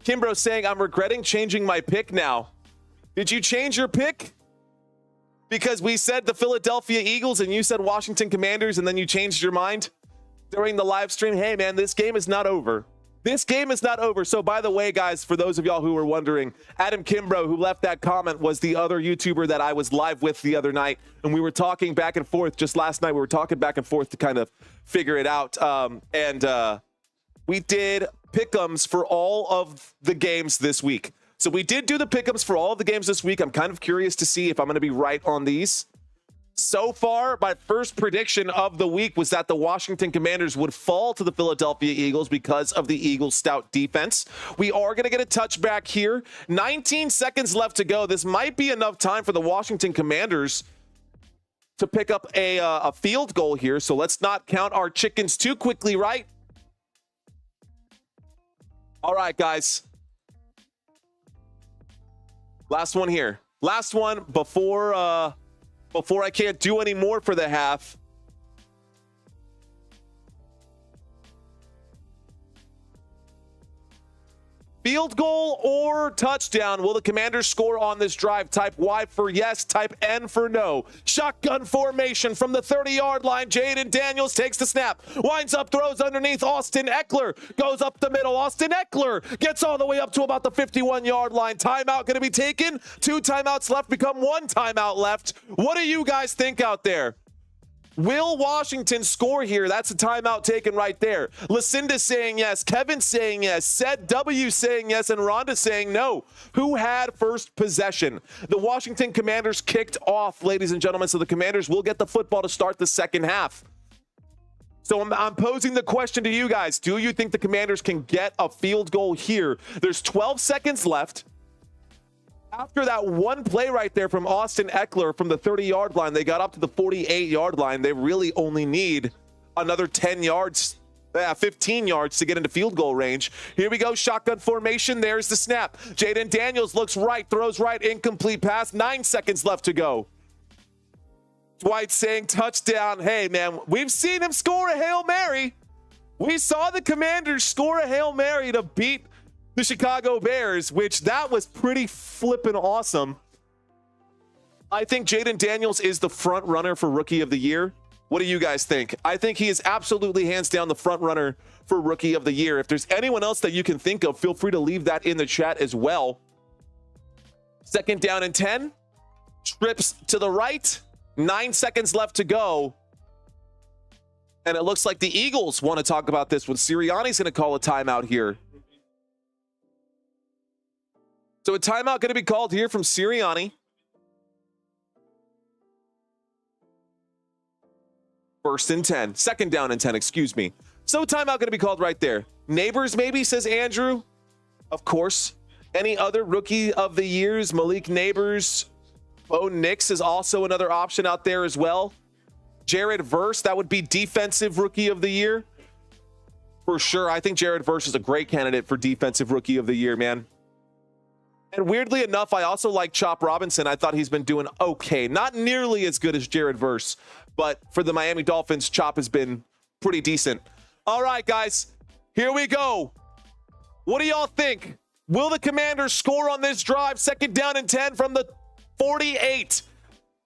Kimbro saying, I'm regretting changing my pick now. Did you change your pick? Because we said the Philadelphia Eagles and you said Washington Commanders and then you changed your mind during the live stream. Hey, man, this game is not over. This game is not over. So, by the way, guys, for those of y'all who were wondering, Adam Kimbrough, who left that comment, was the other YouTuber that I was live with the other night. And we were talking back and forth. Just last night, we were talking back and forth to kind of figure it out. We did pick'ems for all of the games this week. So we did do the pick'ems for all of the games this week. I'm kind of curious to see if I'm going to be right on these. So far, my first prediction of the week was that the Washington Commanders would fall to the Philadelphia Eagles because of the Eagles' stout defense. We are going to get a touchback here. 19 seconds left to go. This might be enough time for the Washington Commanders to pick up a field goal here. So let's not count our chickens too quickly, right? All right, guys. Last one here. Last one before I can't do any more for the half. Field goal or touchdown? Will the Commanders score on this drive? Type Y for yes, type N for no. Shotgun formation from the 30-yard line. Jalen Daniels takes the snap. Winds up, throws underneath. Austin Eckler goes up the middle. Austin Eckler gets all the way up to about the 51-yard line. Timeout going to be taken. 2 timeouts left, become 1 timeout left. What do you guys think out there? Will Washington score here? That's a timeout taken right there. Lucinda saying yes. Kevin saying yes. Seth W saying yes. And Rhonda saying no. Who had first possession? The Washington Commanders kicked off, ladies and gentlemen. So the Commanders will get the football to start the second half. So I'm posing the question to you guys. Do you think the Commanders can get a field goal here? There's 12 seconds left. After that one play right there from Austin Eckler from the 30-yard line, they got up to the 48-yard line. They really only need another 10 yards, 15 yards to get into field goal range. Here we go, shotgun formation. There's the snap. Jalen Daniels looks right, throws right, incomplete pass. 9 seconds left to go. Dwight saying touchdown. Hey, man, we've seen him score a Hail Mary. We saw the Commanders score a Hail Mary to beat the Chicago Bears, which that was pretty flippin' awesome. I think Jalen Daniels is the front runner for Rookie of the Year. What do you guys think? I think he is absolutely hands down the front runner for Rookie of the Year. If there's anyone else that you can think of, feel free to leave that in the chat as well. 2nd down and 10. Trips to the right. 9 seconds left to go. And it looks like the Eagles want to talk about this one. Sirianni's going to call a timeout here. So a timeout going to be called here from Sirianni. 1st and 10. 2nd down and 10, excuse me. So timeout going to be called right there. Neighbors maybe, says Andrew. Of course. Any other Rookie of the Years? Malik Neighbors. Bo Nix is also another option out there as well. Jared Verse, that would be Defensive Rookie of the Year. For sure. I think Jared Verse is a great candidate for Defensive Rookie of the Year, man. And weirdly enough, I also like Chop Robinson. I thought he's been doing okay. Not nearly as good as Jared Verse, but for the Miami Dolphins, Chop has been pretty decent. All right, guys, here we go. What do y'all think? Will the Commanders score on this drive? 2nd down and 10 from the 48.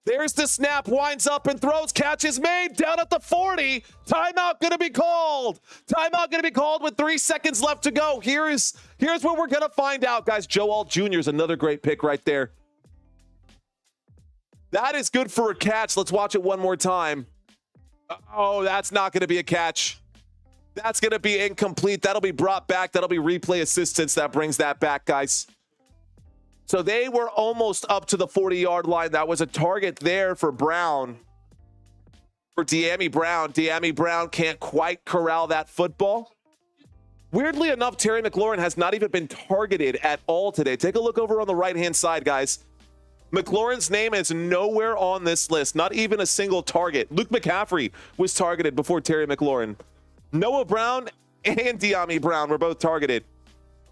There's the snap, winds up and throws, catch is made down at the 40. Timeout going to be called. Timeout going to be called with 3 seconds left to go. Here's where we're going to find out, guys. Joe Alt Jr. is another great pick right there. That is good for a catch. Let's watch it one more time. Oh, that's not going to be a catch. That's going to be incomplete. That'll be brought back. That'll be replay assistance that brings that back, guys. So they were almost up to the 40-yard line. That was a target there for Brown. For De'Ami Brown. De'Ami Brown can't quite corral that football. Weirdly enough, Terry McLaurin has not even been targeted at all today. Take a look over on the right-hand side, guys. McLaurin's name is nowhere on this list. Not even a single target. Luke McCaffrey was targeted before Terry McLaurin. Noah Brown and De'Ami Brown were both targeted.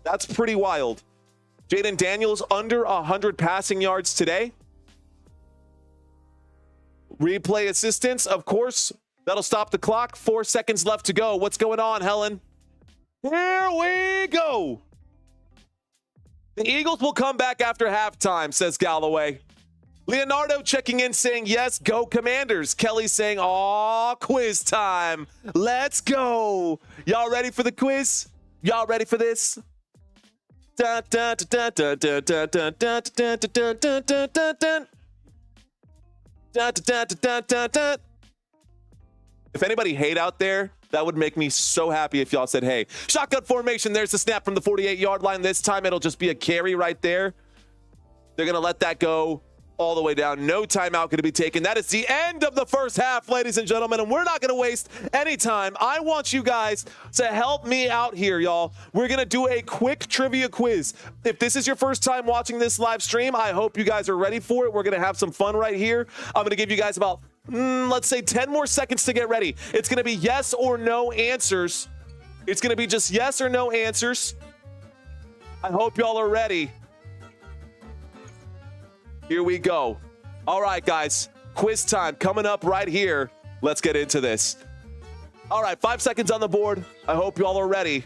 That's pretty wild. Jaden Daniels under 100 passing yards today. Replay assistance, of course. That'll stop the clock. 4 seconds left to go. What's going on, Helen? Here we go. The Eagles will come back after halftime, says Galloway. Leonardo checking in saying, yes, go Commanders. Kelly saying, aw, quiz time. Let's go. Y'all ready for the quiz? Y'all ready for this? If anybody hate out there, that would make me so happy if y'all said, hey. Shotgun formation, there's the snap from the 48-yard line. This time it'll just be a carry right there. They're going to let that go all the way down. No timeout going to be taken. That is the end of the first half, ladies and gentlemen, and we're not going to waste any time. I want you guys to help me out here, y'all. We're going to do a quick trivia quiz. If this is your first time watching this live stream, I hope you guys are ready for it. We're going to have some fun right here. I'm going to give you guys about let's say 10 more seconds to get ready. It's going to be yes or no answers. It's going to be just yes or no answers. I hope y'all are ready. Here we go. All right, guys. Quiz time coming up right here. Let's get into this. All right, 5 seconds on the board. I hope y'all are ready.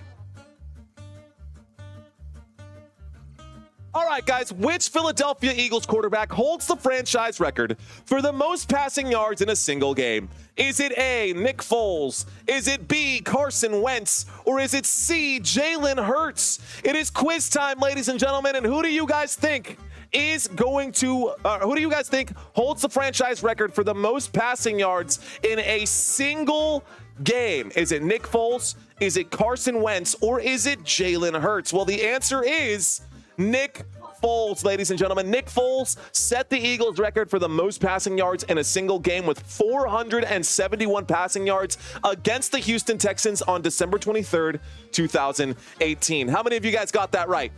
All right, guys, which Philadelphia Eagles quarterback holds the franchise record for the most passing yards in a single game? Is it A, Nick Foles? Is it B, Carson Wentz? Or is it C, Jalen Hurts? It is quiz time, ladies and gentlemen, and who do you guys think holds the franchise record for the most passing yards in a single game? Is it Nick Foles? Is it Carson Wentz? Or is it Jalen Hurts? Well, the answer is Nick Foles, ladies and gentlemen. Nick Foles set the Eagles record for the most passing yards in a single game with 471 passing yards against the Houston Texans on December 23rd, 2018. How many of you guys got that right?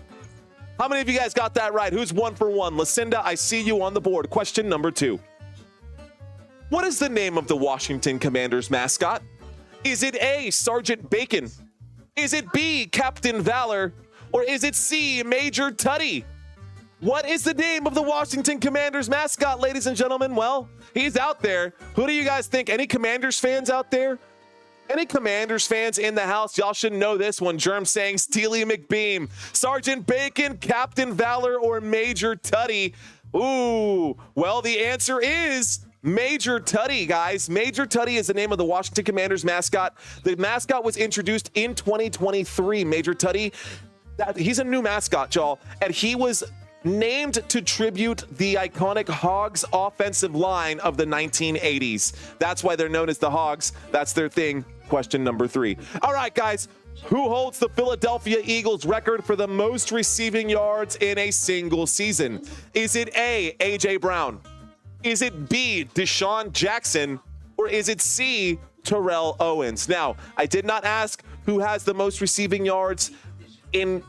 How many of you guys got that right? Who's 1 for 1? Lucinda, I see you on the board. Question number 2. What is the name of the Washington Commanders mascot? Is it A, Sergeant Bacon? Is it B, Captain Valor? Or is it C, Major Tutty? What is the name of the Washington Commanders mascot, ladies and gentlemen? Well, he's out there. Who do you guys think? Any Commanders fans out there? Any Commanders fans in the house? Y'all should know this one. Germ saying Steely McBeam, Sergeant Bacon, Captain Valor, or Major Tutty. Ooh, well, the answer is Major Tutty, guys. Major Tutty is the name of the Washington Commanders mascot. The mascot was introduced in 2023. Major Tutty, he's a new mascot, y'all, and he was named to tribute the iconic Hogs offensive line of the 1980s. That's why they're known as the Hogs. That's their thing. Question number 3. All right, guys. Who holds the Philadelphia Eagles record for the most receiving yards in a single season? Is it A, A.J. Brown? Is it B, Deshaun Jackson? Or is it C, Terrell Owens? Now, I did not ask who has the most receiving yards in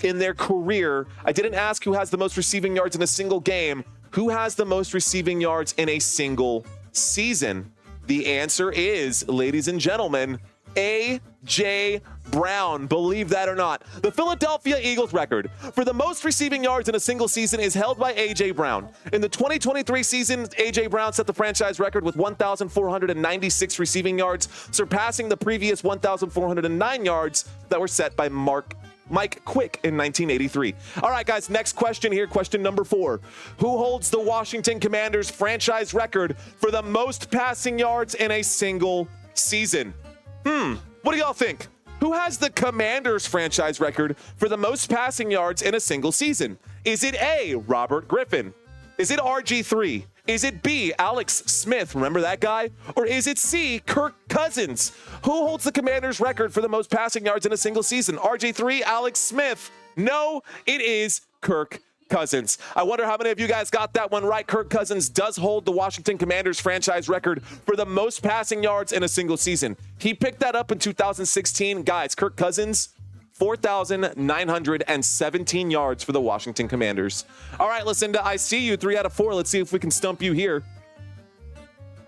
their career. I didn't ask who has the most receiving yards in a single game. Who has the most receiving yards in a single season? The answer is, ladies and gentlemen, A.J. Brown. Believe that or not. The Philadelphia Eagles record for the most receiving yards in a single season is held by A.J. Brown. In the 2023 season, A.J. Brown set the franchise record with 1,496 receiving yards, surpassing the previous 1,409 yards that were set by Mark Mike Quick in 1983. All right, guys, next question here. Question number 4. Who holds the Washington Commanders franchise record for the most passing yards in a single season? What do y'all think? Who has the Commanders franchise record for the most passing yards in a single season? Is it A, Robert Griffin? Is it RG3? Is it B, Alex Smith? Remember that guy? Or is it C, Kirk Cousins? Who holds the Commanders record for the most passing yards in a single season? RG3, Alex Smith? No, it is Kirk Cousins. I wonder how many of you guys got that one right. Kirk Cousins does hold the Washington Commanders franchise record for the most passing yards in a single season. He picked that up in 2016. Guys, Kirk Cousins, 4,917 yards for the Washington Commanders. All right, listen to I See You, 3 out of 4. Let's see if we can stump you here.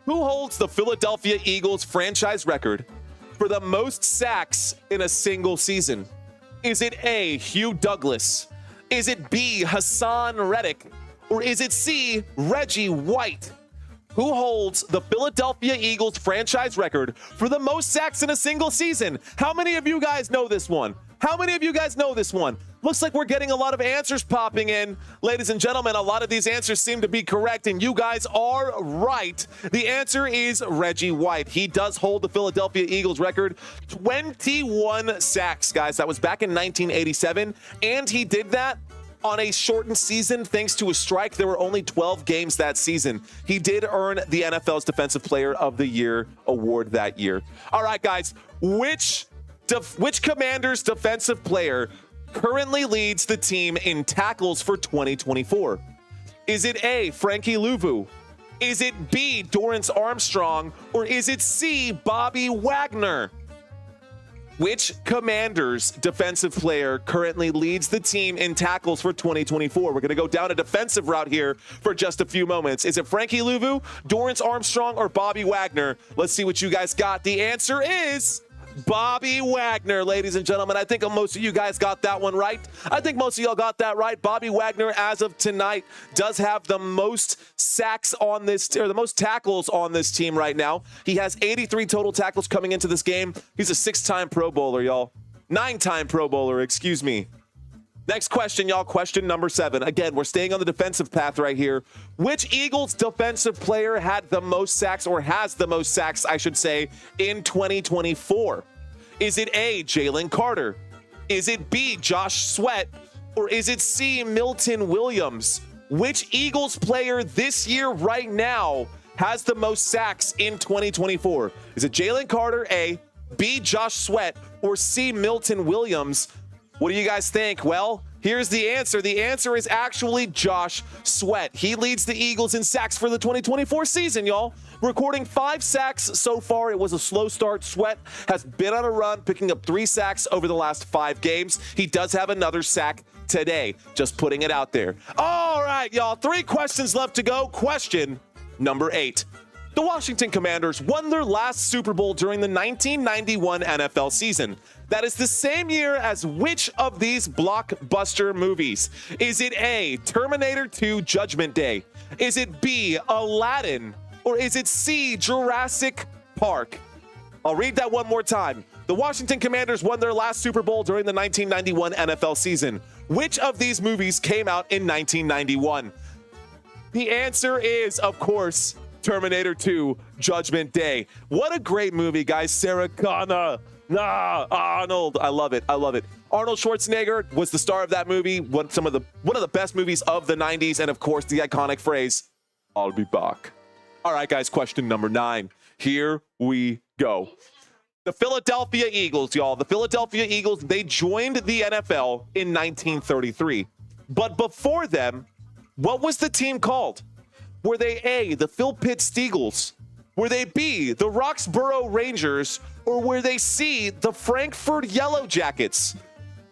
Who holds the Philadelphia Eagles franchise record for the most sacks in a single season? Is it A, Hugh Douglas? Is it B, Hassan Reddick? Or is it C, Reggie White? Who holds the Philadelphia Eagles franchise record for the most sacks in a single season? How many of you guys know this one? How many of you guys know this one? Looks like we're getting a lot of answers popping in. Ladies and gentlemen, a lot of these answers seem to be correct, and you guys are right. The answer is Reggie White. He does hold the Philadelphia Eagles record, 21 sacks, guys. That was back in 1987, and he did that on a shortened season thanks to a strike. There were only 12 games that season. He did earn the NFL's Defensive Player of the Year award that year. All right, guys, which Commanders defensive player currently leads the team in tackles for 2024? Is it A, Frankie Louvu? Is it B, Dorrance Armstrong? Or is it C, Bobby Wagner? Which Commanders defensive player currently leads the team in tackles for 2024? We're going to go down a defensive route here for just a few moments. Is it Frankie Louvu, Dorrance Armstrong, or Bobby Wagner? Let's see what you guys got. The answer is Bobby Wagner, ladies and gentlemen. I think most of you guys got that one right. I think most of y'all got that right. Bobby Wagner, as of tonight, does have the most sacks on this, or the most tackles on this team right now. He has 83 total tackles coming into this game. He's a 6-time Pro Bowler, y'all. 9-time Pro Bowler, excuse me. Next question, y'all. Question number 7. Again, we're staying on the defensive path right here. Which Eagles defensive player had the most sacks, or has the most sacks, I should say, in 2024? Is it A, Jalen Carter? Is it B, Josh Sweat? Or is it C, Milton Williams? Which Eagles player this year right now has the most sacks in 2024? Is it Jalen Carter, A, B, Josh Sweat, or C, Milton Williams? What do you guys think? Well, here's the answer. The answer is actually Josh Sweat. He leads the Eagles in sacks for the 2024 season, y'all. Recording 5 sacks so far. It was a slow start. Sweat has been on a run, picking up 3 sacks over the last 5 games. He does have another sack today. Just putting it out there. All right, y'all. 3 questions left to go. Question number 8. The Washington Commanders won their last Super Bowl during the 1991 NFL season. That is the same year as which of these blockbuster movies? Is it A, Terminator 2 Judgment Day? Is it B, Aladdin? Or is it C, Jurassic Park? I'll read that one more time. The Washington Commanders won their last Super Bowl during the 1991 NFL season. Which of these movies came out in 1991? The answer is, of course, Terminator 2 Judgment Day. What a great movie, guys. Sarah Connor. Arnold. I love it. I love it. Arnold Schwarzenegger was the star of that movie. One of the best movies of the 90s. And of course, the iconic phrase, "I'll be back." All right, guys, question number 9. Here we go. The Philadelphia Eagles, y'all. The Philadelphia Eagles, they joined the NFL in 1933. But before them, what was the team called? Were they A, the Phil Pitt Steagles? Were they B, the Roxborough Rangers? Or were they C, the Frankfurt Yellow Jackets?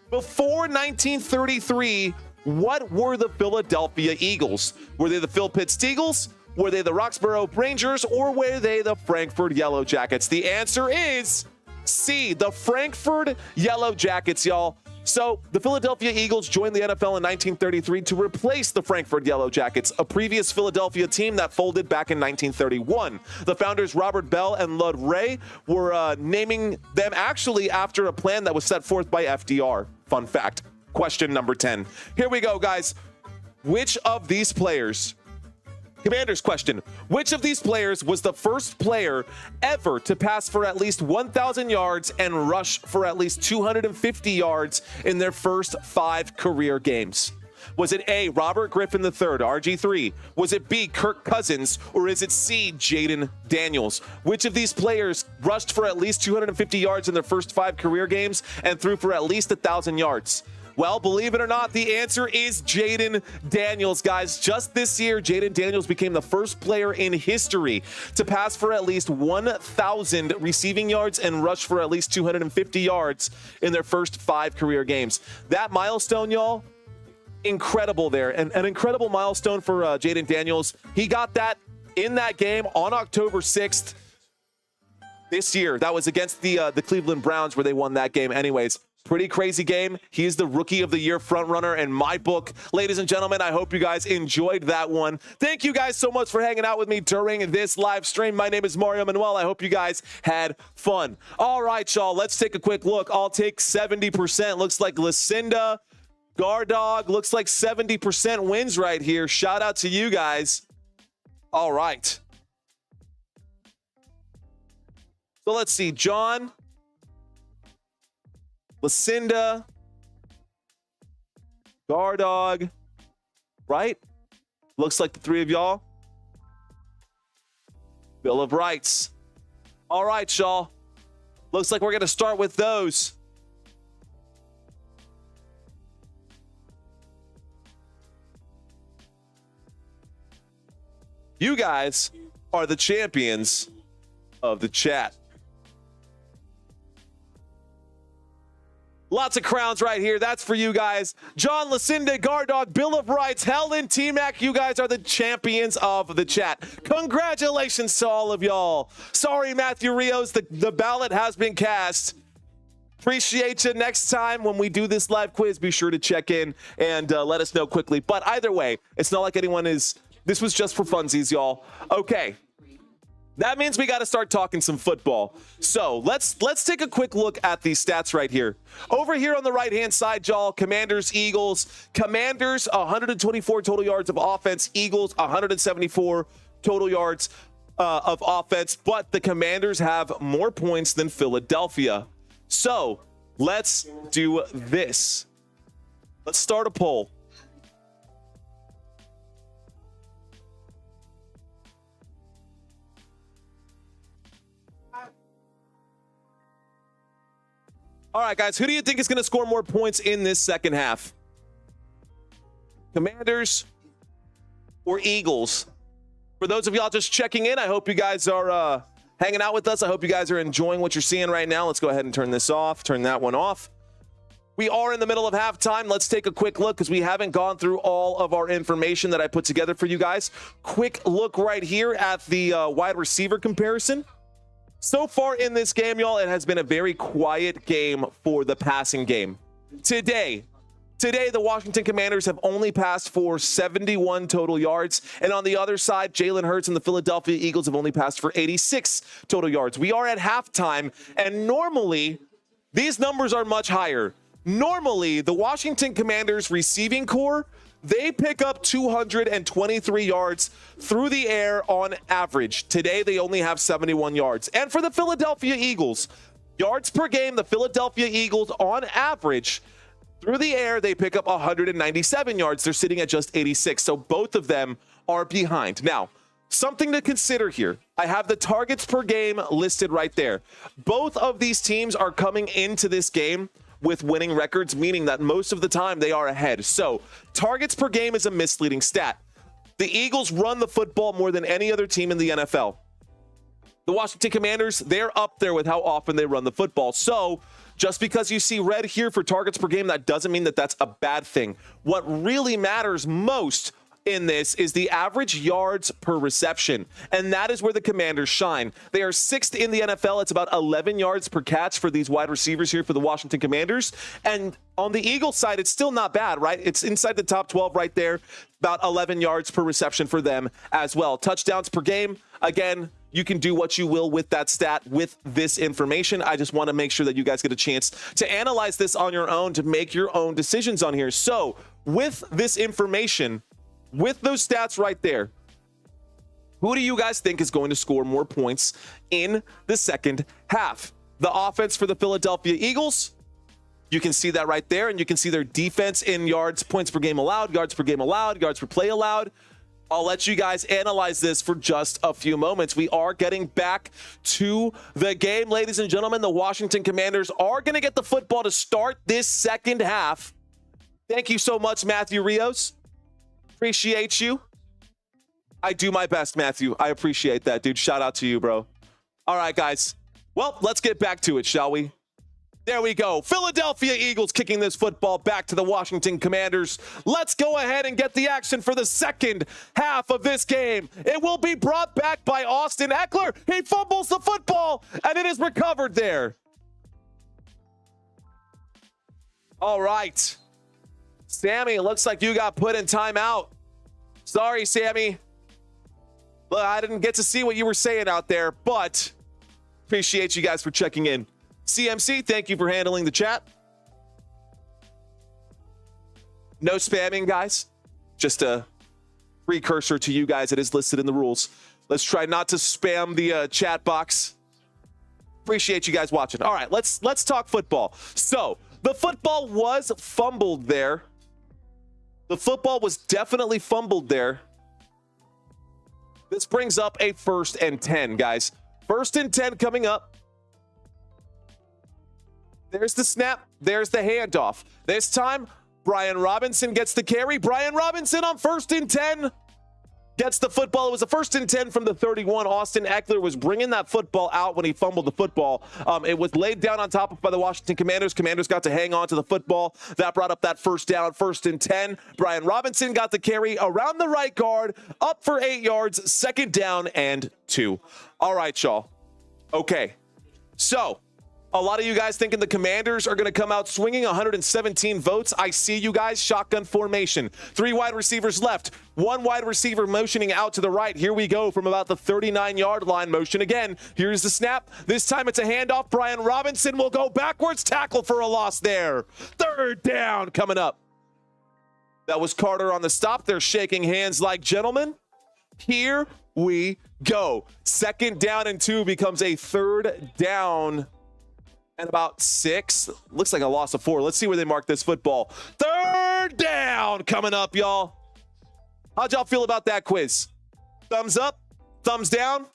Before 1933, what were the Philadelphia Eagles? Were they the Phil Pitt Steagles? Were they the Roxborough Rangers? Or were they the Frankfurt Yellow Jackets? The answer is C, the Frankfurt Yellow Jackets, y'all. So the Philadelphia Eagles joined the NFL in 1933 to replace the Frankfurt Yellow Jackets, a previous Philadelphia team that folded back in 1931. The founders Robert Bell and Lud Ray were naming them actually after a plan that was set forth by FDR. Fun fact. Question number 10. Here we go, guys. Which of these players, Commander's question, which of these players was the first player ever to pass for at least 1,000 yards and rush for at least 250 yards in their first 5 career games? Was it A, Robert Griffin III, RG3? Was it B, Kirk Cousins? Or is it C, Jayden Daniels? Which of these players rushed for at least 250 yards in their first 5 career games and threw for at least 1,000 yards? Well, believe it or not, the answer is Jayden Daniels, guys. Just this year, Jayden Daniels became the first player in history to pass for at least 1,000 receiving yards and rush for at least 250 yards in their first 5 career games. That milestone, y'all, incredible there. And an incredible milestone for Jayden Daniels. He got that in that game on October 6th this year. That was against the Cleveland Browns where they won that game anyways. Pretty crazy game. He's the Rookie of the Year frontrunner in my book. Ladies and gentlemen, I hope you guys enjoyed that one. Thank you guys so much for hanging out with me during this live stream. My name is Mario Manuel. I hope you guys had fun. All right, y'all, let's take a quick look. I'll take 70%. Looks like Lucinda, Gardog, looks like 70% wins right here. Shout out to you guys. All right. So let's see. John, Lucinda, Gardog, right? Looks like the 3 of y'all. Bill of Rights. All right, y'all. Looks like we're going to start with those. You guys are the champions of the chat. Lots of crowns right here. That's for you guys. John, Lucinda, Gardog, Bill of Rights, Helen, T-Mac, you guys are the champions of the chat. Congratulations to all of y'all. Sorry, Matthew Rios, the ballot has been cast. Appreciate you. Next time when we do this live quiz, be sure to check in and let us know quickly. But either way, it's not like anyone is... This was just for funsies, y'all. Okay. That means we got to start talking some football. So let's take a quick look at these stats right here. Over here on the right-hand side, y'all, Commanders, Eagles. Commanders, 124 total yards of offense. Eagles, 174 total yards of offense. But the Commanders have more points than Philadelphia. So let's do this. Let's start a poll. All right, guys, who do you think is going to score more points in this second half? Commanders or Eagles? For those of y'all just checking in, I hope you guys are hanging out with us. I hope you guys are enjoying what you're seeing right now. Let's go ahead and turn this off, turn that one off. We are in the middle of halftime. Let's take a quick look because we haven't gone through all of our information that I put together for you guys. Quick look right here at the wide receiver comparison. So far in this game, y'all, it has been a very quiet game for the passing game. Today, the Washington Commanders have only passed for 71 total yards. And on the other side, Jalen Hurts and the Philadelphia Eagles have only passed for 86 total yards. We are at halftime, and normally these numbers are much higher. Normally, the Washington Commanders receiving core, they pick up 223 yards through the air on average. Today, they only have 71 yards. And for the Philadelphia Eagles, yards per game, the Philadelphia Eagles on average through the air, they pick up 197 yards. They're sitting at just 86. So both of them are behind. Now, something to consider here. I have the targets per game listed right there. Both of these teams are coming into this game with winning records, meaning that most of the time they are ahead. So targets per game is a misleading stat. The Eagles run the football more than any other team in the NFL. The Washington Commanders, they're up there with how often they run the football. So just because you see red here for targets per game, that doesn't mean that that's a bad thing. What really matters most in this is the average yards per reception, and that is where the Commanders shine. They are 6th in the NFL. It's about 11 yards per catch for these wide receivers here for the Washington Commanders. And on the Eagles side, it's still not bad, right? It's inside the top 12 right there, about 11 yards per reception for them as well. Touchdowns per game, again, you can do what you will with that stat, with this information. I just want to make sure that you guys get a chance to analyze this on your own, to make your own decisions on here. So with this information, with those stats right there, who do you guys think is going to score more points in the second half? The offense for the Philadelphia Eagles, you can see that right there, and you can see their defense in yards, points per game allowed, yards per game allowed, yards per play allowed. I'll let you guys analyze this for just a few moments. We are getting back to the game, ladies and gentlemen. The Washington Commanders are going to get the football to start this second half. Thank you so much, Matthew Rios. Appreciate you. I do my best, Matthew. I appreciate that, dude. Shout out to you, bro. All right, guys. Well, let's get back to it, shall we? There we go. Philadelphia Eagles kicking this football back to the Washington Commanders. Let's go ahead and get the action for the second half of this game. It will be brought back by Austin Eckler. He fumbles the football, and it is recovered there. All right. Sammy, it looks like you got put in timeout. Sorry, Sammy. Well, I didn't get to see what you were saying out there, but appreciate you guys for checking in. CMC, thank you for handling the chat. No spamming, guys. Just a precursor to you guys. It is listed in the rules. Let's try not to spam the chat box. Appreciate you guys watching. All right, let's talk football. So the football was fumbled there. The football was definitely fumbled there. This brings up a 1st and 10, guys. 1st and 10 coming up. There's the snap. There's the handoff. This time, Brian Robinson gets the carry. Brian Robinson on 1st and 10 gets the football. It was a 1st and 10 from the 31. Austin Eckler was bringing that football out when he fumbled the football. It was laid down on top of by the Washington Commanders. Commanders got to hang on to the football. That brought up that 1st down, 1st and 10. Brian Robinson got the carry around the right guard, up for 8 yards, 2nd down and 2. All right, y'all. Okay, so a lot of you guys thinking the Commanders are going to come out swinging, 117 votes. I see you guys. Shotgun formation. 3 wide receivers left. 1 wide receiver motioning out to the right. Here we go from about the 39-yard line. Motion again. Here's the snap. This time it's a handoff. Brian Robinson will go backwards. Tackle for a loss there. 3rd down coming up. That was Carter on the stop. They're shaking hands like gentlemen. Here we go. 2nd down and 2 becomes a 3rd down and about 6. Looks like a loss of 4. Let's see where they mark this football. 3rd down coming up, y'all. How'd y'all feel about that quiz? Thumbs up? Thumbs down?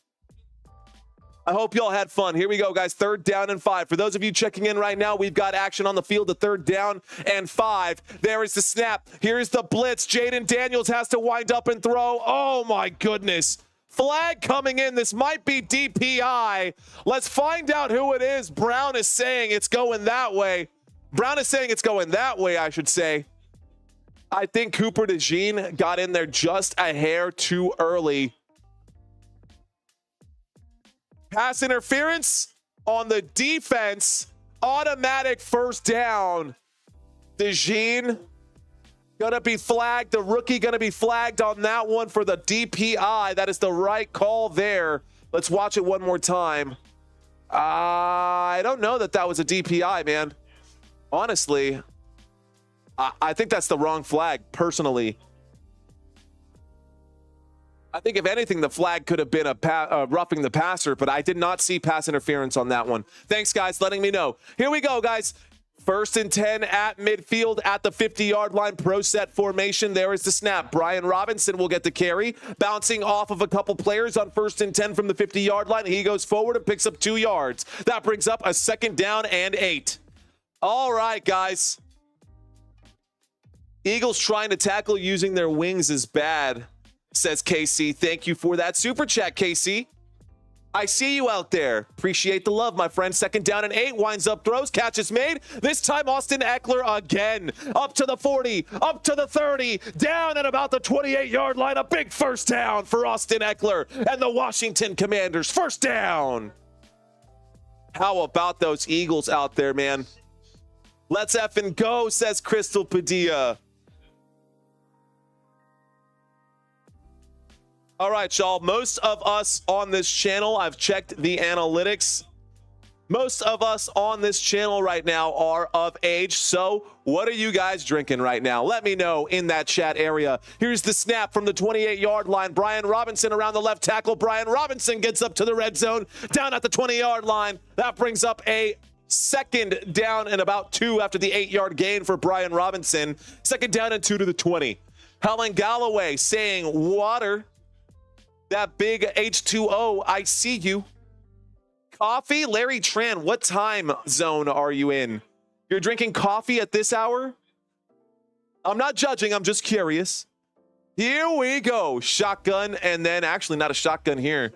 I hope y'all had fun. Here we go, guys. 3rd down and 5. For those of you checking in right now, we've got action on the field. The 3rd down and 5. There is the snap. Here's the blitz. Jaden Daniels has to wind up and throw. Oh, my goodness. Flag coming in. This might be DPI. Let's find out who it is. Brown is saying it's going that way. Brown is saying it's going that way, I should say. I think Cooper DeJean got in there just a hair too early. Pass interference on the defense. Automatic 1st down. DeJean gonna be flagged. The rookie gonna be flagged on that one for the DPI. That is the right call there. Let's watch it one more time. I don't know that was a DPI, man. Honestly, I think that's the wrong flag, personally. I think, if anything, the flag could have been a roughing the passer, but I did not see pass interference on that one. Thanks, guys, letting me know. Here we go, guys. 1st and 10 at midfield at the 50-yard line. Pro set formation. There is the snap. Brian Robinson will get the carry. Bouncing off of a couple players on 1st and 10 from the 50-yard line. He goes forward and picks up 2 yards. That brings up a 2nd down and 8. All right, guys. Eagles trying to tackle using their wings is bad, says KC. Thank you for that super chat, KC. I see you out there. Appreciate the love, my friend. 2nd down and 8. Winds up, throws, catch is made. This time, Austin Eckler again. Up to the 40, up to the 30, down at about the 28-yard line. A big first down for Austin Eckler and the Washington Commanders. First down. How about those Eagles out there, man? Let's effing go, says Crystal Padilla. All right, y'all. Most of us on this channel, I've checked the analytics. Most of us on this channel right now are of age. So what are you guys drinking right now? Let me know in that chat area. Here's the snap from the 28-yard line. Brian Robinson around the left tackle. Brian Robinson gets up to the red zone, down at the 20-yard line. That brings up a 2nd down and about 2 after the 8-yard gain for Brian Robinson. 2nd down and 2 to the 20. Helen Galloway saying, water. That big H2O, I see you. Coffee? Larry Tran, what time zone are you in? You're drinking coffee at this hour? I'm not judging, I'm just curious. Here we go. Shotgun, and then actually not a shotgun here.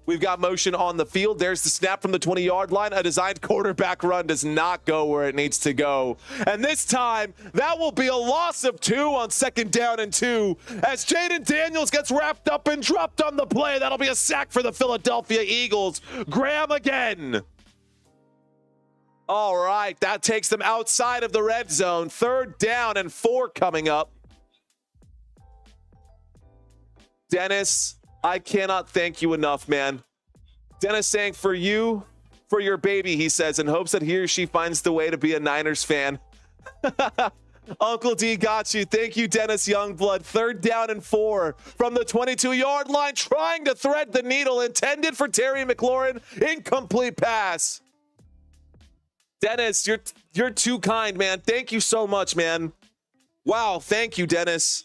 We've got motion on the field. There's the snap from the 20-yard line. A designed quarterback run does not go where it needs to go. And this time, that will be a loss of 2 on 2nd down and 2. As Jaden Daniels gets wrapped up and dropped on the play, that'll be a sack for the Philadelphia Eagles. Graham again. All right, that takes them outside of the red zone. 3rd down and 4 coming up. Dennis, I cannot thank you enough, man. Dennis saying for you, for your baby, he says, in hopes that he or she finds the way to be a Niners fan. Uncle D got you. Thank you, Dennis Youngblood. 3rd down and 4 from the 22-yard line, trying to thread the needle, intended for Terry McLaurin. Incomplete pass. Dennis, you're too kind, man. Thank you so much, man. Wow, thank you, Dennis.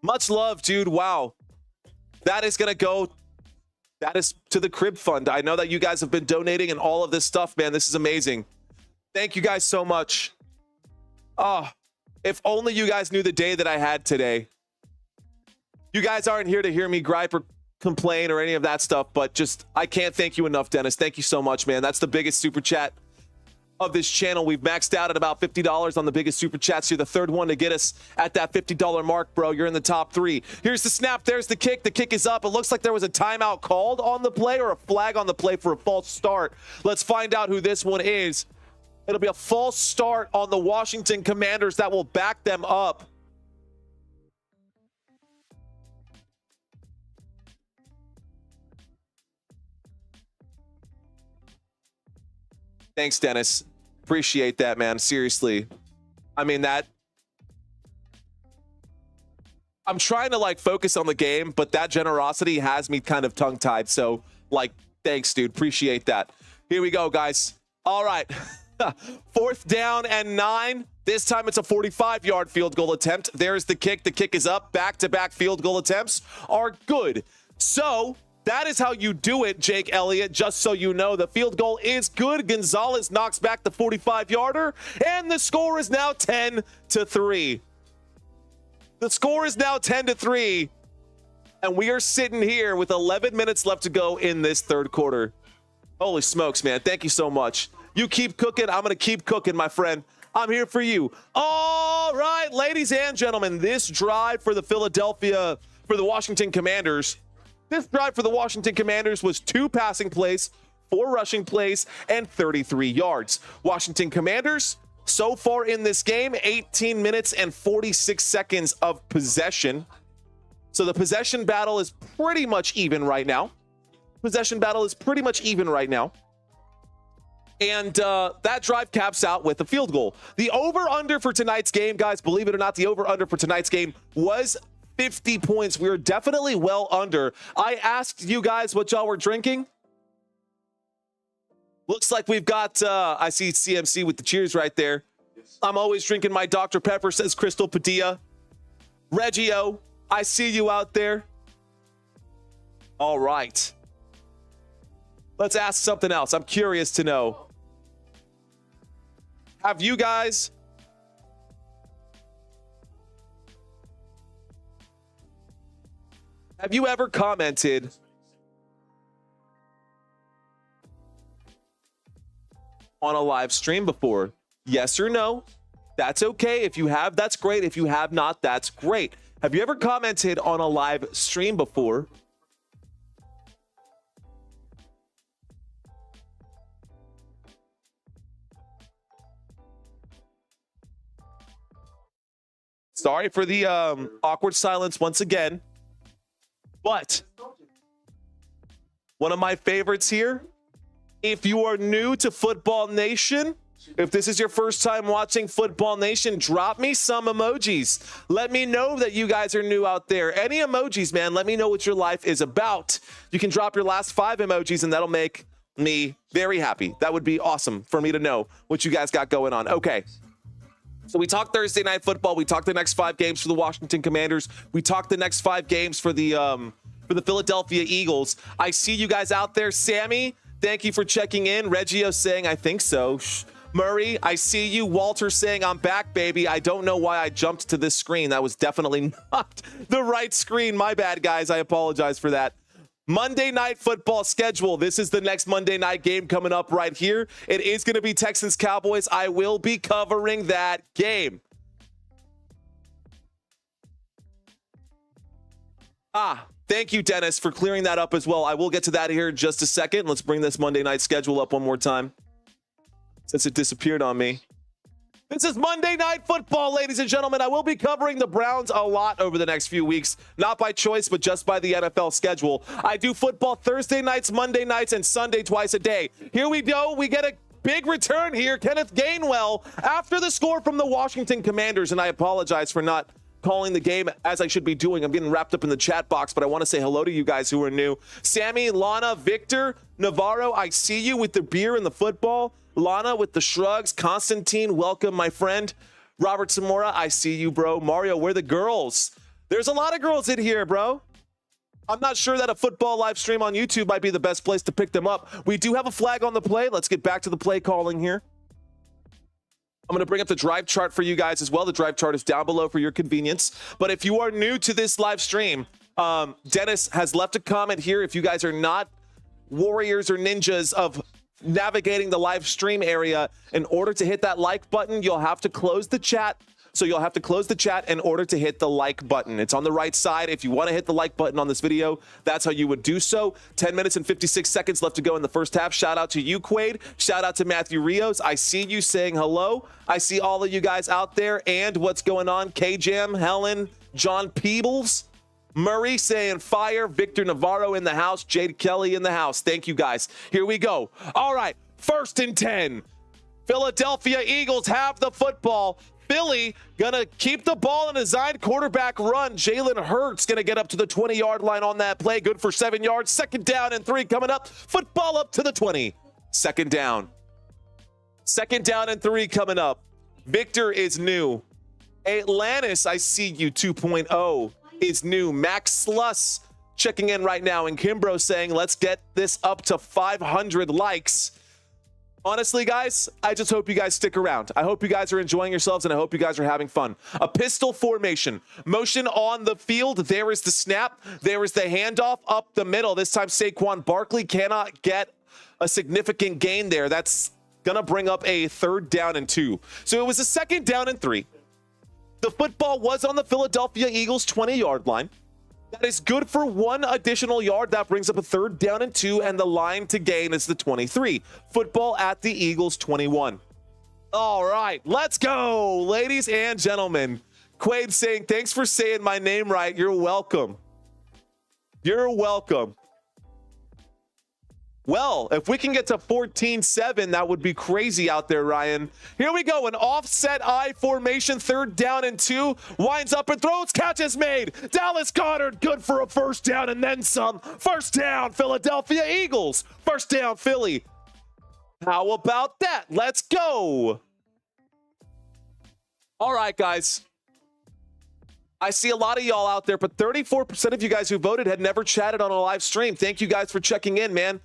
Much love, dude. Wow. That is going to go, that is to the Crib Fund. I know that you guys have been donating and all of this stuff, man. This is amazing. Thank you guys so much. Oh, if only you guys knew the day that I had today. You guys aren't here to hear me gripe or complain or any of that stuff, but just, I can't thank you enough, Dennis. Thank you so much, man. That's the biggest super chat of this channel. We've maxed out at about $50 on the biggest super chats. You're the 3rd one to get us at that $50 mark, bro. You're in the top 3. Here's the snap. There's the kick. The kick is up. It looks like there was a timeout called on the play or a flag on the play for a false start. Let's find out who this one is. It'll be a false start on the Washington Commanders that will back them up. Thanks, Dennis. Appreciate that, man. Seriously. I mean, that... I'm trying to, like, focus on the game, but that generosity has me kind of tongue-tied. So, like, thanks, dude. Appreciate that. Here we go, guys. All right. 4th down and 9. This time it's a 45-yard field goal attempt. There's the kick. The kick is up. Back-to-back field goal attempts are good. So... that is how you do it, Jake Elliott. Just so you know, the field goal is good. Gonzalez knocks back the 45-yarder, and the score is now 10-3. The score is now 10-3, and we are sitting here with 11 minutes left to go in this 3rd quarter. Holy smokes, man. Thank you so much. You keep cooking. I'm going to keep cooking, my friend. I'm here for you. All right, ladies and gentlemen, this drive for the Washington Commanders. This drive for the Washington Commanders was 2 passing plays, 4 rushing plays, and 33 yards. Washington Commanders, so far in this game, 18 minutes and 46 seconds of possession. So the possession battle is pretty much even right now. Possession battle is pretty much even right now. And that drive caps out with a field goal. The over-under for tonight's game, guys, believe it or not, the over-under for tonight's game was 50 points. We were definitely well under. I asked you guys what y'all were drinking. Looks like we've got, I see CMC with the cheers right there. I'm always drinking my Dr. Pepper, says Crystal Padilla. Reggio, I see you out there. All right. Let's ask something else. I'm curious to know. Have you guys... have you ever commented on a live stream before? Yes or no? That's okay. If you have, that's great. If you have not, that's great. Have you ever commented on a live stream before? Sorry for the awkward silence once again. But one of my favorites here, if you are new to Football Nation, if this is your first time watching Football Nation, drop me some emojis. Let me know that you guys are new out there. Any emojis, man. Let me know what your life is about. You can drop your last 5 emojis, and that'll make me very happy. That would be awesome for me to know what you guys got going on. Okay. So we talked Thursday Night Football. We talked the next 5 games for the Washington Commanders. We talked the next 5 games for the Philadelphia Eagles. I see you guys out there. Sammy, thank you for checking in. Reggio saying, I think so. Murray, I see you. Walter saying, I'm back, baby. I don't know why I jumped to this screen. That was definitely not the right screen. My bad, guys. I apologize for that. Monday Night Football schedule. This is the next Monday night game coming up right here. It is going to be Texans Cowboys. I will be covering that game. Thank you, Dennis, for clearing that up as well. I will get to that here in just a second. Let's bring this Monday night schedule up one more time since it disappeared on me. This is Monday Night Football, ladies and gentlemen. I will be covering the Browns a lot over the next few weeks, not by choice, but just by the NFL schedule. I do football Thursday nights, Monday nights, and Sunday twice a day. Here we go. We get a big return here. Kenneth Gainwell after the score from the Washington Commanders, and I apologize for not calling the game as I should be doing. I'm getting wrapped up in the chat box, but I want to say hello to you guys who are new. Sammy, Lana, Victor, Navarro, I see you with the beer and the football. Lana with the shrugs. Constantine, welcome, my friend. Robert Zamora, I see you, bro. Mario, where the girls? There's a lot of girls in here, bro. I'm not sure that a football live stream on YouTube might be the best place to pick them up. We do have a flag on the play. Let's get back to the play calling here. I'm going to bring up the drive chart for you guys as well. The drive chart is down below for your convenience. But if you are new to this live stream, Dennis has left a comment here. If you guys are not warriors or ninjas of navigating the live stream area, in order to hit that like button, you'll have to close the chat. So you'll have to close the chat in order to hit the like button. It's on the right side. If you want to hit the like button on this video, that's how you would do so. 10 minutes and 56 seconds left to go in the first half. Shout out to you, Quaid. Shout out to Matthew Rios. I see you saying hello. I see all of you guys out there. And what's going on? K-Jam, Helen, John Peebles, Murray saying fire. Victor Navarro in the house. Jade Kelly in the house. Thank you, guys. Here we go. All right. 1st and 10. Philadelphia Eagles have the football. Philly gonna keep the ball in a designed quarterback run. Jalen Hurts gonna get up to the 20-yard line on that play. Good for 7 yards. 2nd down and 3 coming up. Football up to the 20. 2nd down. 2nd down and 3 coming up. Victor is new. Atlantis, I see you 2.0 is new. Max Sluss checking in right now. And Kimbro saying, let's get this up to 500 likes. Honestly, guys, I just hope you guys stick around. I hope you guys are enjoying yourselves, and I hope you guys are having fun. A pistol formation. Motion on the field. There is the snap. There is the handoff up the middle. This time, Saquon Barkley cannot get a significant gain there. That's going to bring up a 3rd down and 2. So it was a 2nd down and 3. The football was on the Philadelphia Eagles 20-yard line. That is good for 1 additional yard. That brings up a 3rd down and 2, and the line to gain is the 23. Football at the Eagles 21. All right, let's go, ladies and gentlemen. Quaid saying, thanks for saying my name right. You're welcome. You're welcome. Well, if we can get to 14-7, that would be crazy out there, Ryan. Here we go, an offset I formation, 3rd down and 2. Winds up and throws, catch is made. Dallas Goedert, good for a 1st down and then some. 1st down, Philadelphia Eagles. 1st down, Philly. How about that? Let's go. All right, guys. I see a lot of y'all out there, but 34% of you guys who voted had never chatted on a live stream. Thank you guys for checking in, man.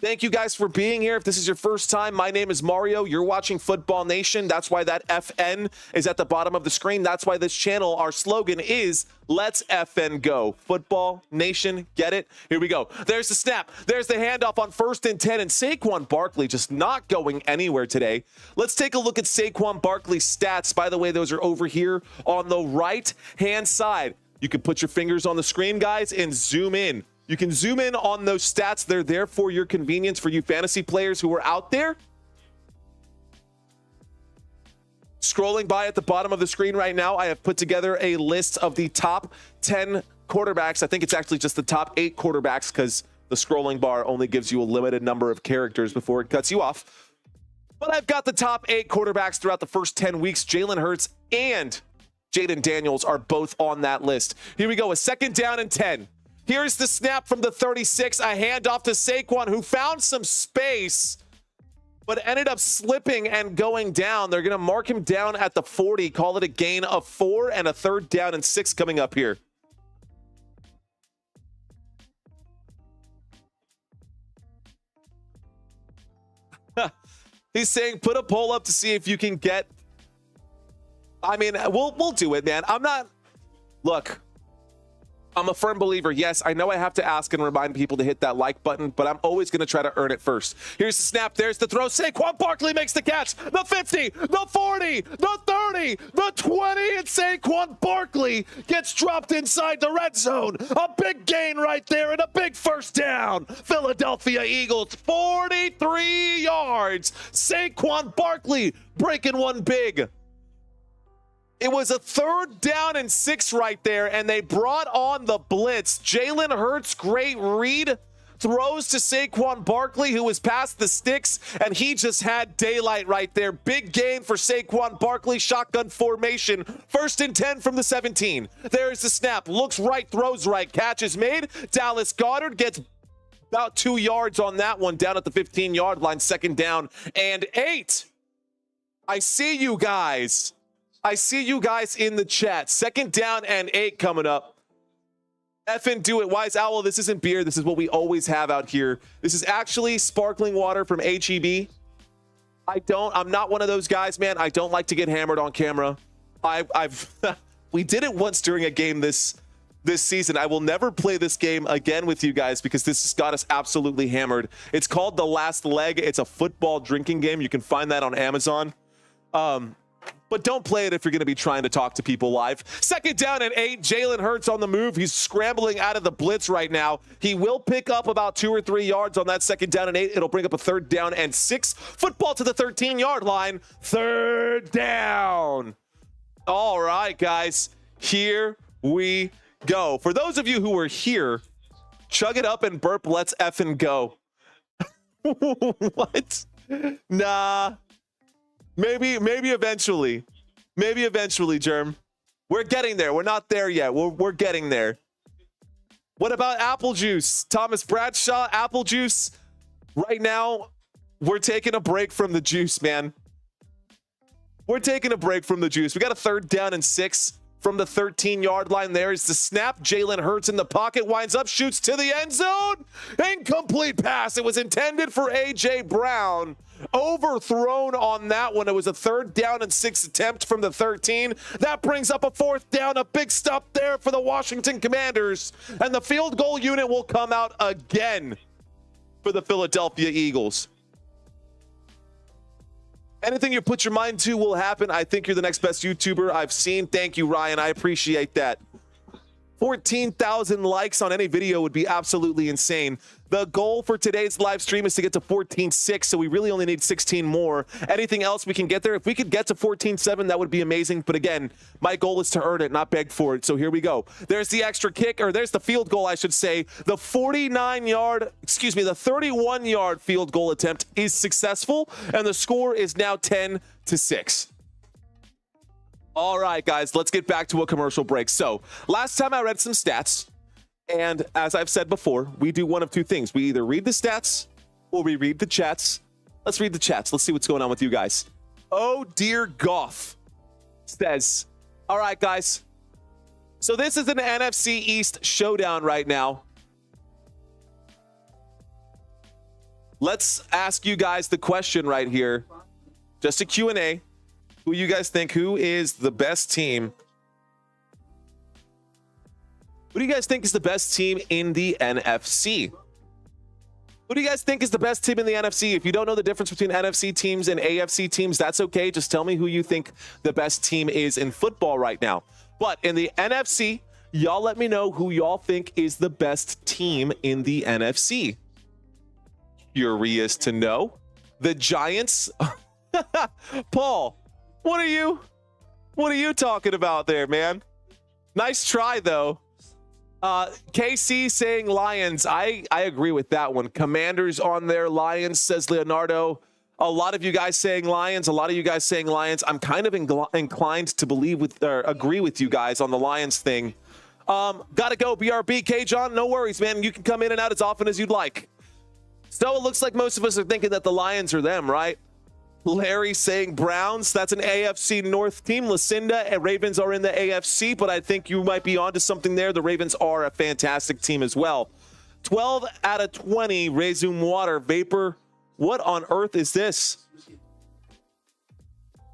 Thank you guys for being here. If this is your first time, my name is Mario. You're watching Football Nation. That's why that FN is at the bottom of the screen. That's why this channel, our slogan is Let's FN Go. Football Nation, get it? Here we go. There's the snap. There's the handoff on 1st and 10, and Saquon Barkley just not going anywhere today. Let's take a look at Saquon Barkley's stats. By the way, those are over here on the right-hand side. You can put your fingers on the screen, guys, and zoom in. You can zoom in on those stats. They're there for your convenience for you fantasy players who are out there. Scrolling by at the bottom of the screen right now, I have put together a list of the top 10 quarterbacks. I think it's actually just the top 8 quarterbacks because the scrolling bar only gives you a limited number of characters before it cuts you off. But I've got the top 8 quarterbacks throughout the first 10 weeks. Jalen Hurts and Jaden Daniels are both on that list. Here we go, a 2nd down and 10. Here's the snap from the 36, a handoff to Saquon, who found some space, but ended up slipping and going down. They're going to mark him down at the 40, call it a gain of 4, and a 3rd down and 6 coming up here. He's saying, put a poll up to see if you can get... I mean, we'll do it, man. Look, I'm a firm believer. Yes, I know I have to ask and remind people to hit that like button, but I'm always going to try to earn it first. Here's the snap. There's the throw. Saquon Barkley makes the catch. The 50, the 40, the 30, the 20, and Saquon Barkley gets dropped inside the red zone. A big gain right there and a big 1st down. Philadelphia Eagles, 43 yards. Saquon Barkley breaking one big. It was a 3rd down and 6 right there, and they brought on the blitz. Jalen Hurts, great read, throws to Saquon Barkley, who was past the sticks, and he just had daylight right there. Big gain for Saquon Barkley, shotgun formation. 1st and 10 from the 17. There's the snap, looks right, throws right, catch is made. Dallas Goedert gets about 2 yards on that one, down at the 15-yard line, 2nd down and 8. I see you guys. I see you guys in the chat. 2nd down and 8 coming up. Effing do it. Wise Owl, this isn't beer. This is what we always have out here. This is actually sparkling water from HEB. I'm not one of those guys, man. I don't like to get hammered on camera. We did it once during a game this season. I will never play this game again with you guys because this has got us absolutely hammered. It's called The Last Leg. It's a football drinking game. You can find that on Amazon. But don't play it if you're going to be trying to talk to people live. 2nd down and 8. Jalen Hurts on the move. He's scrambling out of the blitz right now. He will pick up about 2 or 3 yards on that 2nd down and 8. It'll bring up a 3rd down and 6. Football to the 13-yard line. 3rd down. All right, guys. Here we go. For those of you who are here, chug it up and burp. Let's effing go. What? Nah. Maybe eventually. Maybe eventually, Germ. We're getting there. We're not there yet. We're getting there. What about apple juice? Thomas Bradshaw, apple juice. Right now, we're taking a break from the juice, man. We're taking a break from the juice. We got a 3rd down and 6 from the 13-yard line. There is the snap. Jalen Hurts in the pocket, winds up, shoots to the end zone. Incomplete pass. It was intended for A.J. Brown. Overthrown on that one. It was a 3rd down and 6 attempt from the 13. That brings up a 4th down. A big stop there for the Washington Commanders. And the field goal unit will come out again for the Philadelphia Eagles. Anything you put your mind to will happen. I think you're the next best YouTuber I've seen. Thank you, Ryan. I appreciate that. 14,000 likes on any video would be absolutely insane. The goal for today's live stream is to get to 14.6, so we really only need 16 more. Anything else we can get there? If we could get to 14.7, that would be amazing. But again, my goal is to earn it, not beg for it. So here we go. There's the extra kick, or there's the field goal, I should say. The 31-yard field goal attempt is successful, and the score is now 10-6. All right, guys, let's get back to a commercial break. So last time I read some stats, and as I've said before, we do one of two things. We either read the stats or we read the chats. Let's read the chats. Let's see what's going on with you guys. Oh, dear Goff says, all right, guys. So this is an NFC East showdown right now. let's ask you guys the question right here. Just a Q&A. Who you guys think, who is the best team? Who do you guys think is the best team in the NFC? Who do you guys think is the best team in the NFC? If you don't know the difference between NFC teams and AFC teams, that's okay. Just tell me who you think the best team is in football right now. But in the NFC, y'all let me know who y'all think is the best team in the NFC. Curious to know. The Giants. Paul, what are you talking about there, man? Nice try, though. KC saying Lions. I agree with that one. Commanders on there. Lions, says Leonardo. A lot of you guys saying Lions. A lot of you guys saying Lions. I'm kind of inclined to agree with you guys on the Lions thing. Gotta go, BRB. K-John, no worries, man. You can come in and out as often as you'd like. So it looks like most of us are thinking that the Lions are them, right? Larry saying Browns. That's an AFC North team. Lucinda and Ravens are in the AFC, but I think you might be onto something there. The Ravens are a fantastic team as well. 12 out of 20. Resume Water. Vapor. What on earth is this?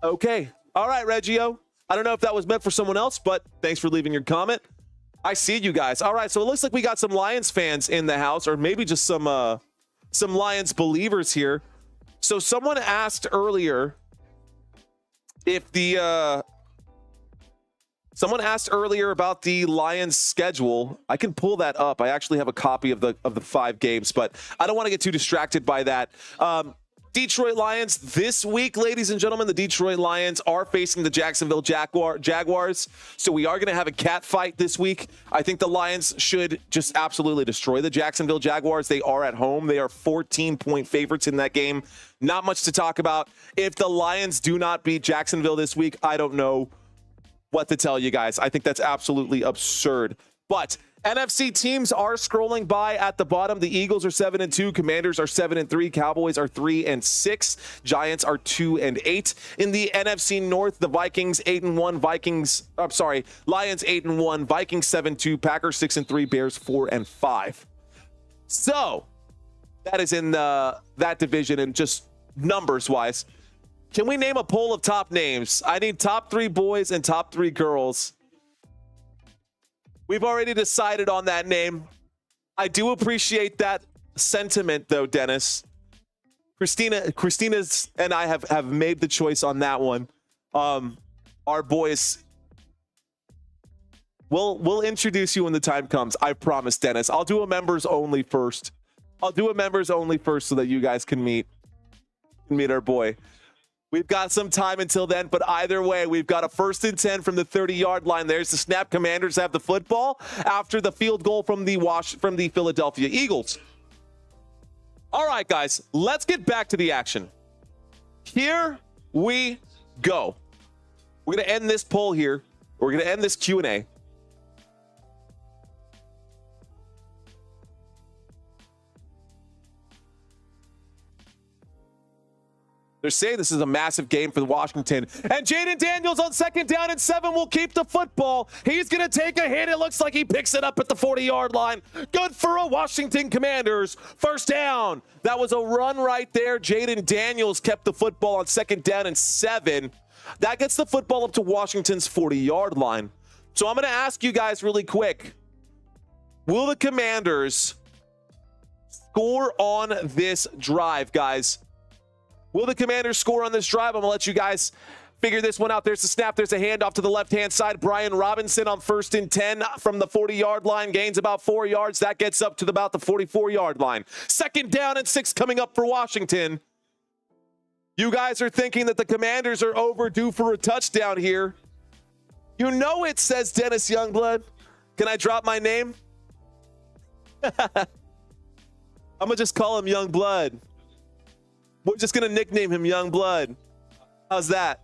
Okay. All right, Reggio. I don't know if that was meant for someone else, but thanks for leaving your comment. I see you guys. All right, so it looks like we got some Lions fans in the house, or maybe just some Lions believers here. So someone asked earlier if someone asked earlier about the Lions schedule. I can pull that up. I actually have a copy of the 5 games, but I don't want to get too distracted by that. Detroit Lions this week, ladies and gentlemen. The Detroit Lions are facing the Jacksonville Jaguars. So we are going to have a cat fight this week. I think the Lions should just absolutely destroy the Jacksonville Jaguars. They are at home. They are 14-point favorites in that game. Not much to talk about. If the Lions do not beat Jacksonville this week, I don't know what to tell you guys. I think that's absolutely absurd. But NFC teams are scrolling by at the bottom. The Eagles are 7-2. Commanders are 7-3. Cowboys are 3-6. Giants are 2-8. In the NFC North, the Vikings 8-1. Lions 8-1. Vikings 7-2. Packers 6-3. Bears 4-5. So that is in that division, and just numbers wise. Can we name a poll of top names? I need top 3 boys and top 3 girls. We've already decided on that name. I do appreciate that sentiment, though, Dennis. Christina's and I have made the choice on that one. Our boys. We'll introduce you when the time comes. I promise, Dennis. I'll do a members only first. So that you guys can meet our boy. We've got some time until then, but either way, we've got a 1st and 10 from the 30-yard line. There's the snap. Commanders have the football after the field goal from the Philadelphia Eagles. All right, guys, let's get back to the action. Here we go. We're going to end this poll here. We're going to end this Q&A. They're saying this is a massive game for Washington. And Jaden Daniels on 2nd down and 7 will keep the football. He's going to take a hit. It looks like he picks it up at the 40-yard line. Good for a Washington Commanders. 1st down. That was a run right there. Jaden Daniels kept the football on 2nd down and 7. That gets the football up to Washington's 40-yard line. So I'm going to ask you guys really quick. Will the Commanders score on this drive, guys? Will the Commanders score on this drive? I'm going to let you guys figure this one out. There's the snap. There's a handoff to the left-hand side. Brian Robinson on 1st and 10 from the 40-yard line. Gains about 4 yards. That gets up to about the 44-yard line. 2nd down and 6 coming up for Washington. You guys are thinking that the Commanders are overdue for a touchdown here. You know it, says Dennis Youngblood. Can I drop my name? I'm going to just call him Youngblood. We're just going to nickname him Young Blood. How's that?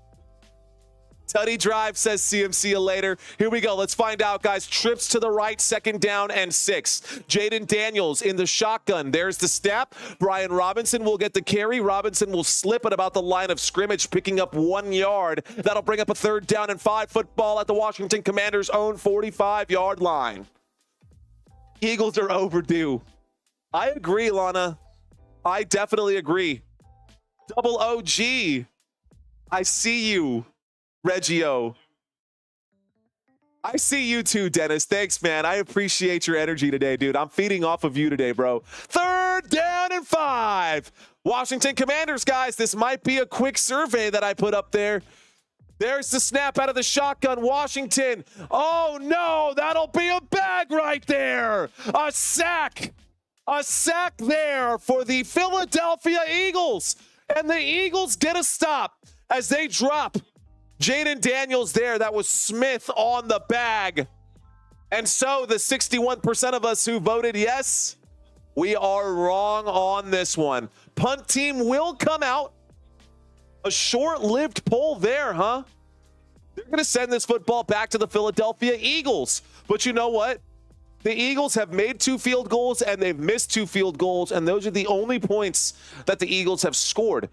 Tutty drive, says CM. See you later. Here we go. Let's find out, guys. Trips to the right, 2nd down and 6. Jaden Daniels in the shotgun. There's the snap. Brian Robinson will get the carry. Robinson will slip at about the line of scrimmage, picking up 1 yard. That'll bring up a 3rd down and 5. Football at the Washington Commanders' own 45-yard line. Eagles are overdue. I agree, Lana. I definitely agree. Double OG. I see you, Reggio. I see you too, Dennis. Thanks, man. I appreciate your energy today, dude. I'm feeding off of you today, bro. 3rd down and 5. Washington Commanders, guys. This might be a quick survey that I put up there. There's the snap out of the shotgun. Washington. Oh, no. That'll be a bag right there. A sack. A sack there for the Philadelphia Eagles. And the Eagles get a stop as they drop Jaden Daniels there. That was Smith on the bag. And so the 61% of us who voted yes, we are wrong on this one. Punt team will come out. A short-lived poll there, huh? They're going to send this football back to the Philadelphia Eagles. But you know what? The Eagles have made 2 field goals and they've missed 2 field goals, and those are the only points that the Eagles have scored.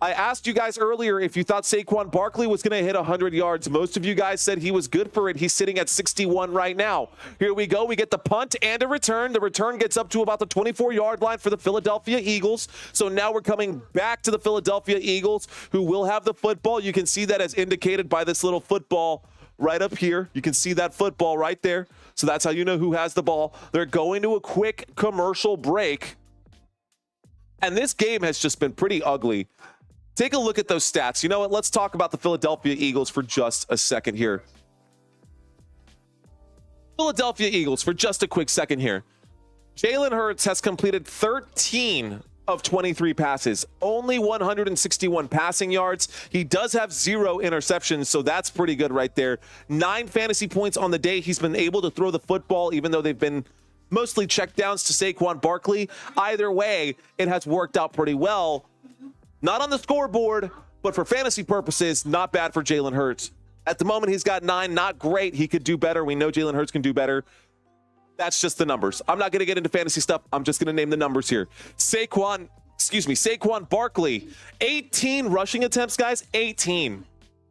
I asked you guys earlier if you thought Saquon Barkley was going to hit 100 yards. Most of you guys said he was good for it. He's sitting at 61 right now. Here we go. We get the punt and a return. The return gets up to about the 24-yard line for the Philadelphia Eagles. So now we're coming back to the Philadelphia Eagles, who will have the football. You can see that as indicated by this little football right up here. You can see that football right there. So that's how you know who has the ball. They're going to a quick commercial break. And this game has just been pretty ugly. Take a look at those stats. You know what? Let's talk about the Philadelphia Eagles for just a second here. Philadelphia Eagles for just a quick second here. Jalen Hurts has completed 13 of 23 passes, only 161 passing yards. He does have 0 interceptions, so that's pretty good right there. 9 fantasy points on the day. He's been able to throw the football, even though they've been mostly checkdowns to Saquon Barkley. Either way, it has worked out pretty well. Not on the scoreboard, but for fantasy purposes, not bad for Jalen Hurts. At the moment, he's got 9. Not great. He could do better. We know Jalen Hurts can do better. That's just the numbers. I'm not going to get into fantasy stuff. I'm just going to name the numbers here. Saquon Barkley, 18 rushing attempts, guys. 18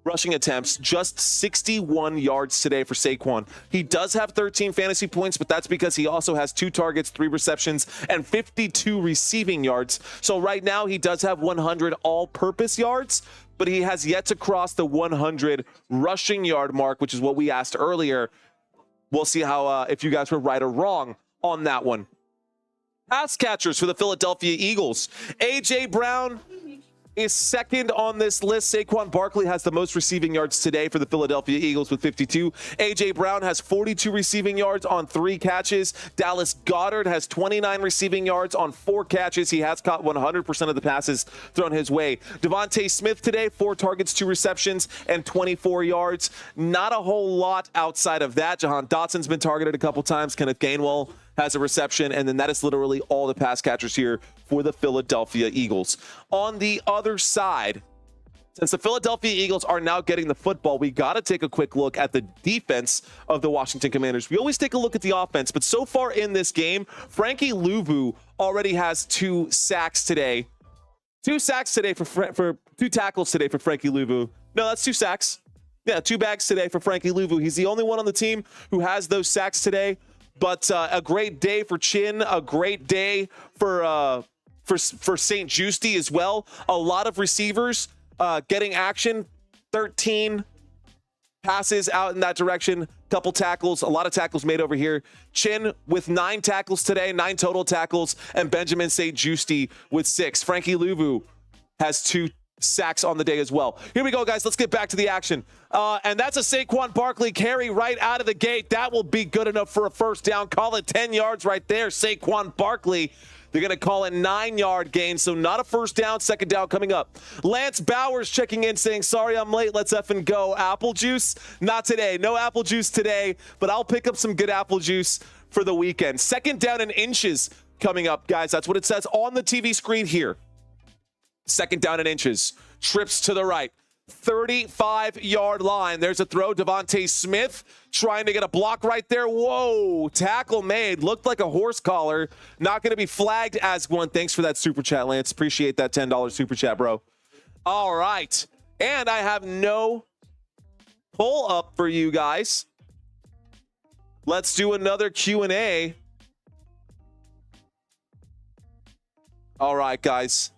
rushing attempts, just 61 yards today for Saquon. He does have 13 fantasy points, but that's because he also has 2 targets, 3 receptions, and 52 receiving yards. So right now he does have 100 all-purpose yards, but he has yet to cross the 100 rushing yard mark, which is what we asked earlier. We'll see how if you guys were right or wrong on that one. Pass catchers for the Philadelphia Eagles. A.J. Brown is second on this list. Saquon Barkley has the most receiving yards today for the Philadelphia Eagles with 52. A.J. Brown has 42 receiving yards on 3 catches. Dallas Goedert has 29 receiving yards on 4 catches. He has caught 100% of the passes thrown his way. Devontae Smith today, 4 targets, 2 receptions, and 24 yards. Not a whole lot outside of that. Jahan Dotson's been targeted a couple times. Kenneth Gainwell has a reception, and then that is literally all the pass catchers here for the Philadelphia Eagles. On the other side, since the Philadelphia Eagles are now getting the football, we got to take a quick look at the defense of the Washington Commanders. We always take a look at the offense, but so far in this game, Frankie Louvu already has 2 sacks today. 2 sacks today for 2 tackles today for Frankie Louvu. No, that's 2 sacks. Yeah, 2 bags today for Frankie Louvu. He's the only one on the team who has those sacks today. But a great day for Chin, a great day for St. Juste as well. A lot of receivers getting action. 13 passes out in that direction. Couple tackles, a lot of tackles made over here. Chin with 9 tackles today, 9 total tackles, and Benjamin St. Juste with 6. Frankie Louvu has 2 sacks on the day as well. Here we go, guys. Let's get back to the action. And that's a Saquon Barkley carry right out of the gate. That will be good enough for a first down. Call it 10 yards right there. Saquon Barkley. They're going to call it 9-yard gain, so not a first down. Second down coming up. Lance Bowers checking in saying, sorry I'm late. Let's effing go. Apple juice? Not today. No apple juice today, but I'll pick up some good apple juice for the weekend. Second down in inches coming up, guys. That's what it says on the TV screen here. Second down in inches. Trips to the right. 35-yard line. There's a throw. Devontae Smith trying to get a block right there. Whoa. Tackle made. Looked like a horse collar. Not going to be flagged as one. Thanks for that super chat, Lance. Appreciate that $10 super chat, bro. All right. And I have no pull up for you guys. Let's do another Q&A. All right, guys.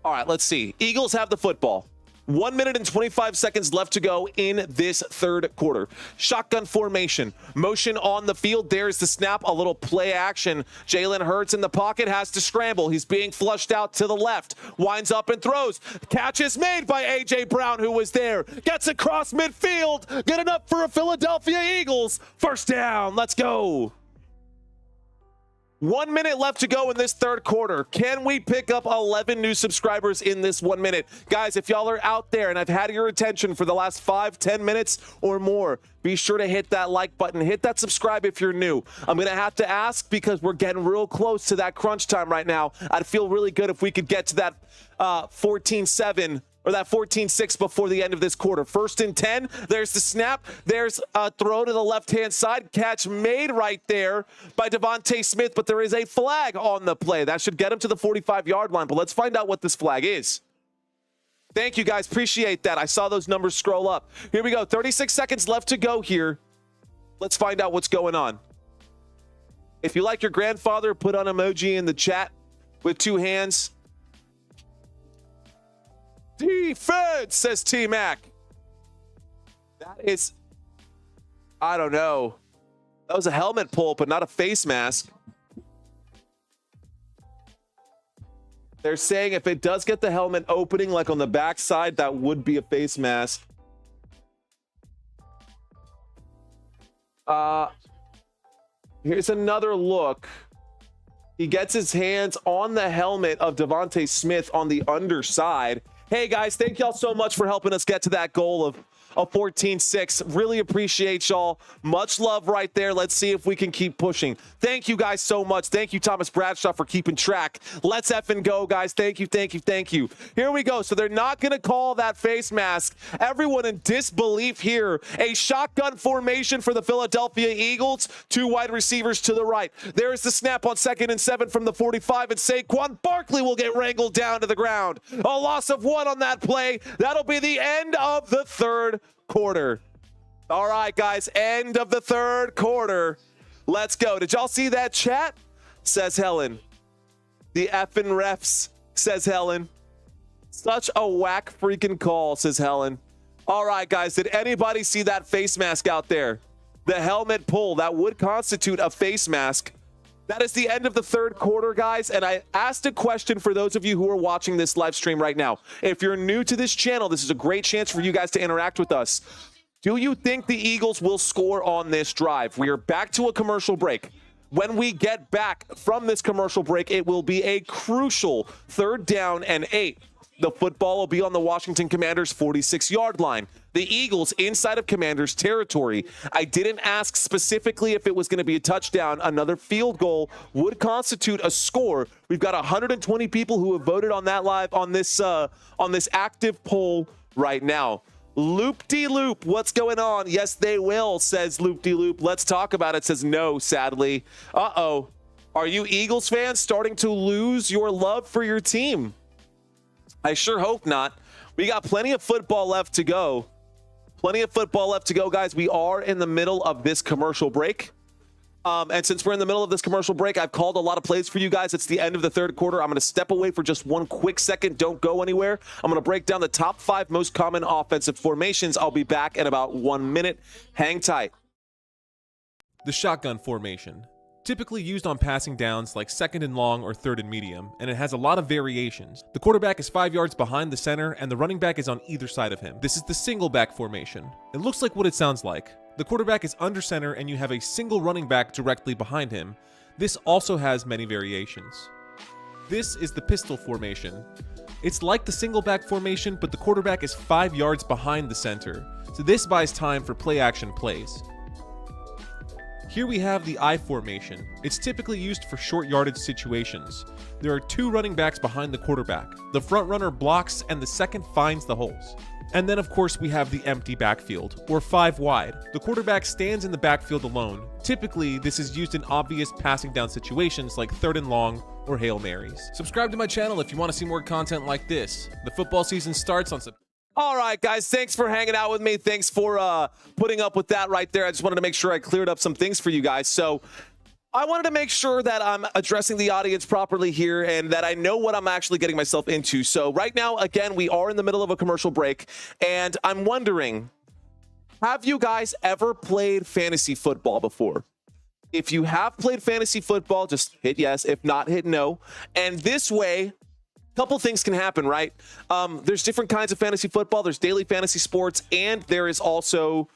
All right, let's see. Eagles have the football. 1 minute and 25 seconds left to go in this third quarter. Shotgun formation. Motion on the field. There's the snap. A little play action. Jalen Hurts in the pocket has to scramble. He's being flushed out to the left. Winds up and throws. Catch is made by A.J. Brown, who was there. Gets across midfield. Good enough for a Philadelphia Eagles. First down. Let's go. 1 minute left to go in this third quarter. Can we pick up 11 new subscribers in this 1 minute? Guys, if y'all are out there and I've had your attention for the last 5-10 minutes or more, be sure to hit that like button. Hit that subscribe if you're new. I'm going to have to ask because we're getting real close to that crunch time right now. I'd feel really good if we could get to that 14-7 or that 14-6 before the end of this quarter. 1st and 10. There's the snap. There's a throw to the left-hand side. Catch made right there by Devontae Smith, but there is a flag on the play. That should get him to the 45-yard line, but let's find out what this flag is. Thank you, guys. Appreciate that. I saw those numbers scroll up. Here we go. 36 seconds left to go here. Let's find out what's going on. If you like your grandfather, put on emoji in the chat with 2 hands. Defense, says T-Mac. That is, I don't know. That was a helmet pull, but not a face mask. They're saying if it does get the helmet opening, like on the backside, that would be a face mask. Here's another look. He gets his hands on the helmet of Devontae Smith on the underside. Hey, guys, thank y'all so much for helping us get to that goal of 14-6. Really appreciate y'all. Much love right there. Let's see if we can keep pushing. Thank you guys so much. Thank you, Thomas Bradshaw, for keeping track. Let's effing go, guys. Thank you, thank you, thank you. Here we go. So they're not going to call that face mask. Everyone in disbelief here. A shotgun formation for the Philadelphia Eagles. 2 wide receivers to the right. There's the snap on 2nd and 7 from the 45, and Saquon Barkley will get wrangled down to the ground. A loss of 1 on that play. That'll be the end of the third quarter. All right, guys, end of the third quarter. Let's go. Did y'all see that chat? Says Helen. The effing refs, says Helen. Such a whack freaking call, says Helen. All right, guys, did anybody see that face mask out there? The helmet pull, that would constitute a face mask. That is the end of the third quarter, guys, and I asked a question for those of you who are watching this live stream right now. If you're new to this channel, this is a great chance for you guys to interact with us. Do you think the Eagles will score on this drive? We are back to a commercial break. When we get back from this commercial break, it will be a crucial 3rd down and 8. The football will be on the Washington Commanders' 46-yard line. The Eagles inside of Commanders territory. I didn't ask specifically if it was going to be a touchdown. Another field goal would constitute a score. We've got 120 people who have voted on that live on this active poll right now. Loop-de-loop, what's going on? Yes, they will, says Loop-de-loop. Let's talk about it, says no, sadly. Uh-oh. Are you Eagles fans starting to lose your love for your team? I sure hope not. We got plenty of football left to go. Plenty of football left to go, guys. We are in the middle of this commercial break. And since we're in the middle of this commercial break, I've called a lot of plays for you guys. It's the end of the third quarter. I'm going to step away for just one quick second. Don't go anywhere. I'm going to break down the top 5 most common offensive formations. I'll be back in about 1 minute. Hang tight. The shotgun formation. Typically used on passing downs like 2nd and long or 3rd and medium, and it has a lot of variations. The quarterback is 5 yards behind the center, and the running back is on either side of him. This is the single back formation. It looks like what it sounds like. The quarterback is under center, and you have a single running back directly behind him. This also has many variations. This is the pistol formation. It's like the single back formation, but the quarterback is 5 yards behind the center, so this buys time for play action plays. Here we have the I formation. It's typically used for short yardage situations. There are 2 running backs behind the quarterback. The front runner blocks and the second finds the holes. And then of course we have the empty backfield, or 5 wide. The quarterback stands in the backfield alone. Typically, this is used in obvious passing down situations like 3rd and long or Hail Marys. Subscribe to my channel if you want to see more content like this. The football season starts on September. All right, guys, thanks for hanging out with me. Thanks for putting up with that right there. I just wanted to make sure I cleared up some things for you guys. So I wanted to make sure that I'm addressing the audience properly here and that I know what I'm actually getting myself into. So right now, again, we are in the middle of a commercial break, and I'm wondering, have you guys ever played fantasy football before? If you have played fantasy football, just hit yes. If not, hit no. And this way, a couple things can happen, right? There's different kinds of fantasy football. There's daily fantasy sports, and there is also,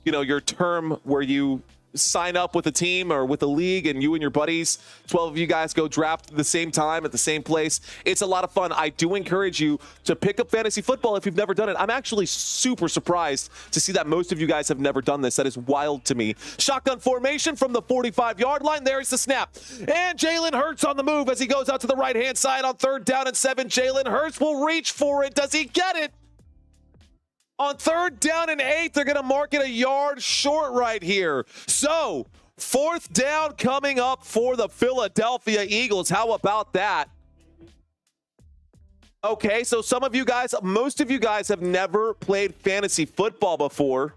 your term where you sign up with a team or with a league and you and your buddies, 12 of you guys go draft at the same time at the same place. It's a lot of fun. I do encourage you to pick up fantasy football if you've never done it. I'm actually super surprised to see that most of you guys have never done this. That is wild to me. Shotgun formation from the 45-yard line. There's the snap. And Jalen Hurts on the move as he goes out to the right-hand side on 3rd down and 7. Jalen Hurts will reach for it. Does he get it? On 3rd down and 8, they're going to mark it a yard short right here. So, 4th down coming up for the Philadelphia Eagles. How about that? Okay, so most of you guys have never played fantasy football before.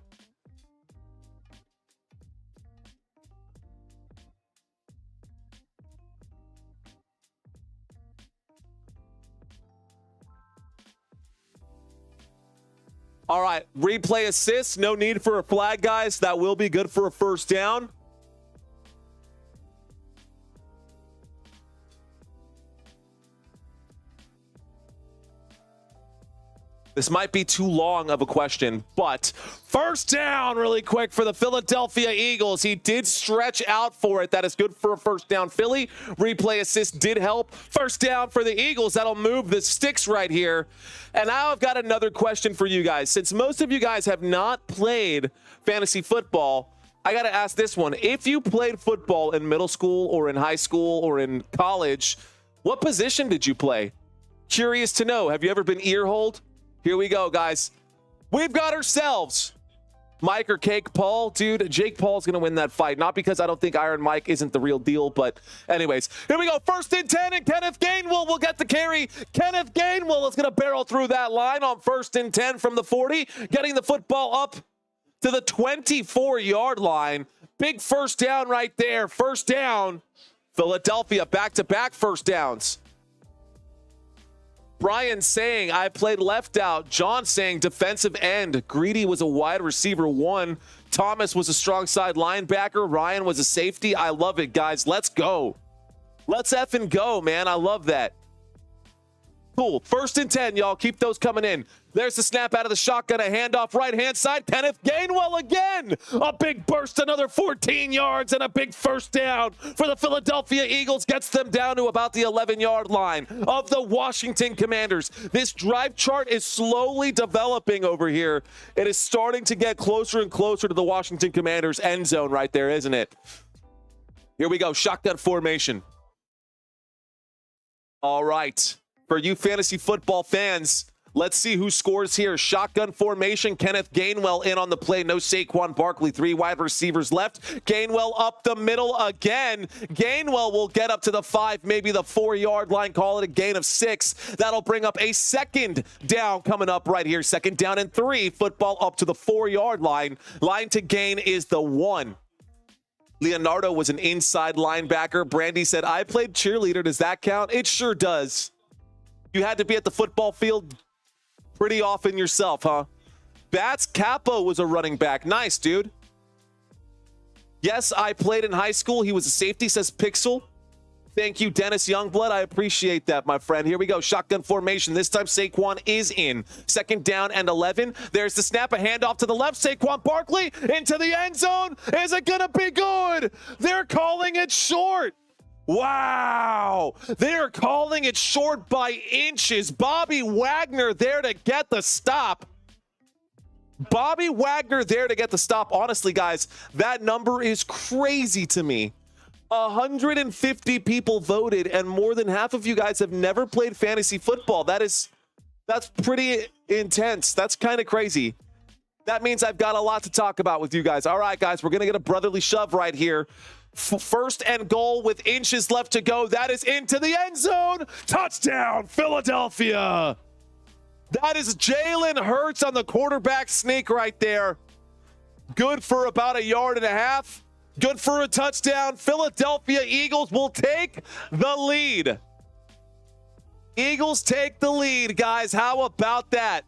All right, replay assist. No need for a flag, guys. That will be good for a 1st down. This might be too long of a question, but 1st down really quick for the Philadelphia Eagles. He did stretch out for it. That is good for a 1st down. Philly, replay assist did help. 1st down for the Eagles. That'll move the sticks right here. And now I've got another question for you guys. Since most of you guys have not played fantasy football, I got to ask this one. If you played football in middle school or in high school or in college, what position did you play? Curious to know. Have you ever been ear-holed? Here we go, guys. We've got ourselves Mike or Cake Paul. Dude, Jake Paul's going to win that fight. Not because I don't think Iron Mike isn't the real deal, but anyways. Here we go. 1st and 10, and Kenneth Gainwell will get the carry. Kenneth Gainwell is going to barrel through that line on 1st and 10 from the 40, getting the football up to the 24-yard line. Big 1st down right there. 1st down. Philadelphia back-to-back 1st downs. Brian saying, I played left out. John saying defensive end. Greedy was a wide receiver 1. Thomas was a strong side linebacker. Ryan was a safety. I love it, guys. Let's go. Let's effing go, man. I love that. Cool. 1st and 10, y'all. Keep those coming in. There's the snap out of the shotgun. A handoff right-hand side. Kenneth Gainwell again. A big burst, another 14 yards, and a big 1st down for the Philadelphia Eagles. Gets them down to about the 11-yard line of the Washington Commanders. This drive chart is slowly developing over here. It is starting to get closer and closer to the Washington Commanders end zone right there, isn't it? Here we go. Shotgun formation. All right. For you fantasy football fans, let's see who scores here. Shotgun formation. Kenneth Gainwell in on the play. No Saquon Barkley. 3 wide receivers left. Gainwell up the middle again. Gainwell will get up to the 5, maybe the 4-yard line. Call it a gain of 6. That'll bring up a 2nd down coming up right here. 2nd down and 3. Football up to the 4-yard line. Line to gain is the 1. Leonardo was an inside linebacker. Brandy said, I played cheerleader. Does that count? It sure does. You had to be at the football field pretty often yourself, huh? Bats Capo was a running back. Nice, dude. Yes, I played in high school. He was a safety, says Pixel. Thank you, Dennis Youngblood. I appreciate that, my friend. Here we go. Shotgun formation. This time Saquon is in. 2nd down and 11. There's the snap. A handoff to the left. Saquon Barkley into the end zone. Is it going to be good? They're calling it short. Wow, they're calling it short by inches. Bobby Wagner there to get the stop. Bobby Wagner there to get the stop. Honestly, guys, that number is crazy to me. 150 people voted, and more than half of you guys have never played fantasy football. That's pretty intense. That's kind of crazy. That means I've got a lot to talk about with you guys. All right, guys, we're going to get a brotherly shove right here. 1st and goal with inches left to go. That is into the end zone. Touchdown, Philadelphia. That is Jalen Hurts on the quarterback sneak right there. Good for about 1.5 yards. Good for a touchdown. Philadelphia Eagles will take the lead. Eagles take the lead, guys. How about that?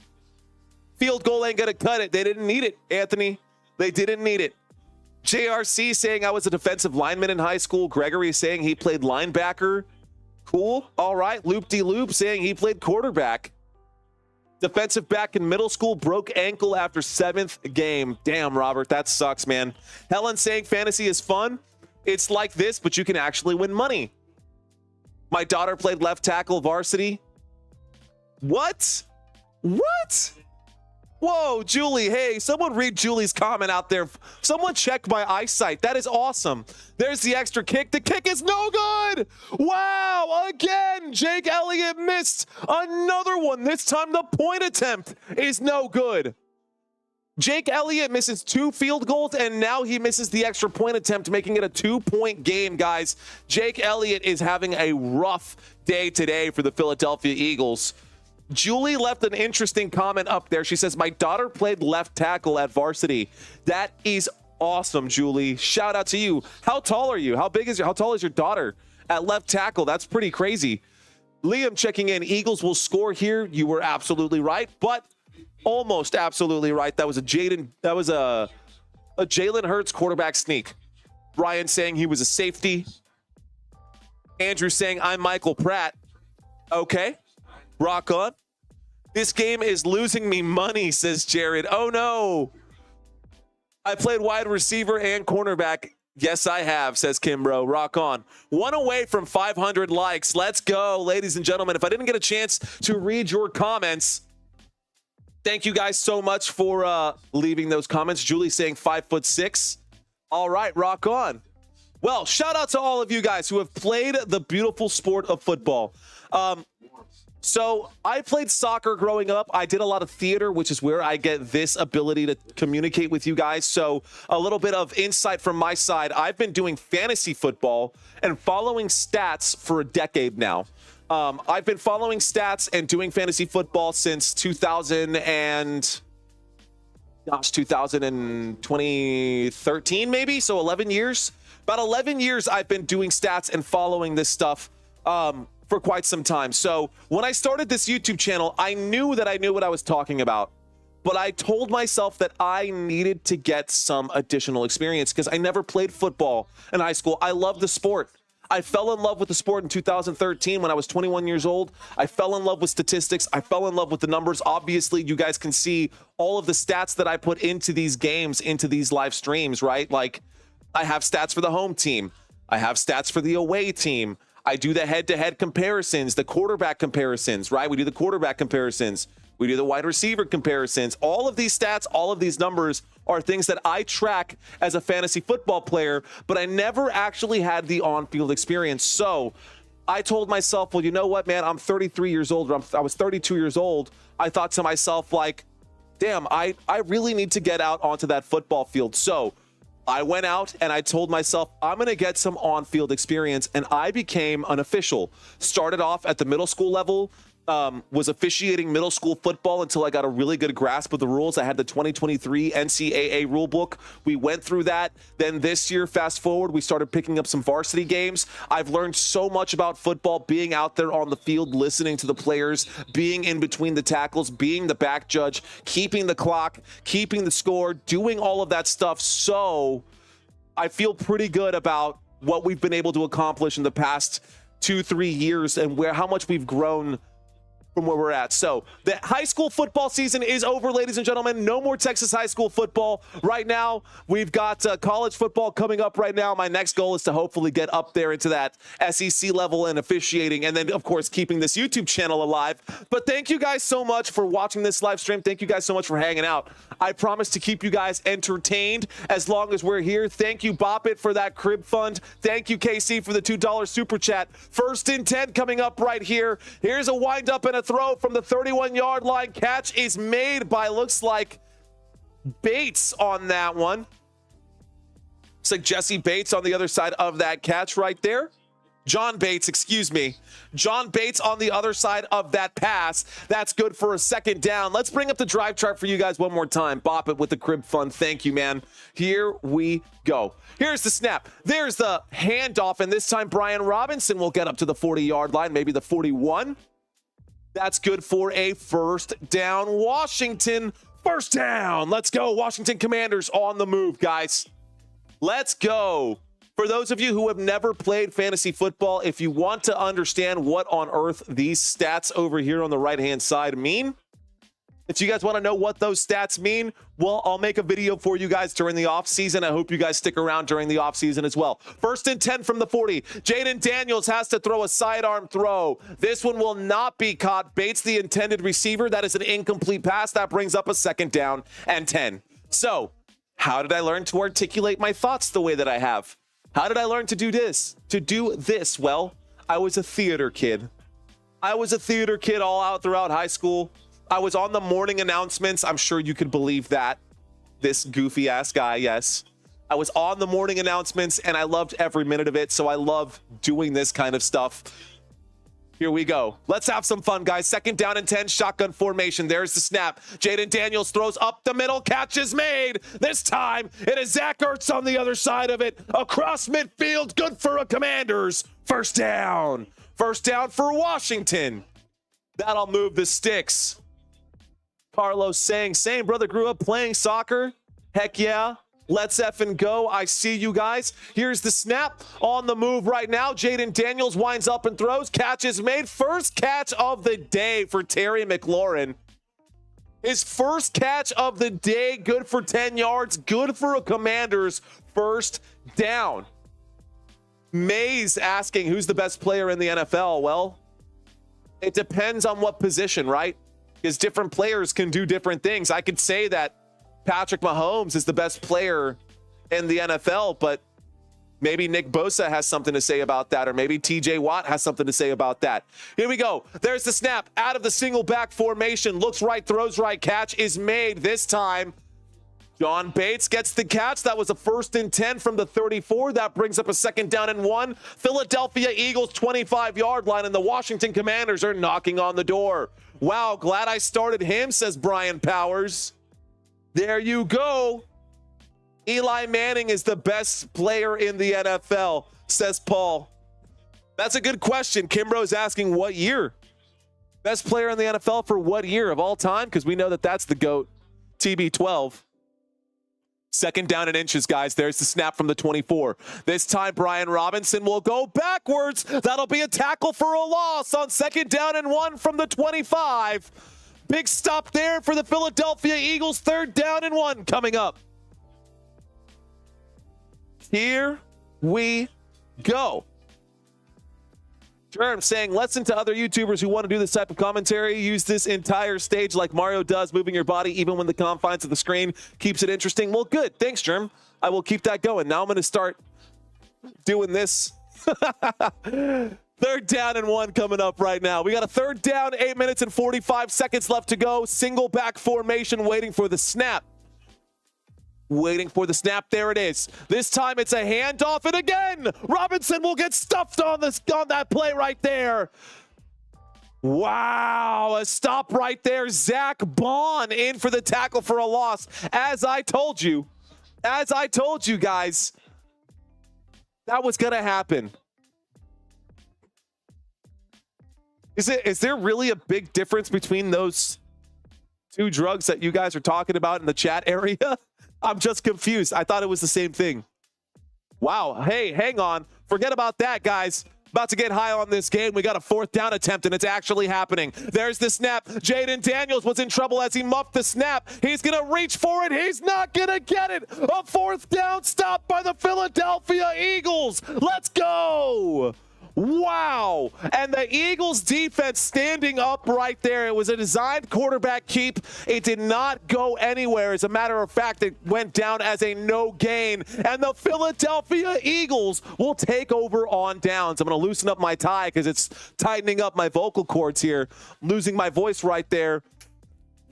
Field goal ain't going to cut it. They didn't need it, Anthony. They didn't need it. JRC saying I was a defensive lineman in high school. Gregory saying he played linebacker. Cool. All right. Loop-de-loop saying he played quarterback. Defensive back in middle school, broke ankle after 7th game. Damn, Robert, that sucks, man. Helen saying fantasy is fun. It's like this, but you can actually win money. My daughter played left tackle varsity. What? What? Whoa, Julie. Hey, someone read Julie's comment out there. Someone check my eyesight. That is awesome. There's the extra kick. The kick is no good. Wow. Again, Jake Elliott missed another one. This time the point attempt is no good. Jake Elliott misses 2 field goals, and now he misses the extra point attempt, making it a 2-point game, guys. Jake Elliott is having a rough day today for the Philadelphia Eagles. Julie left an interesting comment up there. She says, my daughter played left tackle at varsity. That is awesome, Julie. Shout out to you. How tall are you? How tall is your daughter at left tackle? That's pretty crazy. Liam checking in. Eagles will score here. You were absolutely right, but almost absolutely right. That was a Jalen Hurts quarterback sneak. Brian saying he was a safety. Andrew saying I'm Michael Pratt. Okay. Rock on. This game is losing me money, says Jared. Oh, no. I played wide receiver and cornerback. Yes, I have, says Kimbro. Rock on. 1 away from 500 likes. Let's go, ladies and gentlemen. If I didn't get a chance to read your comments, thank you guys so much for leaving those comments. Julie saying 5'6". All right, rock on. Well, shout out to all of you guys who have played the beautiful sport of football. So I played soccer growing up. I did a lot of theater, which is where I get this ability to communicate with you guys. So a little bit of insight from my side. I've been doing fantasy football and following stats for a decade now. I've been following stats and doing fantasy football since 2013 maybe, so 11 years. About 11 years I've been doing stats and following this stuff for quite some time. So when I started this YouTube channel, I knew that I knew what I was talking about, but I told myself that I needed to get some additional experience because I never played football in high school. I love the sport. I fell in love with the sport in 2013 when I was 21 years old. I fell in love with statistics. I fell in love with the numbers. Obviously, you guys can see all of the stats that I put into these games, into these live streams, right? Like, I have stats for the home team. I have stats for the away team. I do the head-to-head comparisons, the quarterback comparisons, right? We do the quarterback comparisons. We do the wide receiver comparisons. All of these stats, all of these numbers are things that I track as a fantasy football player, but I never actually had the on-field experience. So I told myself, well, you know what, man? I'm 33 years old. I was 32 years old. I thought to myself, like, damn, I really need to get out onto that football field. So I went out and I told myself, I'm going to get some on-field experience, and I became an official. Started off at the middle school level, was officiating middle school football until I got a really good grasp of the rules. I had the 2023 NCAA rule book. We went through that. Then this year, fast forward, we started picking up some varsity games. I've learned so much about football, being out there on the field, listening to the players, being in between the tackles, being the back judge, keeping the clock, keeping the score, doing all of that stuff. So I feel pretty good about what we've been able to accomplish in the past 2-3 years and how much we've grown from where we're at. So the high school football season is over, ladies and gentlemen. No more Texas high school football. Right now, we've got college football coming up right now. My next goal is to hopefully get up there into that SEC level and officiating, and then, of course, keeping this YouTube channel alive. But thank you guys so much for watching this live stream. Thank you guys so much for hanging out. I promise to keep you guys entertained as long as we're here. Thank you, Bop It, for that crib fund. Thank you, KC, for the $2 super chat. 1st and 10 coming up right here. Here's a wind up and a throw from the 31-yard line. Catch is made by, looks like, Bates on that one. Looks like Jesse Bates on the other side of that catch right there. John Bates, excuse me. John Bates on the other side of that pass. That's good for a second down. Let's bring up the drive chart for you guys one more time. Bop it with the crib fun. Thank you, man. Here we go. Here's the snap. There's the handoff, and this time Brian Robinson will get up to the 40-yard line, maybe the 41. That's good for a first down. Washington, first down. Let's go. Washington Commanders on the move, guys. Let's go. For those of you who have never played fantasy football, if you want to understand what on earth these stats over here on the right-hand side mean, if you guys want to know what those stats mean, well, I'll make a video for you guys during the offseason. I hope you guys stick around during the offseason as well. First and 10 from the 40. Jaden Daniels has to throw a sidearm throw. This one will not be caught. Bates, the intended receiver. That is an incomplete pass. That brings up a second down and 10. So, how did I learn to articulate my thoughts the way that I have? How did I learn to do this? Well, I was a theater kid. I was a theater kid all out throughout high school. I was on the morning announcements. I'm sure you could believe that. This goofy ass guy, yes. I was on the morning announcements and I loved every minute of it. So I love doing this kind of stuff. Here we go. Let's have some fun, guys. Second down and 10, shotgun formation. There's the snap. Jaden Daniels throws up the middle. Catch is made. This time, it is Zach Ertz on the other side of it. Across midfield. Good for a Commanders. First down. First down for Washington. That'll move the sticks. Carlos saying, same brother grew up playing soccer. Heck yeah. Let's effing go. I see you guys. Here's the snap on the move right now. Jaden Daniels winds up and throws. Catch is made. First catch of the day for Terry McLaurin. His first catch of the day. Good for 10 yards. Good for a Commanders first down. Mays asking who's the best player in the NFL. Well, it depends on what position, right? Because different players can do different things. I could say that Patrick Mahomes is the best player in the NFL, but maybe Nick Bosa has something to say about that, or maybe TJ Watt has something to say about that. Here we go. There's the snap out of the single back formation. Looks right, throws right. Catch is made. This time, John Bates gets the catch. That was a first and 10 from the 34. That brings up a second down and 1. Philadelphia Eagles 25-yard line, and the Washington Commanders are knocking on the door. Wow, glad I started him, says Brian Powers. There you go. Eli Manning is the best player in the NFL, says Paul. That's a good question. Kimbrough's asking what year? Best player in the NFL for what year of all time? Because we know that that's the GOAT, TB12. Second down and inches, guys. There's the snap from the 24. This time, Brian Robinson will go backwards. That'll be a tackle for a loss on second down and 1 from the 25. Big stop there for the Philadelphia Eagles. Third down and 1 coming up. Here we go. Germ saying, listen to other YouTubers who want to do this type of commentary. Use this entire stage like Mario does, moving your body even when the confines of the screen keeps it interesting. Well, good. Thanks, Germ. I will keep that going. Now I'm going to start doing this. Third down and 1 coming up right now. We got a third down, 8 minutes and 45 seconds left to go. Single back formation waiting for the snap. Waiting for the snap. There it is. This time it's a handoff, and again, Robinson will get stuffed on that play right there. Wow, a stop right there. Zach Bond in for the tackle for a loss. As I told you guys, that was going to happen. Is there really a big difference between those two drugs that you guys are talking about in the chat area? I'm just confused. I thought it was the same thing. Wow. Hey, hang on. Forget about that, guys. About to get high on this game. We got a fourth down attempt, and it's actually happening. There's the snap. Jaden Daniels was in trouble as he muffed the snap. He's going to reach for it. He's not going to get it. A fourth down stop by the Philadelphia Eagles. Let's go. Wow. And the Eagles defense standing up right there. It was a designed quarterback keep. It did not go anywhere. As a matter of fact, it went down as a no gain. And the Philadelphia Eagles will take over on downs. I'm going to loosen up my tie because it's tightening up my vocal cords here. Losing my voice right there.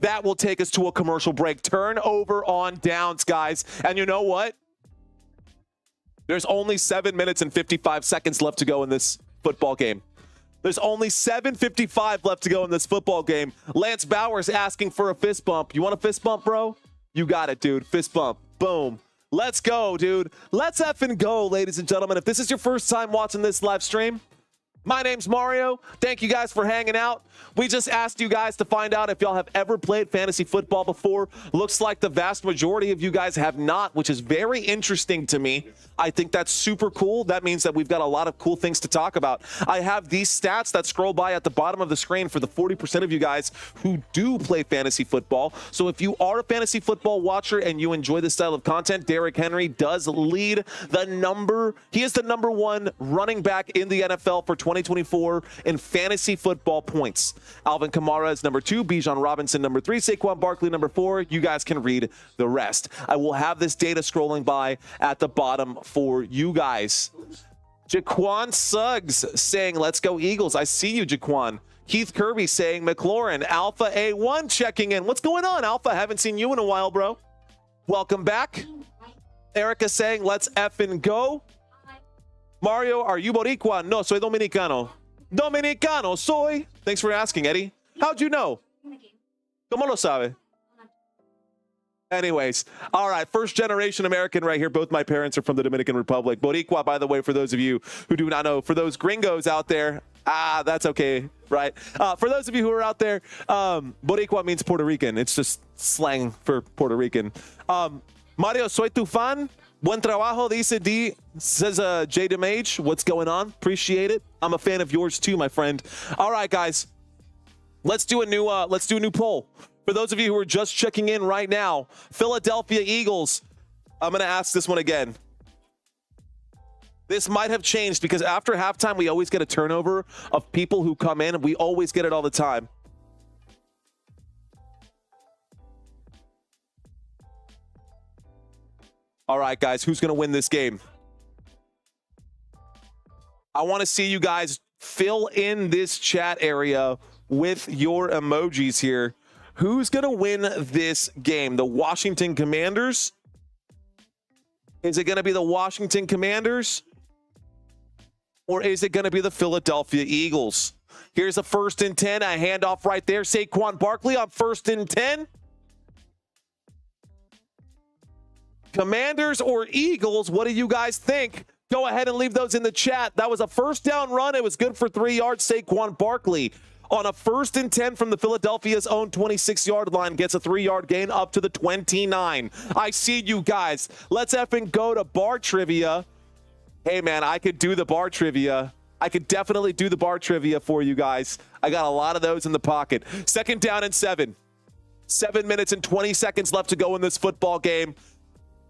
That will take us to a commercial break. Turnover on downs, guys. And you know what? There's only 7 minutes and 55 seconds left to go in this football game. There's only 7:55 left to go in this football game. Lance Bowers asking for a fist bump. You want a fist bump, bro? You got it, dude. Fist bump. Boom. Let's go, dude. Let's effing go, ladies and gentlemen. If this is your first time watching this live stream, my name's Mario. Thank you guys for hanging out. We just asked you guys to find out if y'all have ever played fantasy football before. Looks like the vast majority of you guys have not, which is very interesting to me. I think that's super cool. That means that we've got a lot of cool things to talk about. I have these stats that scroll by at the bottom of the screen for the 40% of you guys who do play fantasy football. So if you are a fantasy football watcher and you enjoy this style of content, Derrick Henry does lead the number. He is the number one running back in the NFL for 2024 in fantasy football points. Alvin Kamara is number 2, Bijan Robinson number 3, Saquon Barkley number 4. You guys can read the rest. I will have this data scrolling by at the bottom for you guys. Jaquan Suggs saying, let's go Eagles. I see you, Jaquan. Keith Kirby saying McLaurin. Alpha A1 checking in. What's going on, Alpha? Haven't seen you in a while, bro. Welcome back. Erica saying, let's effing go. Mario, are you Boricua? No, soy Dominicano. Dominicano soy. Thanks for asking, Eddie. How'd you know? ¿Cómo lo sabe? Anyways, all right, first generation American right here. Both my parents are from the Dominican Republic. Boricua, by the way, for those of you who do not know, for those gringos out there, that's okay, right? For those of you who are out there, Boricua means Puerto Rican. It's just slang for Puerto Rican. Mario, soy tu fan. Buen trabajo, dice D, says J Demage. What's going on? Appreciate it. I'm a fan of yours too, my friend. All right, guys, let's do a new poll. For those of you who are just checking in right now, Philadelphia Eagles. I'm gonna ask this one again. This might have changed because after halftime, we always get a turnover of people who come in. We always get it all the time. All right, guys, who's going to win this game? I want to see you guys fill in this chat area with your emojis here. Who's going to win this game? The Washington Commanders? Is it going to be the Washington Commanders? Or is it going to be the Philadelphia Eagles? Here's a 1st and 10, a handoff right there. Saquon Barkley on 1st and 10. Commanders or Eagles, what do you guys think? Go ahead and leave those in the chat. That was a 1st down run. It was good for 3 yards. Saquon Barkley on a 1st and 10 from the Philadelphia's own 26-yard line gets a 3-yard gain up to the 29. I see you guys. Let's effing go to bar trivia. Hey, man, I could do the bar trivia. I could definitely do the bar trivia for you guys. I got a lot of those in the pocket. 2nd down and 7. 7 minutes and 20 seconds left to go in this football game.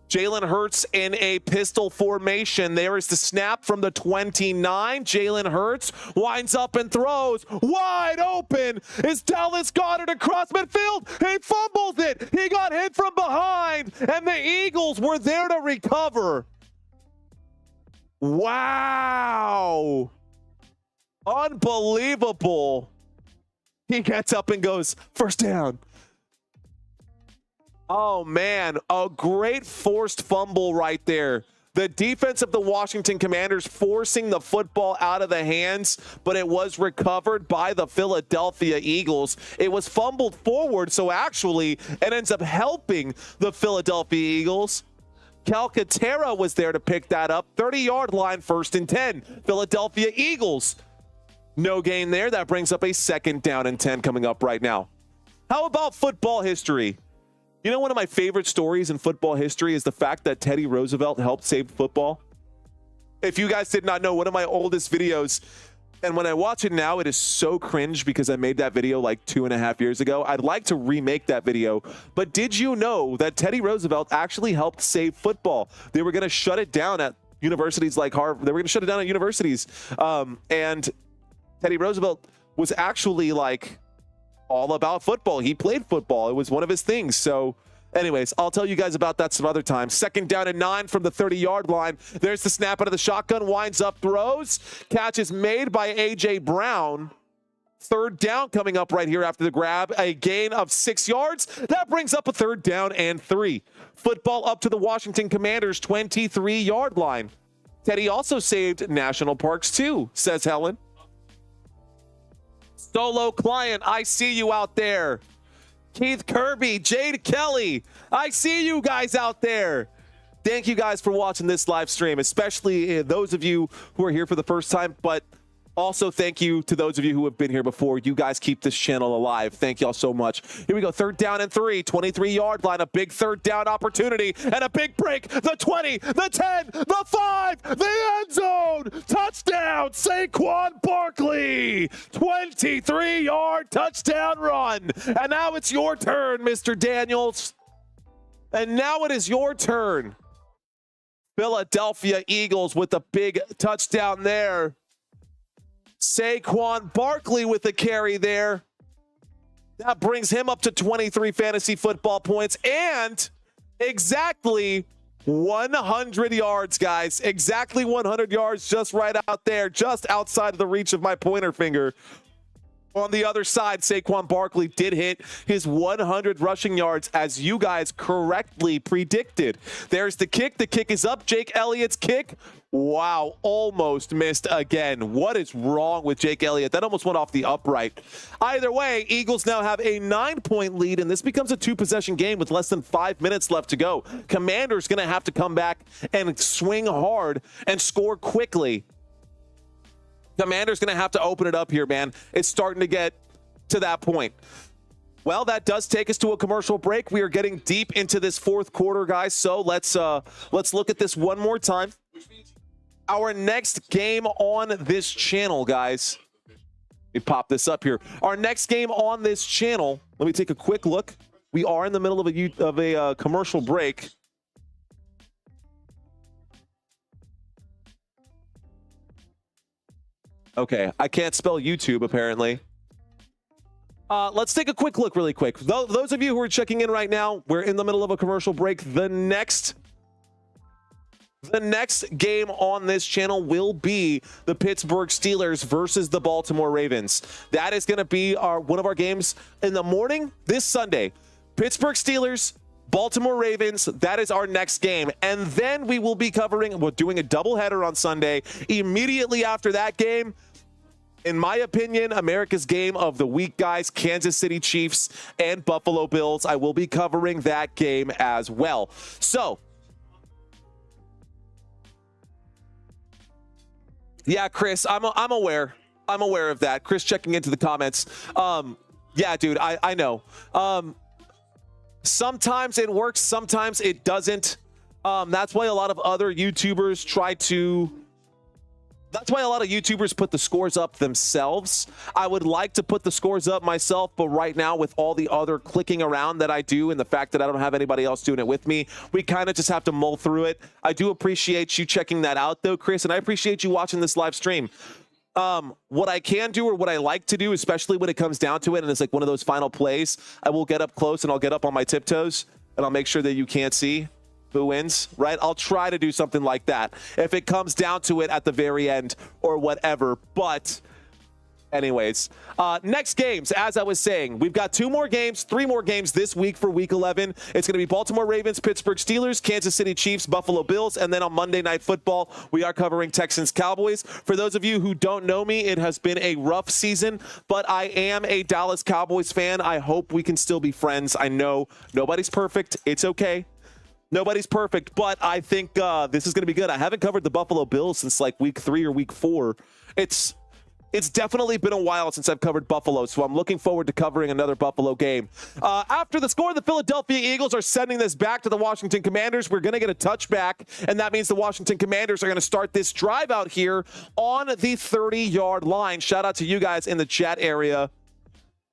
Jalen Hurts in a pistol formation. There is the snap from the 29. Jalen Hurts winds up and throws. Wide open is Dallas Goedert across midfield. He fumbles it. He got hit from behind, and the Eagles were there to recover. Wow. Unbelievable. He gets up and goes, 1st down. Oh, man, a great forced fumble right there. The defense of the Washington Commanders forcing the football out of the hands, but it was recovered by the Philadelphia Eagles. It was fumbled forward, so actually it ends up helping the Philadelphia Eagles. Calcaterra was there to pick that up. 30-yard line, 1st and 10. Philadelphia Eagles. No gain there. That brings up a 2nd down and 10 coming up right now. How about football history? You know, one of my favorite stories in football history is the fact that Teddy Roosevelt helped save football. If you guys did not know, one of my oldest videos, and when I watch it now, it is so cringe because I made that video like 2.5 years ago. I'd like to remake that video. But did you know that Teddy Roosevelt actually helped save football? They were going to shut it down at universities like Harvard. They were going to shut it down at universities. And Teddy Roosevelt was actually like all about football. He played football. It was one of his things. So anyways, I'll tell you guys about that some other time. 2nd down and 9 from the 30-yard line. There's the snap out of the shotgun. Winds up, throws. Catch is made by A.J. Brown. 3rd down coming up right here after the grab. A gain of 6 yards. That brings up a 3rd down and 3. Football up to the Washington Commanders' 23-yard line. Teddy also saved national parks too, says Helen. Solo client, I see you out there. Keith Kirby, Jade Kelly, I see you guys out there. Thank you guys for watching this live stream, especially those of you who are here for the first time, but also thank you to those of you who have been here before. You guys keep this channel alive. Thank y'all so much. Here we go. 3rd down and 3, 23-yard line, a big 3rd down opportunity and a big break. The 20, the 10, the 5, the end zone. Touchdown, Saquon Barkley. 23-yard touchdown run. And now it's your turn, Mr. Daniels. And now it is your turn. Philadelphia Eagles with a big touchdown there. Saquon Barkley with the carry there. That brings him up to 23 fantasy football points and exactly 100 yards, guys. Exactly 100 yards just right out there, just outside of the reach of my pointer finger. On the other side, Saquon Barkley did hit his 100 rushing yards, as you guys correctly predicted. There's the kick. The kick is up. Jake Elliott's kick. Wow, almost missed again. What is wrong with Jake Elliott? That almost went off the upright. Either way, Eagles now have a 9-point lead, and this becomes a 2-possession game with less than 5 minutes left to go. Commanders going to have to come back and swing hard and score quickly. Commander's going to have to open it up here, man. It's starting to get to that point. Well, that does take us to a commercial break. We are getting deep into this 4th quarter, guys. So let's look at this one more time. Our next game on this channel, guys. Let me pop this up here. Our next game on this channel. Let me take a quick look. We are in the middle of a commercial break. Okay, I can't spell YouTube, apparently. Let's take a quick look really quick. Those of you who are checking in right now, we're in the middle of a commercial break. The next game on this channel will be the Pittsburgh Steelers versus the Baltimore Ravens. That is going to be one of our games in the morning this Sunday. Pittsburgh Steelers, Baltimore Ravens, that is our next game. And then we're doing a doubleheader on Sunday. Immediately after that game, in my opinion, America's game of the week, guys, Kansas City Chiefs and Buffalo Bills. I will be covering that game as well. So, yeah, Chris, I'm aware. I'm aware of that. Chris checking into the comments. Yeah, dude, I know. Sometimes it works, sometimes it doesn't. That's why a lot of other YouTubers put the scores up themselves. I would like to put the scores up myself, but right now with all the other clicking around that I do and the fact that I don't have anybody else doing it with me, we kind of just have to mull through it. I do appreciate you checking that out though, Chris, and I appreciate you watching this live stream. What I can do, or what I like to do, especially when it comes down to it and it's like one of those final plays, I will get up close and I'll get up on my tiptoes and I'll make sure that you can't see who wins, right? I'll try to do something like that if it comes down to it at the very end or whatever. But anyways, next games, as I was saying, we've got 3 more games this week for week 11. It's going to be Baltimore Ravens, Pittsburgh Steelers, Kansas City Chiefs, Buffalo Bills, and then on Monday Night Football, we are covering Texans Cowboys. For those of you who don't know me, it has been a rough season, but I am a Dallas Cowboys fan. I hope we can still be friends. I know nobody's perfect. It's okay. Nobody's perfect, but I think this is going to be good. I haven't covered the Buffalo Bills since like week 3 or week 4. It's definitely been a while since I've covered Buffalo, so I'm looking forward to covering another Buffalo game. After the score, the Philadelphia Eagles are sending this back to the Washington Commanders. We're going to get a touchback, and that means the Washington Commanders are going to start this drive out here on the 30-yard line. Shout out to you guys in the chat area.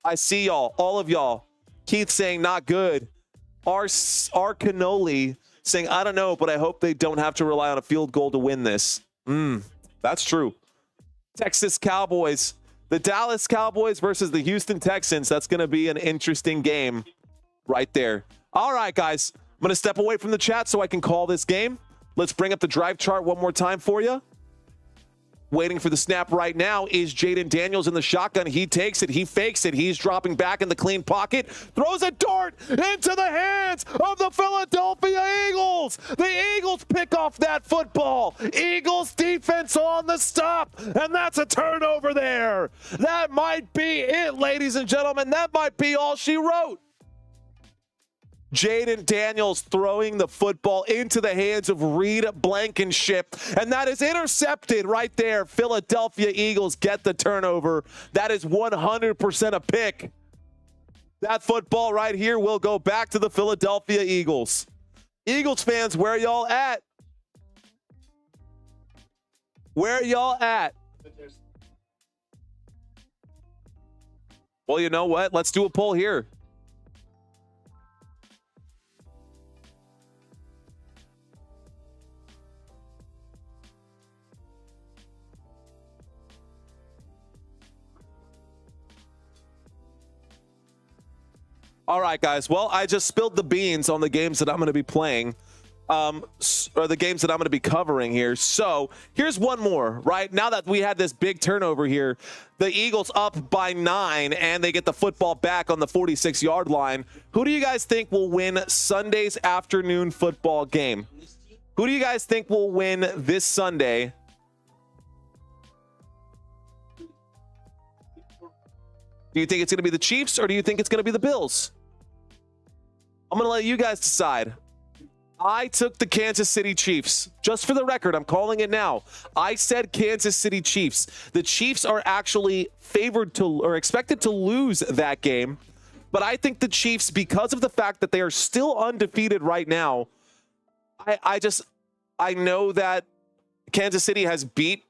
I see y'all, all of y'all. Keith saying not good. Our Cannoli saying, I don't know, but I hope they don't have to rely on a field goal to win this. That's true. Texas Cowboys, the Dallas Cowboys versus the Houston Texans. That's going to be an interesting game right there. All right, guys, I'm going to step away from the chat so I can call this game. Let's bring up the drive chart one more time for you. Waiting for the snap right now is Jaden Daniels in the shotgun. He takes it. He fakes it. He's dropping back in the clean pocket. Throws a dart into the hands of the Philadelphia Eagles. The Eagles pick off that football. Eagles defense on the stop. And that's a turnover there. That might be it, ladies and gentlemen. That might be all she wrote. Jaden Daniels throwing the football into the hands of Reed Blankenship, and that is intercepted right there. Philadelphia Eagles get the turnover. That is 100% a pick. That football right here will go back to the Philadelphia Eagles. Eagles fans, where y'all at? Where y'all at? Well, you know what? Let's do a poll here. All right, guys. Well, I just spilled the beans on the games that I'm going to be playing, or the games that I'm going to be covering here. So here's one more, right? Now that we had this big turnover here, the Eagles up by 9, and they get the football back on the 46-yard line. Who do you guys think will win Sunday's afternoon football game? Who do you guys think will win this Sunday? Do you think it's going to be the Chiefs, or do you think it's going to be the Bills? I'm going to let you guys decide. I took the Kansas City Chiefs. Just for the record, I'm calling it now. I said Kansas City Chiefs. The Chiefs are actually favored to, or expected to lose that game. But I think the Chiefs, because of the fact that they are still undefeated right now, I know that Kansas City has beat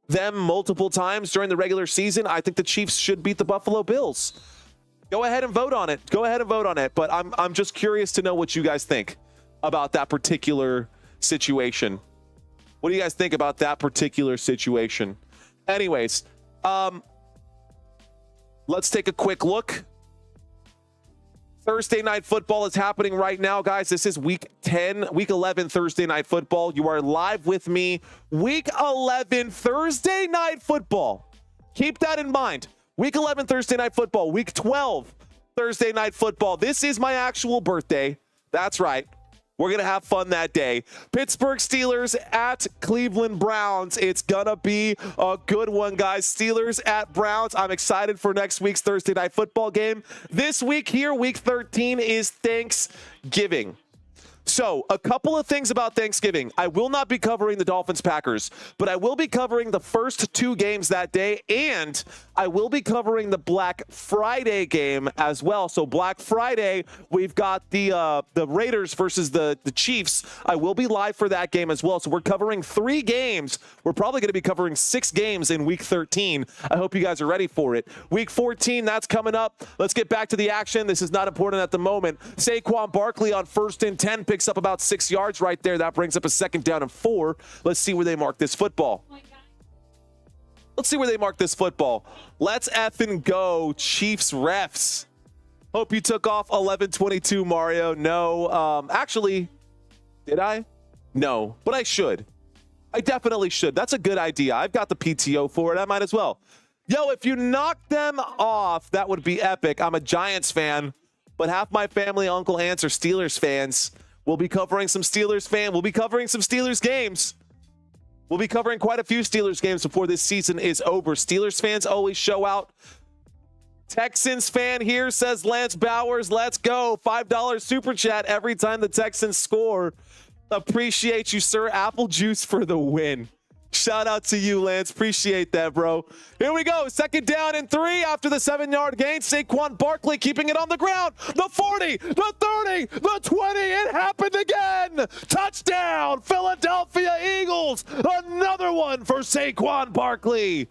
them multiple times during the regular season. I think the Chiefs should beat the Buffalo Bills. Go ahead and vote on it. Go ahead and vote on it. But I'm just curious to know what you guys think about that particular situation. What do you guys think about that particular situation? Anyways, let's take a quick look. Thursday night football is happening right now, guys. This is week 11 Thursday night football. You are live with me. Week 11 Thursday night football. Keep that in mind. Week 11 Thursday night football. Week 12 Thursday night football. This is my actual birthday. That's right. We're going to have fun that day. Pittsburgh Steelers at Cleveland Browns. It's going to be a good one, guys. Steelers at Browns. I'm excited for next week's Thursday night football game. This week here, week 13, is Thanksgiving. So, a couple of things about Thanksgiving. I will not be covering the Dolphins-Packers, but I will be covering the first 2 games that day, and I will be covering the Black Friday game as well. So, Black Friday, we've got the Raiders versus the Chiefs. I will be live for that game as well. So, we're covering 3 games. We're probably going to be covering 6 games in Week 13. I hope you guys are ready for it. Week 14, that's coming up. Let's get back to the action. This is not important at the moment. Saquon Barkley on 1st and 10 picks up about 6 yards right there. That brings up a 2nd down and 4. Let's see where they mark this football. Let's see where they mark this football. Let's effing go, Chiefs refs. Hope you took off 11:22, Mario. No, actually, did I? No, but I should. I definitely should. That's a good idea. I've got the PTO for it. I might as well. Yo, if you knock them off, that would be epic. I'm a Giants fan, but half my family, uncle, aunts are Steelers fans. We'll be covering some Steelers games. We'll be covering quite a few Steelers games before this season is over. Steelers fans always show out. Texans fan here says Lance Bowers, let's go. $5 super chat every time the Texans score. Appreciate you, sir. Apple juice for the win. Shout out to you, Lance. Appreciate that, bro. Here we go. 2nd down and 3 after the 7-yard gain. Saquon Barkley keeping it on the ground. The 40, the 30, the 20. It happened again. Touchdown, Philadelphia Eagles. Another one for Saquon Barkley.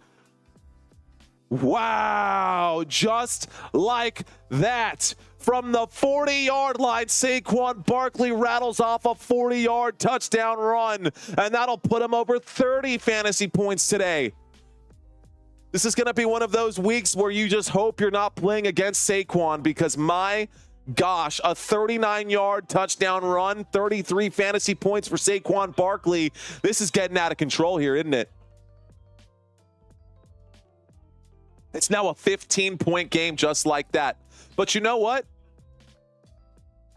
Wow. Just like that. From the 40-yard line, Saquon Barkley rattles off a 40-yard touchdown run, and that'll put him over 30 fantasy points today. This is going to be one of those weeks where you just hope you're not playing against Saquon, because my gosh, a 39-yard touchdown run, 33 fantasy points for Saquon Barkley. This is getting out of control here, isn't it? It's now a 15-point game just like that. But you know what?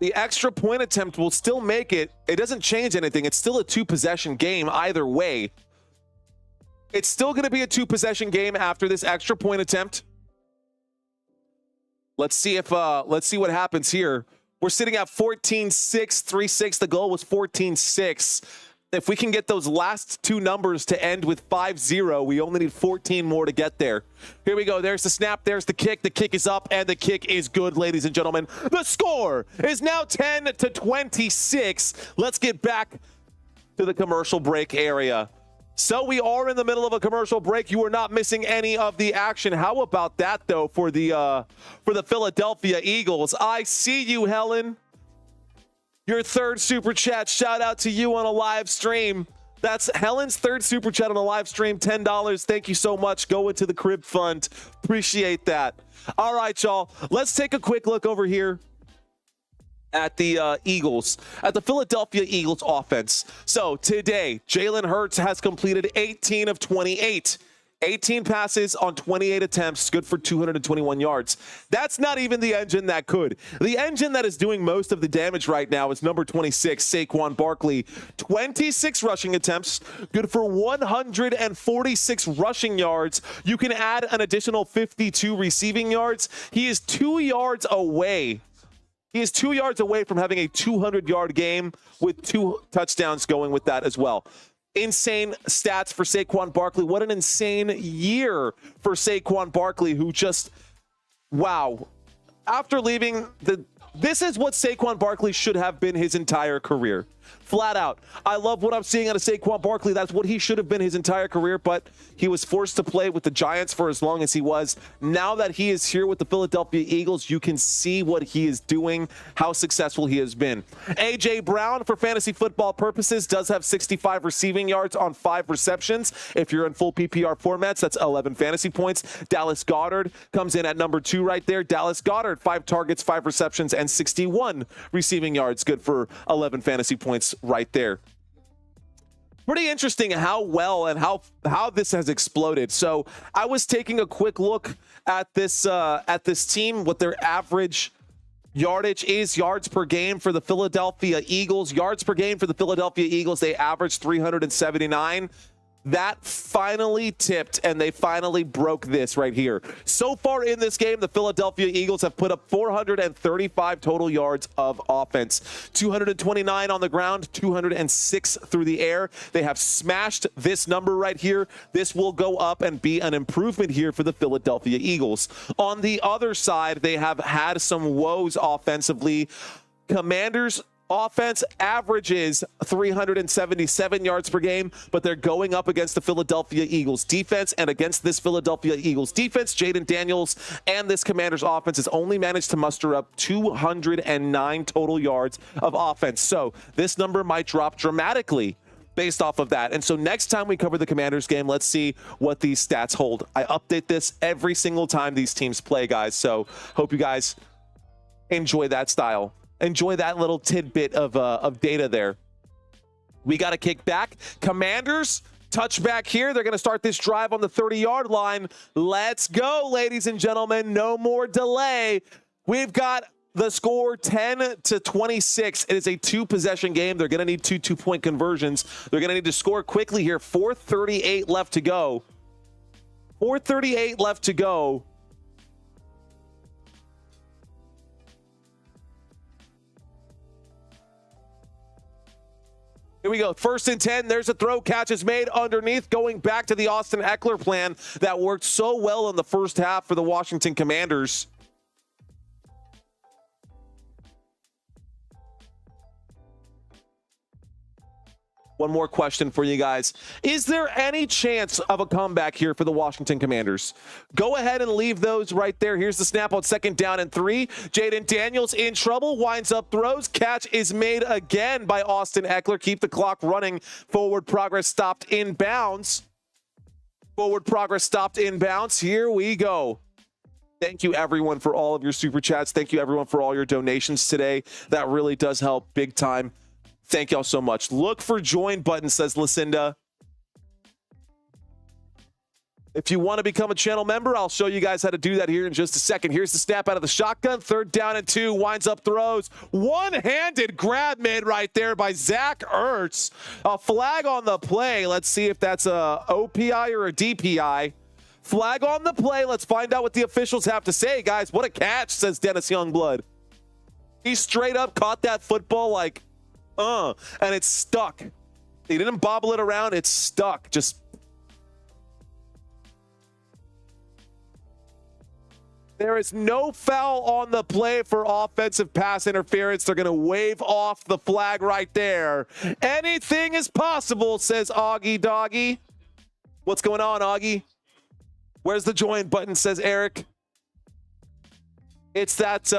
The extra point attempt will still make it. It doesn't change anything. It's still a 2-possession game either way. It's still going to be a 2-possession game after this extra point attempt. Let's see what happens here. We're sitting at 14-6, 3-6. The goal was 14-6. If we can get those last two numbers to end with 5-0, we only need 14 more to get there. Here we go. There's the snap. There's the kick. The kick is up, and the kick is good, ladies and gentlemen. The score is now 10-26. Let's get back to the commercial break area. So we are in the middle of a commercial break. You are not missing any of the action. How about that, though, for the Philadelphia Eagles? I see you, Helen. Your third super chat. Shout out to you on a live stream. That's Helen's third super chat on a live stream. $10. Thank you so much. Go into the crib fund. Appreciate that. All right, y'all. Let's take a quick look over here at the Eagles, at the Philadelphia Eagles offense. So today, Jalen Hurts has completed 18 of 28. 18 passes on 28 attempts, good for 221 yards. That's not even the engine that could. The engine that is doing most of the damage right now is number 26, Saquon Barkley. 26 rushing attempts, good for 146 rushing yards. You can add an additional 52 receiving yards. He is 2 yards away. He is 2 yards away from having a 200-yard game with 2 touchdowns going with that as well. Insane stats for Saquon Barkley. What an insane year for Saquon Barkley, who just, wow. After leaving, this is what Saquon Barkley should have been his entire career. Flat out. I love what I'm seeing out of Saquon Barkley. That's what he should have been his entire career, but he was forced to play with the Giants for as long as he was. Now that he is here with the Philadelphia Eagles, you can see what he is doing, how successful he has been. A.J. Brown, for fantasy football purposes, does have 65 receiving yards on 5 receptions. If you're in full PPR formats, that's 11 fantasy points. Dallas Goedert comes in at number 2 right there. Dallas Goedert, 5 targets, 5 receptions, and 61 receiving yards, good for 11 fantasy points right there. Pretty interesting how well and how this has exploded. So I was taking a quick look at this team, what their average yardage is, yards per game for the Philadelphia Eagles. Yards per game for the Philadelphia Eagles, they average 379. That finally tipped, and they finally broke this right here. So far in this game, the Philadelphia Eagles have put up 435 total yards of offense. 229 on the ground, 206 through the air. They have smashed this number right here. This will go up and be an improvement here for the Philadelphia Eagles. On the other side, they have had some woes offensively. Commanders offense averages 377 yards per game, but they're going up against the Philadelphia Eagles defense, and against this Philadelphia Eagles defense, Jaden Daniels and this Commanders offense has only managed to muster up 209 total yards of offense. So this number might drop dramatically based off of that. And so next time we cover the Commanders game, let's see what these stats hold. I update this every single time these teams play, guys. So hope you guys enjoy that style. Enjoy that little tidbit of data there. We got to kick back. Commanders, touchback here. They're going to start this drive on the 30-yard line. Let's go, ladies and gentlemen. No more delay. We've got the score 10-26. It is a 2-possession game. They're going to need 2 two-point conversions. They're going to need to score quickly here. 4:38 left to go. 4:38 left to go. Here we go. 1st and 10. There's a throw. Catch is made underneath, going back to the Austin Eckler plan that worked so well in the first half for the Washington Commanders. One more question for you guys. Is there any chance of a comeback here for the Washington Commanders? Go ahead and leave those right there. Here's the snap on 2nd down and 3. Jaden Daniels in trouble, winds up, throws. Catch is made again by Austin Eckler. Keep the clock running. Forward progress stopped in bounds. Forward progress stopped in bounds. Here we go. Thank you, everyone, for all of your super chats. Thank you, everyone, for all your donations today. That really does help big time. Thank y'all so much. Look for join button, says Lucinda. If you want to become a channel member, I'll show you guys how to do that here in just a second. Here's the snap out of the shotgun. 3rd down and 2. Winds up, throws. One-handed grab made right there by Zach Ertz. A flag on the play. Let's see if that's a OPI or a DPI. Flag on the play. Let's find out what the officials have to say, guys. What a catch, says Dennis Youngblood. He straight up caught that football like, and it's stuck. He didn't bobble it around. It's stuck. There is no foul on the play for offensive pass interference. They're going to wave off the flag right there. Anything is possible, says Augie Doggy. What's going on, Augie? Where's the join button, says Eric. It's that,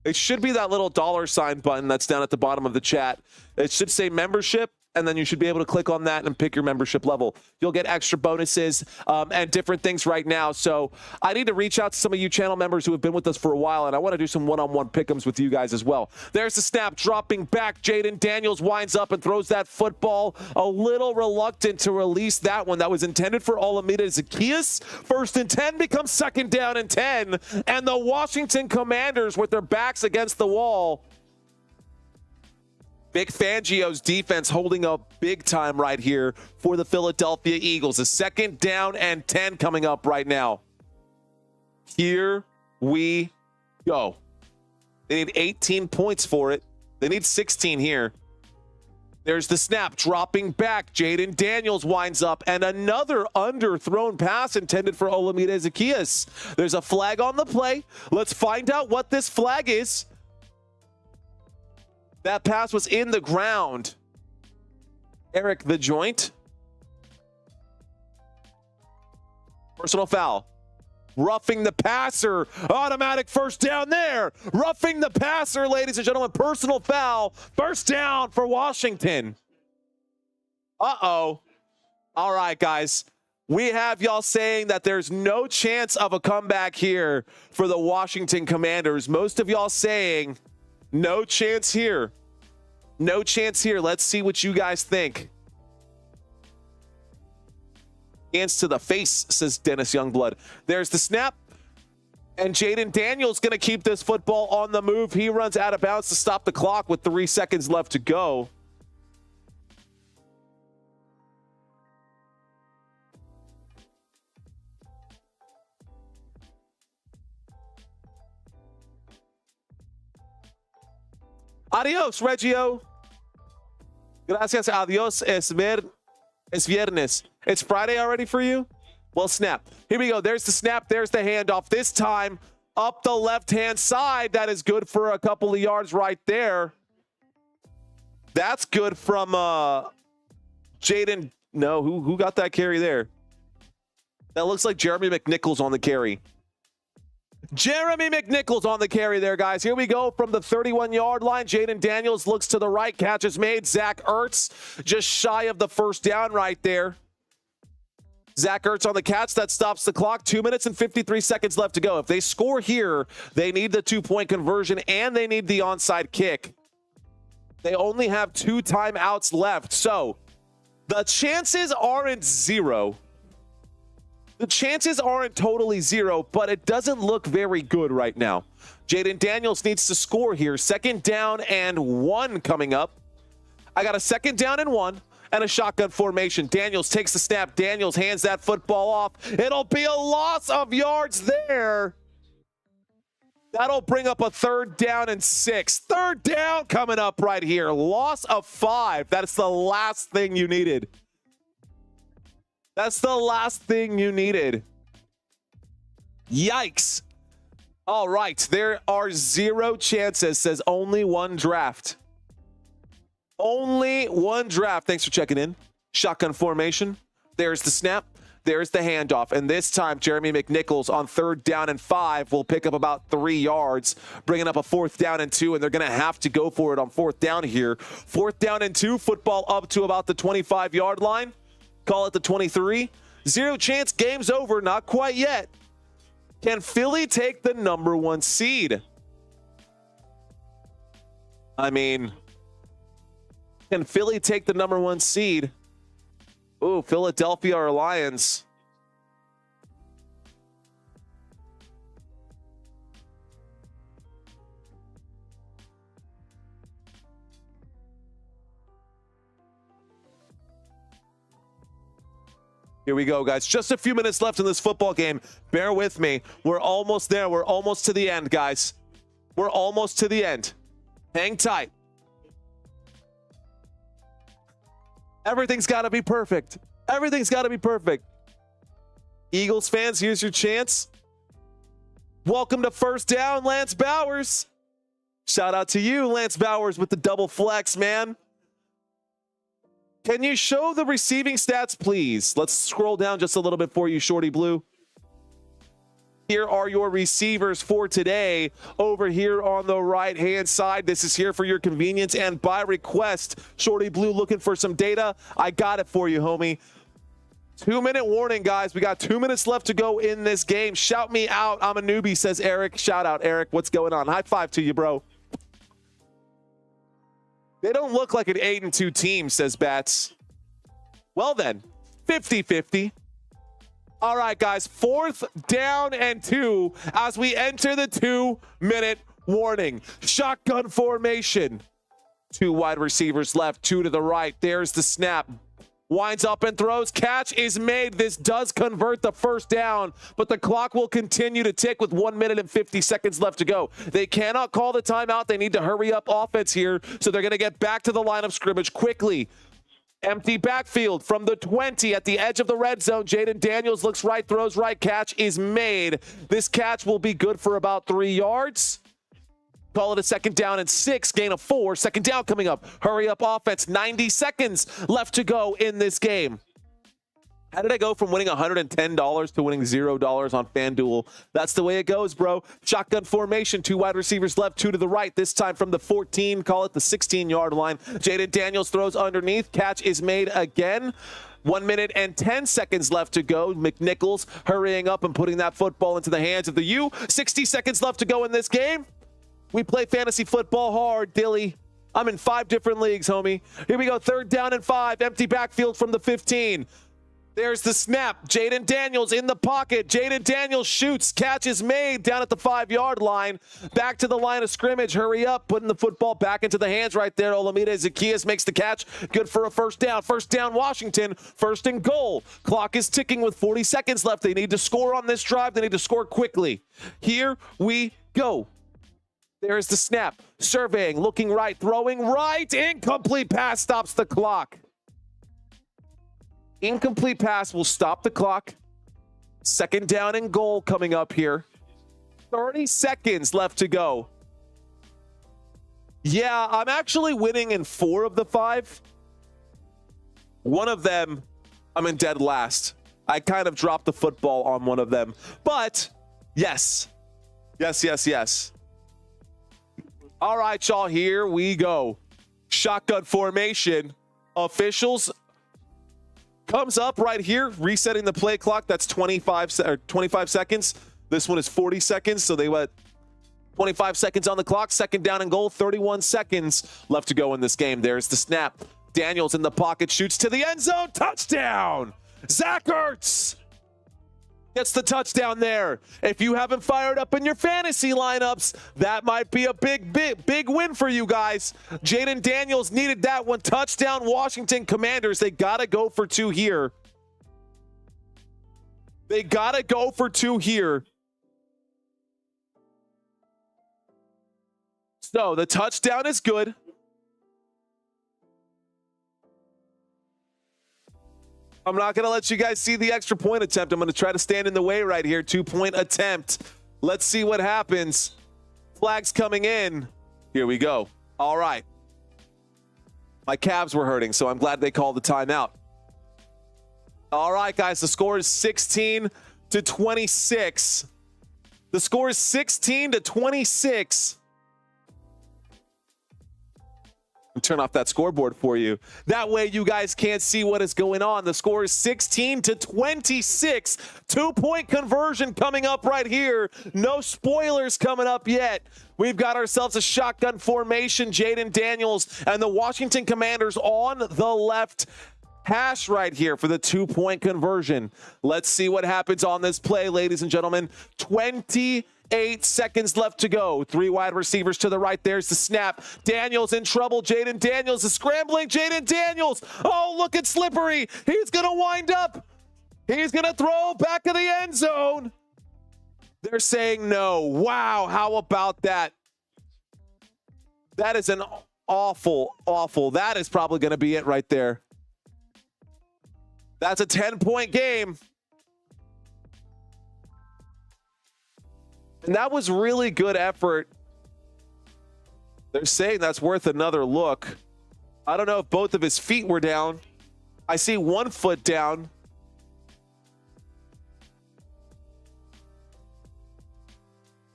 it should be that little $ button that's down at the bottom of the chat. It should say membership, and then you should be able to click on that and pick your membership level. You'll get extra bonuses and different things right now. So I need to reach out to some of you channel members who have been with us for a while, and I want to do some one-on-one pick'ems with you guys as well. There's the snap, dropping back. Jaden Daniels winds up and throws that football. A little reluctant to release that one. That was intended for Olamide Zacchaeus. 1st and 10 becomes 2nd down and 10. And the Washington Commanders, with their backs against the wall, Vic Fangio's defense holding up big time right here for the Philadelphia Eagles. A 2nd down and 10 coming up right now. Here we go. They need 18 points for it. They need 16 here. There's the snap, dropping back. Jaden Daniels winds up, and another underthrown pass intended for Olamide Zacchaeus. There's a flag on the play. Let's find out what this flag is. That pass was in the ground. Eric, the joint. Personal foul. Roughing the passer. Automatic 1st down there. Roughing the passer, ladies and gentlemen. Personal foul. 1st down for Washington. Uh-oh. All right, guys. We have y'all saying that there's no chance of a comeback here for the Washington Commanders. Most of y'all saying no chance here. No chance here. Let's see what you guys think. Hands to the face, says Dennis Youngblood. There's the snap. And Jaden Daniels going to keep this football on the move. He runs out of bounds to stop the clock with 3 seconds left to go. Adios, Reggio. Gracias a Dios es viernes. It's Friday already for you? Well, snap. Here we go. There's the snap. There's the handoff. This time up the left-hand side. That is good for a couple of yards right there. That's good from Jaden. No, who got that carry there? That looks like Jeremy McNichols on the carry. Jeremy McNichols on the carry there, guys. Here we go from the 31-yard line. Jaden Daniels looks to the right. Catch is made. Zach Ertz just shy of the 1st down right there. Zach Ertz on the catch. That stops the clock. 2 minutes and 53 seconds left to go. If they score here, they need the 2-point conversion and they need the onside kick. They only have 2 timeouts left. So the chances aren't 0. The chances aren't totally 0, but it doesn't look very good right now. Jaden Daniels needs to score here. 2nd down and 1 coming up. I got a 2nd down and 1 and a shotgun formation. Daniels takes the snap. Daniels hands that football off. It'll be a loss of yards there. That'll bring up a 3rd down and 6. 3rd down coming up right here. Loss of 5. That's the last thing you needed. That's the last thing you needed. Yikes. All right. There are 0 chances, says only 1 draft. Only 1 draft. Thanks for checking in. Shotgun formation. There's the snap. There's the handoff. And this time, Jeremy McNichols on 3rd down and 5 will pick up about 3 yards, bringing up a 4th down and 2, and they're going to have to go for it on 4th down here. 4th down and 2, football up to about the 25-yard line. Call it the 23. 0 chance, game's over. Not quite yet. Can Philly take the number 1 seed? I mean, can Philly take the number 1 seed? Ooh, Philadelphia or Lions? Here we go, guys. Just a few minutes left in this football game. Bear with me. We're almost there. We're almost to the end, guys. We're almost to the end. Hang tight. Everything's got to be perfect. Everything's got to be perfect. Eagles fans, here's your chance. Welcome to first down, Lance Bowers. Shout out to you, Lance Bowers, with the double flex, man. Can you show the receiving stats, please? Let's scroll down just a little bit for you, Shorty Blue. Here are your receivers for today over here on the right-hand side. This is here for your convenience and by request. Shorty Blue looking for some data. I got it for you, homie. 2-minute warning, guys. We got 2 minutes left to go in this game. Shout me out. I'm a newbie, says Eric. Shout out, Eric. What's going on? High five to you, bro. They don't look like an 8-2 team, says Bats. Well then, 50-50. All right, guys, 4th down and 2 as we enter the 2-minute warning. Shotgun formation. 2 wide receivers left, 2 to the right. There's the snap. Winds up and throws. Catch is made. This does convert the first down, but the clock will continue to tick with 1 minute and 50 seconds left to go. They cannot call the timeout. They need to hurry up offense here, so they're going to get back to the line of scrimmage quickly. Empty backfield from the 20 at the edge of the red zone. Jaden Daniels looks right, throws right. Catch is made. This catch will be good for about 3 yards. Call it a 2nd down and 6, gain of 4. 2nd down coming up. Hurry up offense. 90 seconds left to go in this game. How did I go from winning $110 to winning $0 on FanDuel? That's the way it goes, bro. Shotgun formation. 2 wide receivers left, 2 to the right. This time from the 14, call it the 16-yard line. Jaden Daniels throws underneath. Catch is made again. 1 minute and 10 seconds left to go. McNichols hurrying up and putting that football into the hands of the U. 60 seconds left to go in this game. We play fantasy football hard, Dilly. I'm in 5 different leagues, homie. Here we go, 3rd down and 5. Empty backfield from the 15. There's the snap. Jaden Daniels in the pocket. Jaden Daniels shoots. Catch is made down at the 5-yard line. Back to the line of scrimmage. Hurry up. Putting the football back into the hands right there. Olamide Zacchaeus makes the catch. Good for a first down. First down, Washington. 1st and goal. Clock is ticking with 40 seconds left. They need to score on this drive. They need to score quickly. Here we go. There's the snap. Surveying, looking right, throwing right. Incomplete pass stops the clock. Incomplete pass will stop the clock. 2nd down and goal coming up here. 30 seconds left to go. Yeah, I'm actually winning in 4 of the 5. One of them, I'm in dead last. I kind of dropped the football on one of them. But, yes. Yes. All right, y'all, here we go. Shotgun formation. Officials comes up right here, resetting the play clock. That's 25 seconds. This one is 40 seconds, so they went 25 seconds on the clock. 2nd down and goal, 31 seconds left to go in this game. There's the snap. Daniels in the pocket, shoots to the end zone. Touchdown! Zach Ertz gets the touchdown there. If you haven't fired up in your fantasy lineups, that might be a big win for you guys. Jaden Daniels needed that one. Touchdown, Washington Commanders. They got to go for 2 here. They got to go for 2 here. So the touchdown is good. I'm not going to let you guys see the extra point attempt. I'm going to try to stand in the way right here. 2-point attempt. Let's see what happens. Flags coming in. Here we go. All right. My calves were hurting, so I'm glad they called the timeout. All right, guys. The score is 16-26. The score is 16-26. Turn off that scoreboard for you. That way you guys can't see what is going on. The score is 16-26. 2-point conversion coming up right here. No spoilers coming up yet. We've got ourselves a shotgun formation. Jaden Daniels and the Washington Commanders on the left hash right here for the 2-point conversion. Let's see what happens on this play, ladies and gentlemen. 28 seconds left to go. 3 wide receivers to the right. There's the snap. Daniels in trouble. Jaden Daniels is scrambling. Jaden Daniels. Oh, look at Slippery. He's going to wind up He's going to throw back of the end zone. They're saying no. Wow, how about that? That is an awful. That is probably going to be it right there. That's a 10-point game. And that was really good effort. They're saying that's worth another look. I don't know if both of his feet were down. I see one foot down.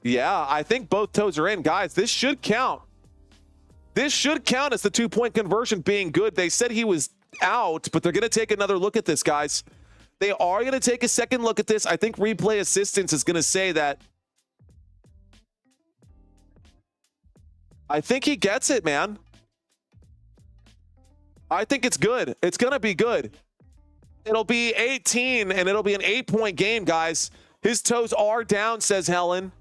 Yeah, I think both toes are in. Guys, this should count. This should count as the 2-point conversion being good. They said he was out, but they're going to take another look at this, guys. They are going to take a second look at this. I think replay assistance is going to say that. I think he gets it, man. I think it's good. It's going to be good. It'll be 18, and it'll be an 8-point game, guys. His toes are down, says Helen.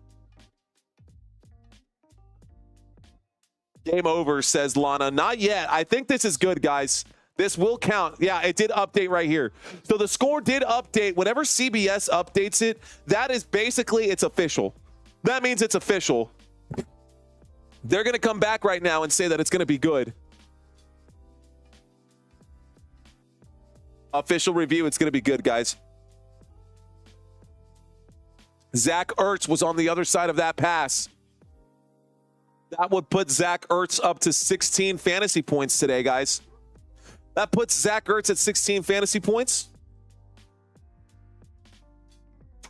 Game over, says Lana. Not yet. I think this is good, guys. This will count. Yeah, it did update right here. So the score did update. Whenever CBS updates it, that is basically, it's official. That means it's official. They're going to come back right now and say that it's going to be good. Official review, it's going to be good, guys. Zach Ertz was on the other side of that pass. That would put Zach Ertz up to 16 fantasy points today, guys. That puts Zach Ertz at 16 fantasy points.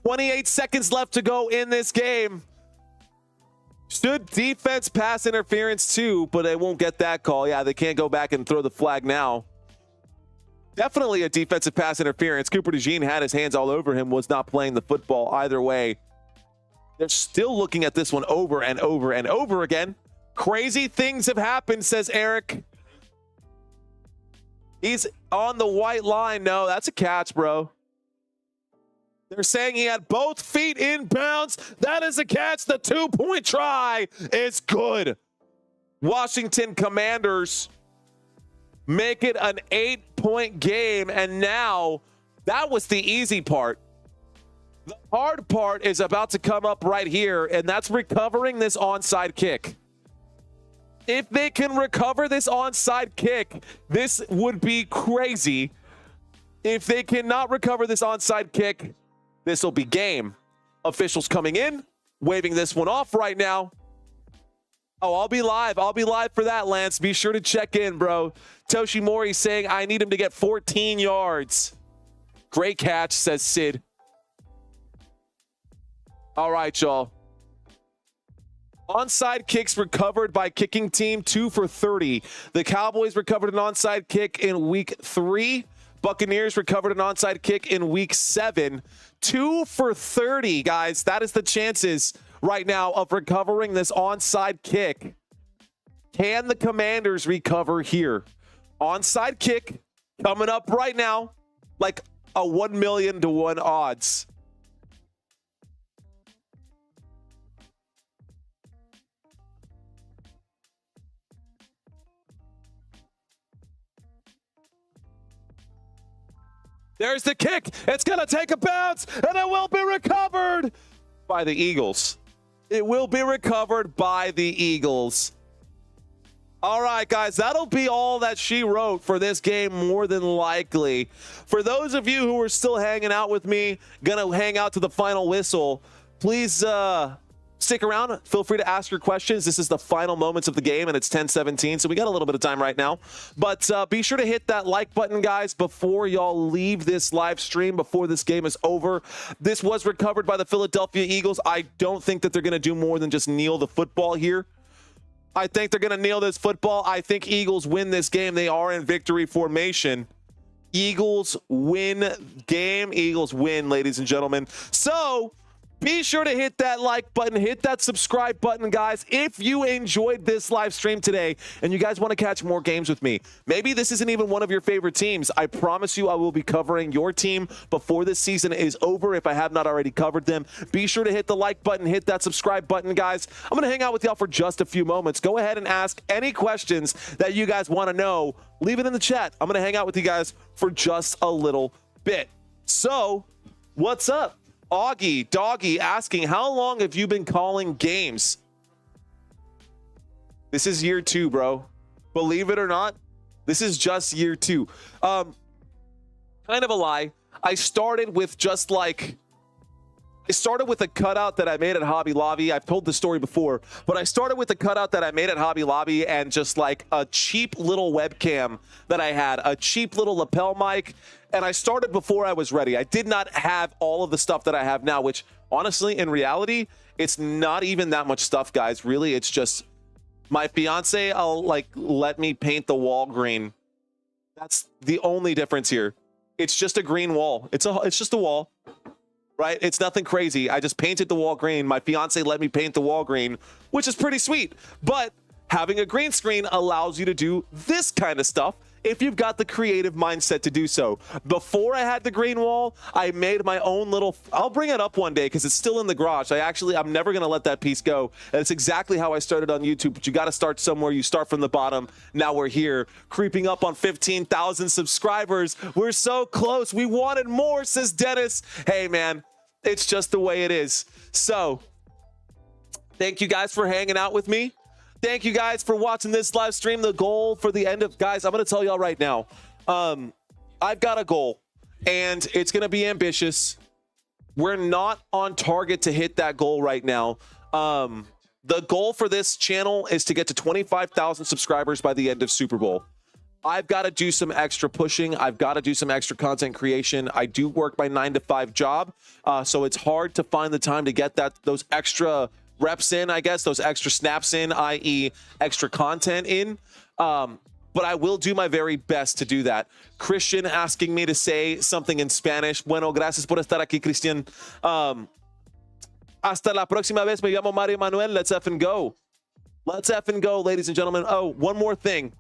28 seconds left to go in this game. Should defense pass interference too, but they won't get that call. Yeah, they can't go back and throw the flag now. Definitely a defensive pass interference. Cooper DeJean had his hands all over him, was not playing the football either way. They're still looking at this one over and over and over again. Crazy things have happened, says Eric. He's on the white line. No, that's a catch, bro. They're saying he had both feet in bounds. That is a catch. The 2-point try is good. Washington Commanders make it an 8-point game. And now that was the easy part. The hard part is about to come up right here, and that's recovering this onside kick. If they can recover this onside kick, this would be crazy. If they cannot recover this onside kick, this will be game. Officials coming in, waving this one off right now. Oh, I'll be live. I'll be live for that, Lance. Be sure to check in, bro. Toshi Mori saying, I need him to get 14 yards. Great catch, says Sid. All right, y'all. Onside kicks recovered by kicking team, 2 for 30. The Cowboys recovered an onside kick in week 3. Buccaneers recovered an onside kick in week 7. 2 for 30, guys. That is the chances right now of recovering this onside kick. Can the Commanders recover here? Onside kick coming up right now, like a 1,000,000 to 1 odds. There's the kick. It's going to take a bounce, and it will be recovered by the Eagles. It will be recovered by the Eagles. All right, guys, that'll be all that she wrote for this game, more than likely. For those of you who are still hanging out with me, going to hang out to the final whistle, please stick around. Feel free to ask your questions. This is the final moments of the game, and it's 10:17, so we got a little bit of time right now. But be sure to hit that like button, guys, before y'all leave this live stream, before this game is over. This was recovered by the Philadelphia Eagles. I don't think that they're going to do more than just kneel the football here. I think they're going to kneel this football. I think Eagles win this game. They are in victory formation. Eagles win game. Eagles win, ladies and gentlemen. So be sure to hit that like button, hit that subscribe button, guys. If you enjoyed this live stream today and you guys want to catch more games with me, maybe this isn't even one of your favorite teams. I promise you I will be covering your team before this season is over if I have not already covered them. Be sure to hit the like button, hit that subscribe button, guys. I'm going to hang out with y'all for just a few moments. Go ahead and ask any questions that you guys want to know. Leave it in the chat. I'm going to hang out with you guys for just a little bit. So, what's up? Augie, Doggy asking, how long have you been calling games? This is year 2, bro. Believe it or not, this is just year 2. Kind of a lie. I started with a cutout that I made at Hobby Lobby. I've told this story before, but I started with a cutout that I made at Hobby Lobby and just like a cheap little webcam that I had, a cheap little lapel mic, and I started before I was ready. I did not have all of the stuff that I have now, which honestly, in reality, it's not even that much stuff, guys. Really, it's just my fiance, let me paint the wall green. That's the only difference here. It's just a green wall. It's just a wall. Right? It's nothing crazy. I just painted the wall green. My fiance let me paint the wall green, which is pretty sweet. But having a green screen allows you to do this kind of stuff if you've got the creative mindset to do so. Before I had the green wall, I made my own little, I'll bring it up one day because it's still in the garage. I'm never going to let that piece go. And it's exactly how I started on YouTube, but you got to start somewhere. You start from the bottom. Now we're here, creeping up on 15,000 subscribers. We're so close. We wanted more, says Dennis. Hey, man, it's just the way it is. So thank you guys for hanging out with me. Thank you guys for watching this live stream. The goal for the end of, guys, I'm going to tell y'all right now, I've got a goal and it's going to be ambitious. We're not on target to hit that goal right now. The goal for this channel is to get to 25,000 subscribers by the end of Super Bowl. I've got to do some extra pushing. I've got to do some extra content creation. I do work my 9-to-5 job. So it's hard to find the time to get those extra reps in, I guess, those extra snaps in, i.e. extra content in. But I will do my very best to do that. Christian asking me to say something in Spanish. Bueno, gracias por estar aquí, Christian. Hasta la próxima vez. Me llamo Mario Manuel. Let's effing go. Let's effing go, ladies and gentlemen. Oh, one more thing.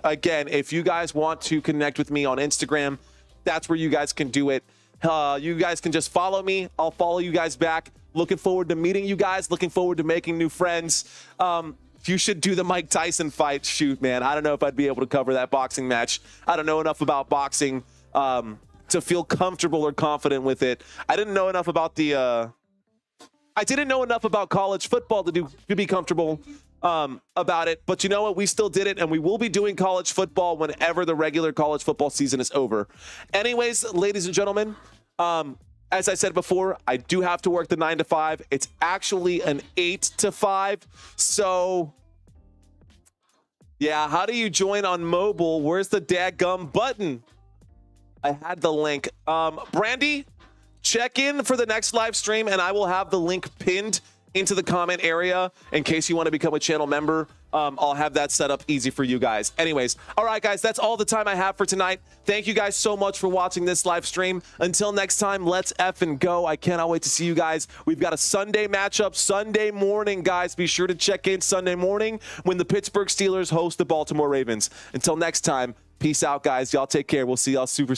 Again, if you guys want to connect with me on Instagram, that's where you guys can do it. You guys can just follow me. I'll follow you guys back. Looking forward to meeting you guys. Looking forward to making new friends. You should do the Mike Tyson fight. Shoot, man. I don't know if I'd be able to cover that boxing match. I don't know enough about boxing to feel comfortable or confident with it. I didn't know enough about college football to be comfortable about it. But you know what? We still did it, and we will be doing college football whenever the regular college football season is over. Anyways, ladies and gentlemen, as I said before, I do have to work the 9-to-5. It's actually an 8-to-5. So, yeah, how do you join on mobile? Where's the dadgum button? I had the link. Brandy, check in for the next live stream, and I will have the link pinned into the comment area in case you want to become a channel member. I'll have that set up easy for you guys. Anyways, all right, guys, that's all the time I have for tonight. Thank you guys so much for watching this live stream. Until next time, let's effing go. I cannot wait to see you guys. We've got a Sunday matchup Sunday morning, guys. Be sure to check in Sunday morning when the Pittsburgh Steelers host the Baltimore Ravens. Until next time, peace out, guys. Y'all take care. We'll see y'all super soon.